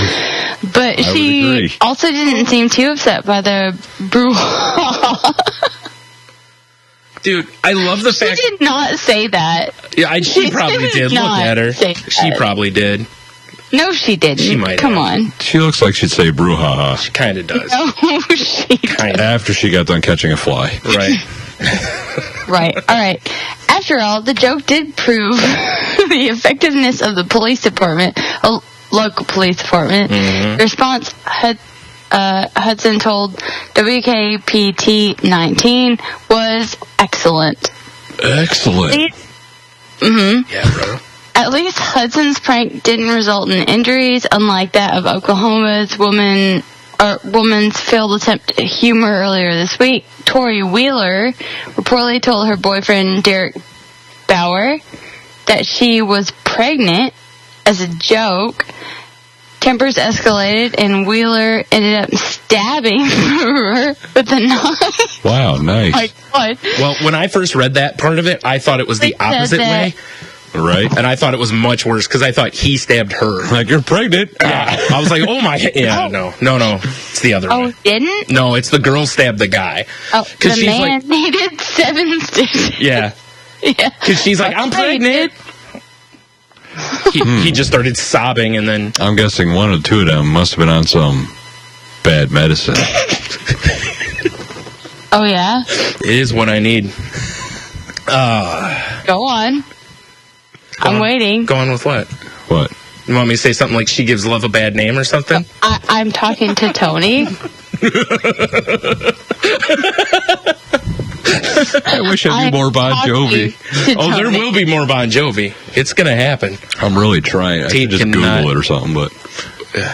But she agree. also didn't seem too upset by the brouhaha. Dude, I love the She fact... did not say that. Yeah, she probably did. Look not at her. say She that. probably did. No, she didn't. She might Come have. on. She looks like she'd say brouhaha She kind of does. No, she Kind of. after she got done catching a fly. Right. Right. All right. After all, the joke did prove the effectiveness of the police department, a local police department. Mm-hmm. The response Hudson told WKPT 19 was excellent. Excellent. Yeah, bro. At least Hudson's prank didn't result in injuries, unlike that of Oklahoma's woman's failed attempt at humor earlier this week. Tori Wheeler reportedly told her boyfriend Derek Bauer that she was pregnant as a joke. Tempers escalated, and Wheeler ended up stabbing her with a knife. Wow, nice. Like what? Well, when I first read that part of it, I thought it was the They said opposite that- way. Right? And I thought it was much worse because I thought he stabbed her. Like, you're pregnant. Yeah. I was like, oh my. Yeah, no. It's the other Oh, way. didn't? No, it's the girl stabbed the guy. Oh, the she's man like- needed 7 stitches. Yeah. Yeah. Because she's like, I'm pregnant. He just started sobbing and then. I'm guessing one or two of them must have been on some bad medicine. Oh, yeah? It is what I need. Go on. I'm waiting. Go on with what? What? You want me to say something like she gives love a bad name or something? I'm talking to Tony. I wish I knew more Bon Jovi. Oh, there will be more Bon Jovi. It's going to happen. I'm really trying. I Tate should just cannot- Google it or something, but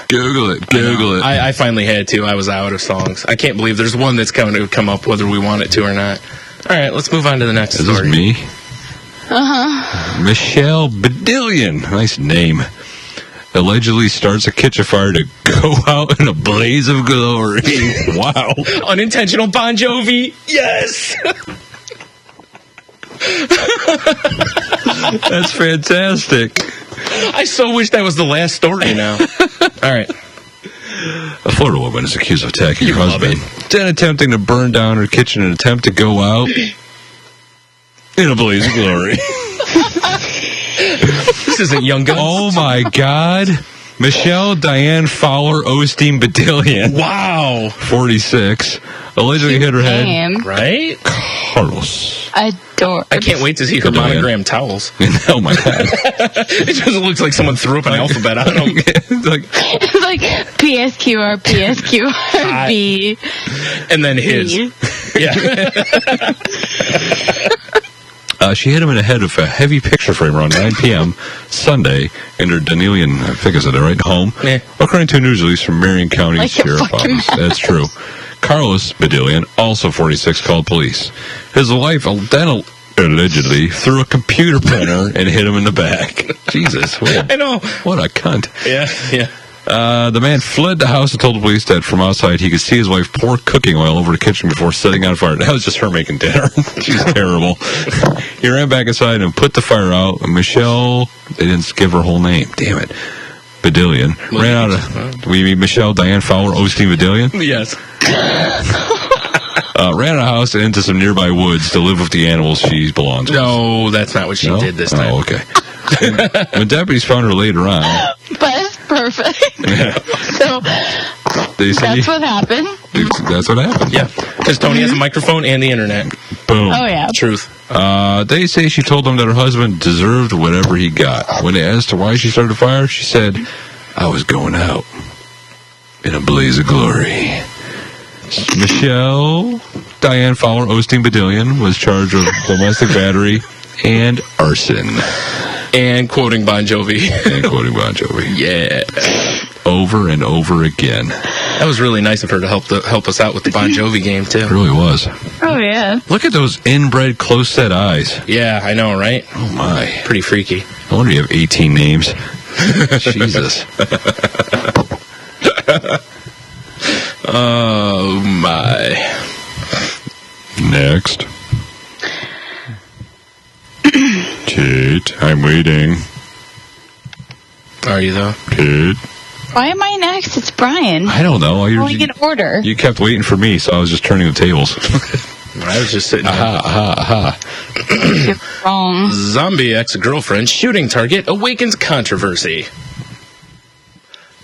Google it. Google it. I finally had to. I was out of songs. I can't believe there's one that's going to come up whether we want it to or not. All right, let's move on to the next Is this story. me? Michelle Bedillion, nice name, allegedly starts a kitchen fire to go out in a blaze of glory. Wow. Unintentional Bon Jovi. Yes. That's fantastic. I so wish that was the last story now. All right. A Florida woman is accused of attacking her love husband, then attempting to burn down her kitchen in an attempt to go out in a blaze of glory. This isn't Young Guns. Oh my God. Michelle Diane Fowler Osteen Bedillion, Wow. 46, allegedly hit her head. Damn. Right? Carlos. Adore. I can't wait to see her Bedillion. monogram towels. Oh my God. It just looks like someone threw up an alphabet on them. Like, It's like PSQR, PSQRB. And then his. Yeah. she hit him in the head with a heavy picture frame around 9 p.m. Sunday in her Danelian, I think I said that right, home, Yeah. according to a news release from Marion County Like your Sheriff fucking Office. That's true. Carlos Bedillion, also 46, called police. His wife then allegedly threw a computer printer and hit him in the back. Jesus, I know. what a cunt. Yeah. The man fled the house and told the police that from outside he could see his wife pour cooking oil over the kitchen before setting on fire. That was just her making dinner. She's terrible. He ran back inside and put the fire out. And Michelle, they didn't give her whole name. Damn it. Bedillion. Ran out of... We mean Michelle Diane Fowler Osteen Bedillion? Yes. Ran out of the house and into some nearby woods to live with the animals she belongs with. No, that's not what she No? did this time. Oh, okay. When deputies found her later on, That's perfect. So they said... that's what happened. That's what happened. Yeah. Because Tony has a microphone and the internet. Boom. Oh, yeah. Truth. They say she told them that her husband deserved whatever he got. When they asked her why she started the fire, she said, I was going out in a blaze of glory. Michelle Diane Fowler Osteen Bedillion was charged with domestic battery and arson. And quoting Bon Jovi. And quoting Bon Jovi. Yeah. Over and over again. That was really nice of her to help us out with the Bon Jovi game, too. It really was. Oh, yeah. Look at those inbred close-set eyes. Yeah, I know, right? Oh, my. Pretty freaky. I wonder you have 18 names. Jesus. Oh, my. Next. Kate, I'm waiting. Are you, though? Kate. Why am I next? It's Brian. I don't know. Going in order. You kept waiting for me, so I was just turning the tables. I was just sitting there. Aha. You're wrong. Zombie ex-girlfriend shooting target awakens controversy.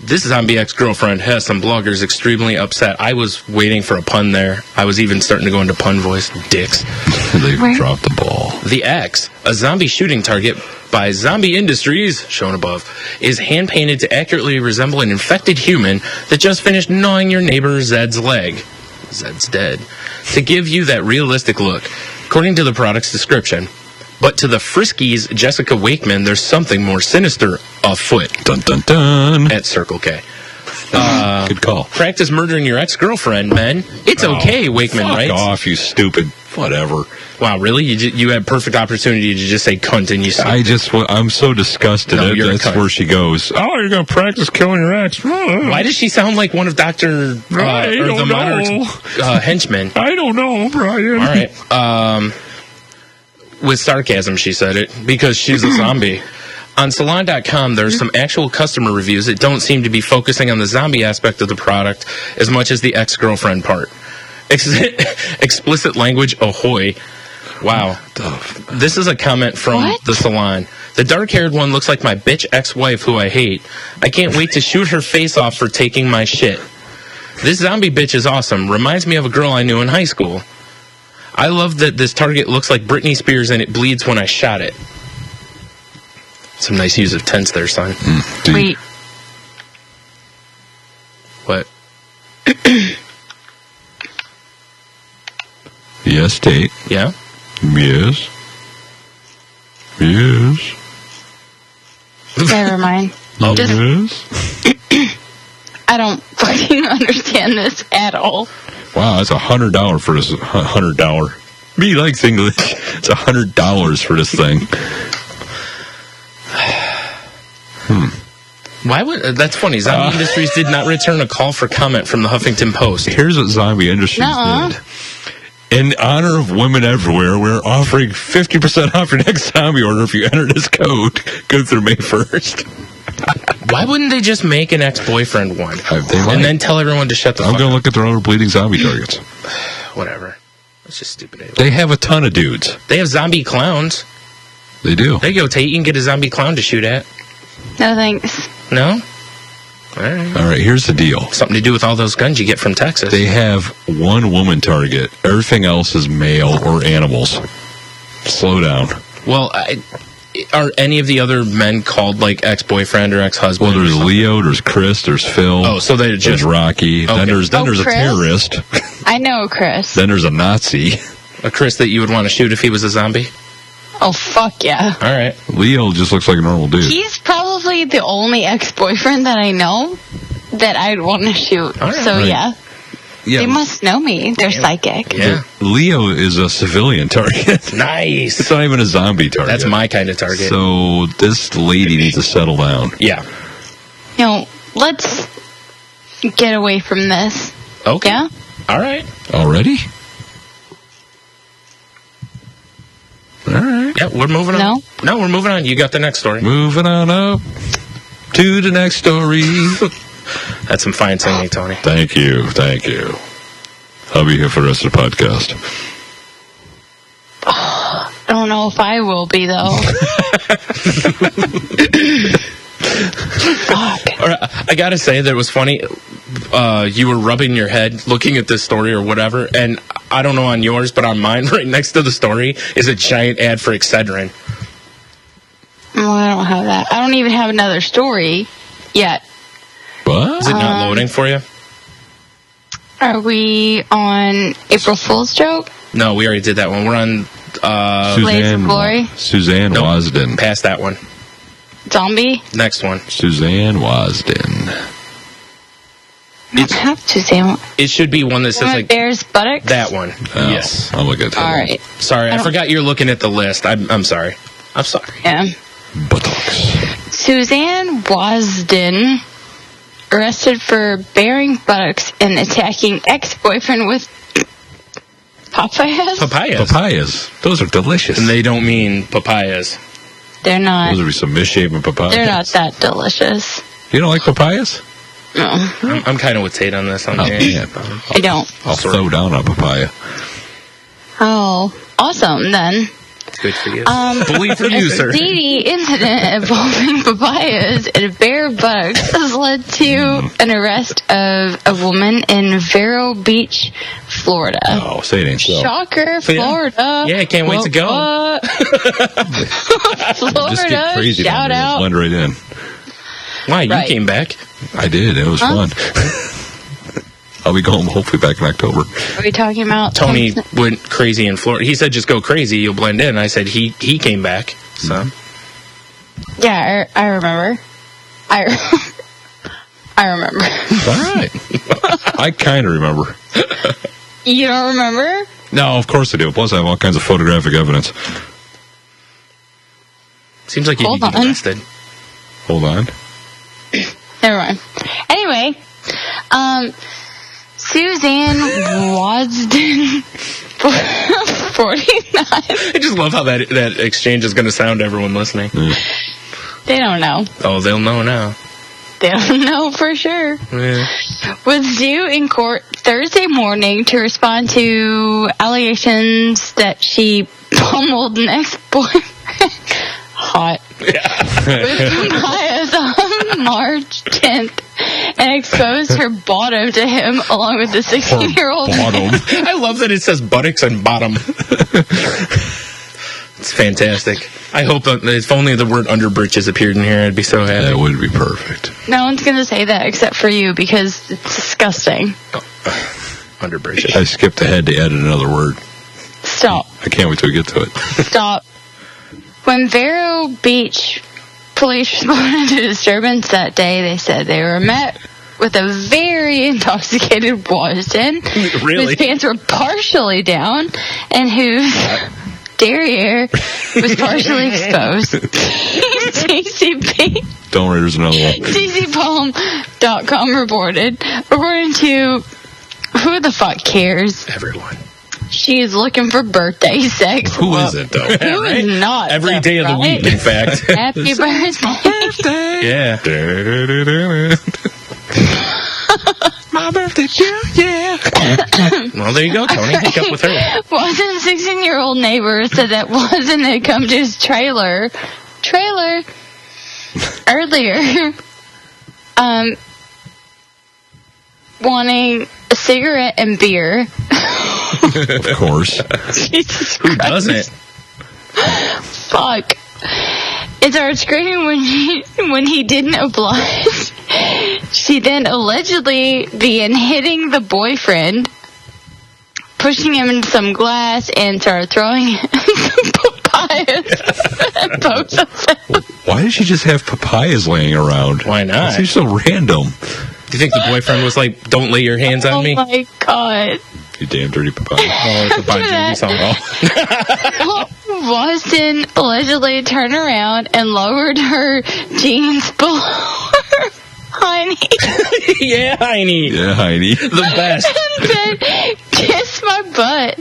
This zombie ex-girlfriend has some bloggers extremely upset. I was waiting for a pun there. I was even starting to go into pun voice. Dicks. They dropped the ball. The X, a zombie shooting target by Zombie Industries, shown above, is hand-painted to accurately resemble an infected human that just finished gnawing your neighbor Zed's leg. Zed's dead. To give you that realistic look, according to the product's description. But to the Friskies' Jessica Wakeman, there's something more sinister afoot. Dun dun dun. At Circle K. Good call. Practice murdering your ex-girlfriend, men. It's okay, Wakeman Fuck writes. off, you stupid. Whatever. Wow, really? You had perfect opportunity to just say cunt and you said... I'm so disgusted. No, you're a That's cunt. where she goes. Oh, you're going to practice killing your ex. Why does she sound like one of Dr. or the Monarch's henchmen? I don't know, Brian. All right. With sarcasm, she said it, because she's a zombie. On Salon.com, there's some actual customer reviews that don't seem to be focusing on the zombie aspect of the product as much as the ex-girlfriend part. Explicit language, ahoy. Wow. This is a comment from the Salon. The dark-haired one looks like my bitch ex-wife who I hate. I can't wait to shoot her face off for taking my shit. This zombie bitch is awesome. Reminds me of a girl I knew in high school. I love that this target looks like Britney Spears and it bleeds when I shot it. Some nice use of tense there, son. Wait. What? Yes, Tate. Yeah? Yes. Yes. Never mind. Yes. I don't fucking understand this at all. Wow, that's $100 for this. $100. Me likes English. It's $100 for this thing. Why would that's funny? Zombie Industries did not return a call for comment from the Huffington Post. Here's what Zombie Industries did. In honor of women everywhere, we're offering 50% off your next zombie order if you enter this code. Go through May 1st. Why wouldn't they just make an ex-boyfriend one? And then tell everyone to shut the fuck I'm going to up? look at their other bleeding zombie targets. Whatever. It's just stupid. They have a ton of dudes. They have zombie clowns. They do. There you go, Tate. You can get a zombie clown to shoot at. No thanks. No? All right. All right, here's the deal. Something to do with all those guns you get from Texas. They have one woman target. Everything else is male or animals. Slow down. Well, are any of the other men called, like, ex-boyfriend or ex-husband? Well, there's Leo, there's Chris, there's Phil. Oh, so they're just... There's Rocky. Okay. Then there's a Chris? terrorist. I know Chris. Then there's a Nazi. A Chris that you would want to shoot if he was a zombie? Oh, fuck yeah. All right. Leo just looks like a normal dude. He's probably the only ex-boyfriend that I know that I'd want to shoot. All right. So, Right. yeah. They must know me. They're psychic. Yeah. Leo is a civilian target. Nice. It's not even a zombie target. That's my kind of target. So this lady needs to settle down. Yeah. You know, let's get away from this. Okay. Yeah? All right. Already? All right. Yeah, we're moving on. No, we're moving on. You got the next story. Moving on up to the next story. That's some fine singing, Tony. Thank you. Thank you. I'll be here for the rest of the podcast. I don't know if I will be, though. Fuck. All right, I gotta say that it was funny. You were rubbing your head looking at this story or whatever, and I don't know on yours, but on mine, right next to the story is a giant ad for Excedrin. Well, I don't have that. I don't even have another story yet. What? Is it not loading for you? Are we on April Fool's joke? No, we already did that one. We're on Blaze of Glory? Suzanne Nope. Wasden. past that one. Zombie? Next one. Suzanne Wasden. I don't have to say one. It should be one that says like Bear's buttocks? that one. Oh, Yes. I'll look at that. All right. Sorry, I don't- forgot you're looking at the list. I'm sorry. I'm sorry. Yeah. Buttocks. Suzanne Wasden arrested for bearing buttocks and attacking ex-boyfriend with papayas? Papayas. Papayas. Those are delicious. And they don't mean papayas. They're not. Those would be some misshapen papayas. They're not that delicious. You don't like papayas? No, I'm kind of with Tate on this. Oh, man. I don't. I'll throw down a papaya. Oh, awesome then. Good for you. Believe from you, sir. A seedy incident involving papayas and bear bugs has led to an arrest of a woman in Vero Beach, Florida. Oh, say it ain't so. Shocker, Florida. Yeah, I can't wait to go. Florida, Just get crazy down shout there. out. Blend right in. Why, you Right. came back? I did. It was fun. I'll be going hopefully back in October. Are we talking about Tony went crazy in Florida. He said, just go crazy, you'll blend in. I said, he came back. So, Yeah, I remember. I remember. All right. I kind of remember. You don't remember? No, of course I do. Plus, I have all kinds of photographic evidence. seems like you'd Hold be on. arrested. Hold on. Never mind. Anyway, Suzanne Wadsden, 49. I just love how that exchange is going to sound to everyone listening. They don't know. Oh, they'll know now. They don't know for sure. Yeah. Was due in court Thursday morning to respond to allegations that she pummeled an ex-boyfriend. Hot. With bias on March 10th and exposed her bottom to him along with the 16-year-old. Bottom. I love that it says buttocks and bottom. It's fantastic. I hope that if only the word underbritches appeared in here, I'd be so happy. That would be perfect. No one's going to say that except for you because it's disgusting. Underbritches. I skipped ahead to add another word. Stop. I can't wait till we get to it. Stop. When Vero Beach police responded to disturbance that day, they said they were met with a very intoxicated Wadsden Really? whose pants were partially down and whose derriere was partially exposed. TCP. Don't worry, there's another one. TCPalm.com reported, according to who the fuck cares? Everyone. She is looking for birthday sex. Who is it, though? Who is not? Every day of the week, in fact. Happy birthday. Yeah. My birthday, yeah. Well, there you go, Tony. Hook up with her. Watson's 16-year-old neighbor said that Watson had come to his trailer earlier, wanting a cigarette and beer. Of course. Jesus Who Christ. doesn't? Fuck. It started screaming when he didn't oblige. She then allegedly began hitting the boyfriend, pushing him into some glass, and started throwing him some papayas at both of them. Why did she just have papayas laying around? Why not? That seems so random. Do you think the boyfriend was like, don't lay your hands on me? Oh my god. You damn dirty papaya. Oh, it's a Bon Jovi song. Oh. Boston allegedly turned around and lowered her jeans below her hiney. Yeah, Heine. Yeah, Heidi. The best. And then kissed my butt.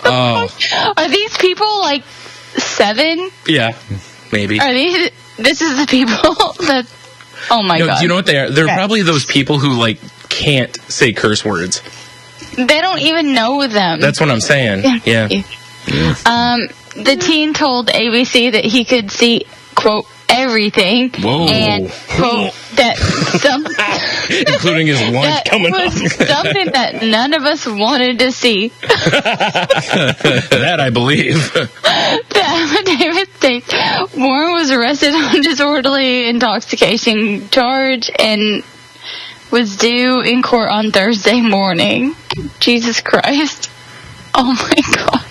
Oh, Are these people like 7? yeah, maybe. Are these? This is the people that. Oh my No, god! do you know what they are? They're Okay. probably those people who like can't say curse words. They don't even know them. That's what I'm saying. Yeah. The teen told ABC that he could see, quote, everything, Whoa. and quote that Including his lunch that coming up. was something that none of us wanted to see. That I believe. The affidavit states Warren was arrested on disorderly intoxication charge and was due in court on Thursday morning. Jesus Christ. Oh my god.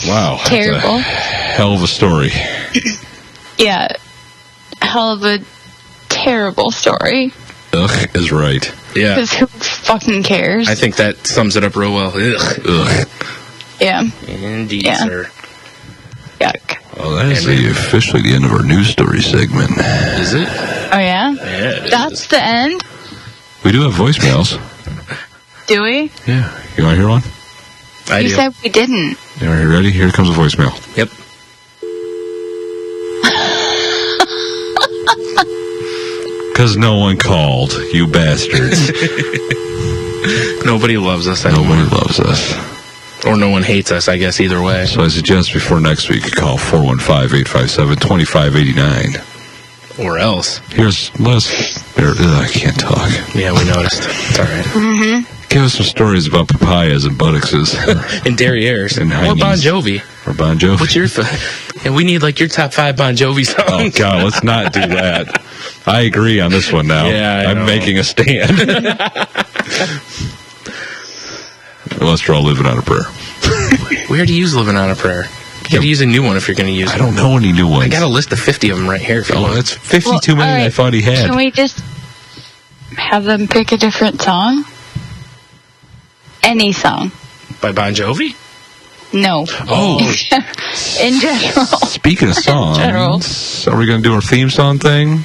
Wow. that's Terrible. a hell of a story. Yeah. Hell of a terrible story. Ugh is right. Yeah. Because who fucking cares? I think that sums it up real well. Ugh. Ugh. Yeah. Indeed, Yeah. sir. Yuck. Well, that is officially the end of our news story segment. Is it? Oh yeah? Yeah, it That's is. the end? We do have voicemails. Do we? Yeah. You want to hear one? I You do. said we didn't. Are you ready? Here comes a voicemail. Yep. Because no one called, you bastards. Nobody loves us anymore. Nobody loves us. Or no one hates us, I guess, either way. So I suggest before next week, you call 415-857-2589. Or else. I can't talk. Yeah, we noticed. It's all right. Mm-hmm. Give us some stories about papayas and buttocks. And derrieres. And or Bon Jovi. Or Bon Jovi. What's your... And we need, like, your top 5 Bon Jovi songs. Oh, God, let's not do that. I agree on this one now. Yeah, I'm making a stand. Unless we're all living on a prayer. We already use Living on a Prayer. You got to use a new one if you're going to use it. I don't know any new ones. I got a list of 50 of them right here. If you want. That's 50 too many right. I thought he had. Can we just have them pick a different song? Any song. By Bon Jovi? No. Oh. In general. Speaking of songs, are we going to do our theme song thing?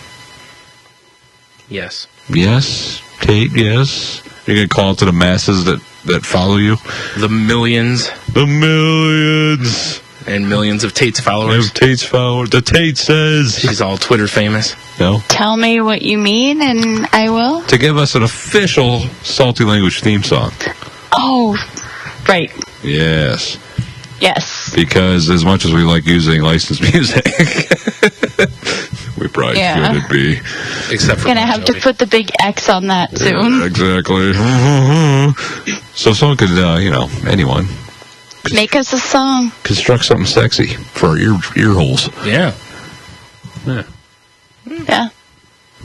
Yes. Yes. Tate, yes. You're going to call it to the masses that follow you? The millions. The millions. And millions of Tate's followers. Tate's followers. The Tate says. She's all Twitter famous. No. Tell me what you mean, and I will. To give us an official Salty Language theme song. Oh, right. Yes. Yes. Because as much as we like using licensed music, we probably shouldn't be. Except for Gonna have to put the big X on that soon. Exactly. So someone could, anyone. Make us a song. Construct something sexy for our ear holes. Yeah. Yeah. Yeah.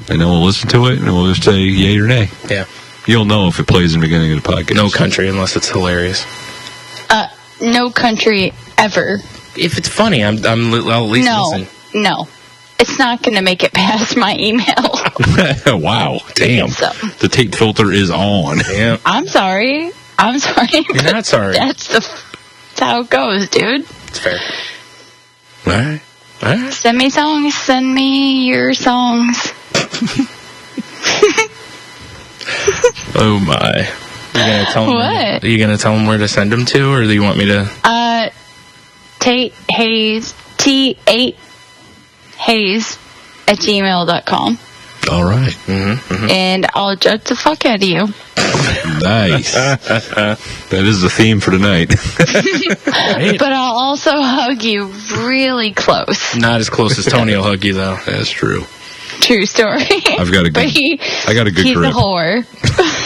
And then we'll listen to it, and we'll just say yay or nay. Yeah. You'll know if it plays in the beginning of the podcast. No country unless it's hilarious. No country ever. If it's funny, I'll at least listen. No. It's not going to make it past my email. Wow. Damn. So. The Tate filter is on. Yeah. I'm sorry. You're not sorry. That's how it goes, dude. It's fair. All right. Send me songs. Send me your songs. Oh, my. You're gonna tell them, What? Are you going to tell them where to send them to, or do you want me to? Tate Hayes, T8 Hayes at gmail.com. All right. And I'll judge the fuck out of you. Nice. That is the theme for tonight. But I'll also hug you really close. Not as close as Tony will hug you, though. That's true. True story. I got a good he's grip. a whore.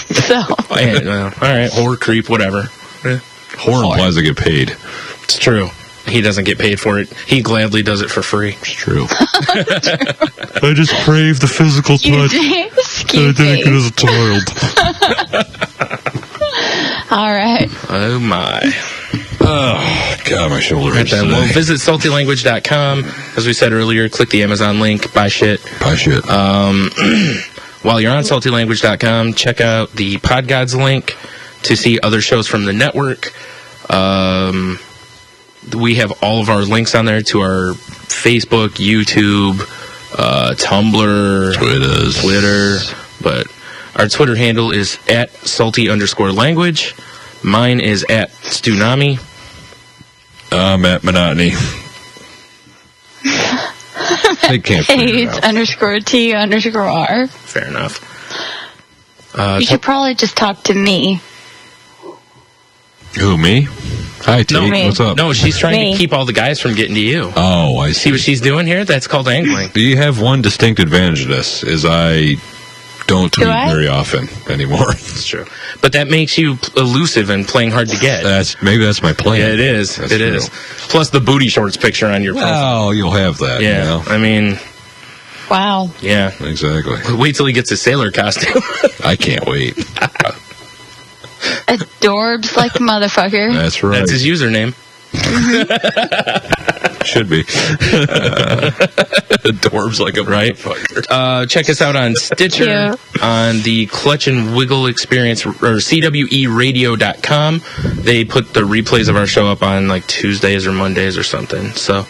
So. All right, whore, creep, whatever. Whore implies I get paid. It's true. He doesn't get paid for it. He gladly does it for free. It's true. I just crave the physical touch. Excuse I did it me. as a child. All right. Oh, my. Oh, God, my shoulder hurts Well, today. visit saltylanguage.com. As we said earlier, click the Amazon link, buy shit. Buy shit. While you're on saltylanguage.com, check out the Podgods link to see other shows from the network. We have all of our links on there to our Facebook, YouTube, Tumblr, Twitter. But our Twitter handle is at @salty_language. Mine is at Stunami. I'm at Monotony. They can't figure it out. Hayes_T_R. Fair enough. You should probably just talk to me. Who, me? Hi, Tate. No, me. What's up? No, she's trying Me. to keep all the guys from getting to you. Oh, I See what she's doing here? That's called angling. Do you have one distinct advantage of this, is I don't tweet I? very often anymore. It's true. But that makes you elusive and playing hard to get. Maybe that's my plan. Yeah, it is. That's It true. is. Plus the booty shorts picture on your profile. Well, you'll have that. Yeah. You know? I mean, Wow. yeah. Exactly. Wait till he gets his sailor costume. I can't wait. Adorbs like a motherfucker. That's right. That's his username. Should be. Dwarves like a motherfucker. Check us out on Stitcher, on the Clutch and Wiggle Experience, or CWEradio.com. They put the replays of our show up on like Tuesdays or Mondays or something. So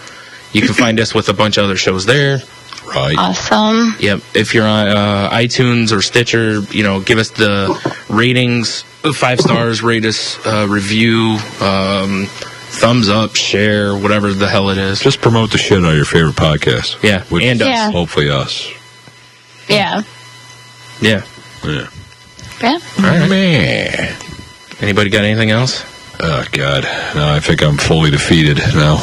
you can find us with a bunch of other shows there. Right. Awesome. Yep. If you're on iTunes or Stitcher, give us the ratings, 5 stars, rate us, review, thumbs up, share, whatever the hell it is. Just promote the shit out of your favorite podcast. Yeah. Which And us. Yeah. Hopefully us. Yeah. Yeah. Yeah. Yeah. All right. Man. Anybody got anything else? Oh, God. No, I think I'm fully defeated now.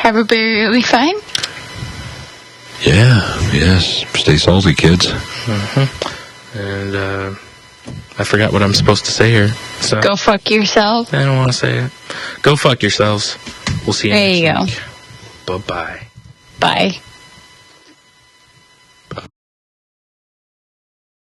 Everybody will be fine? Yeah, yes. Stay salty, kids. And I forgot what I'm supposed to say here. So Go fuck yourself. I don't want to say it. Go fuck yourselves. We'll see you There next you go. week. Bye-bye. Bye.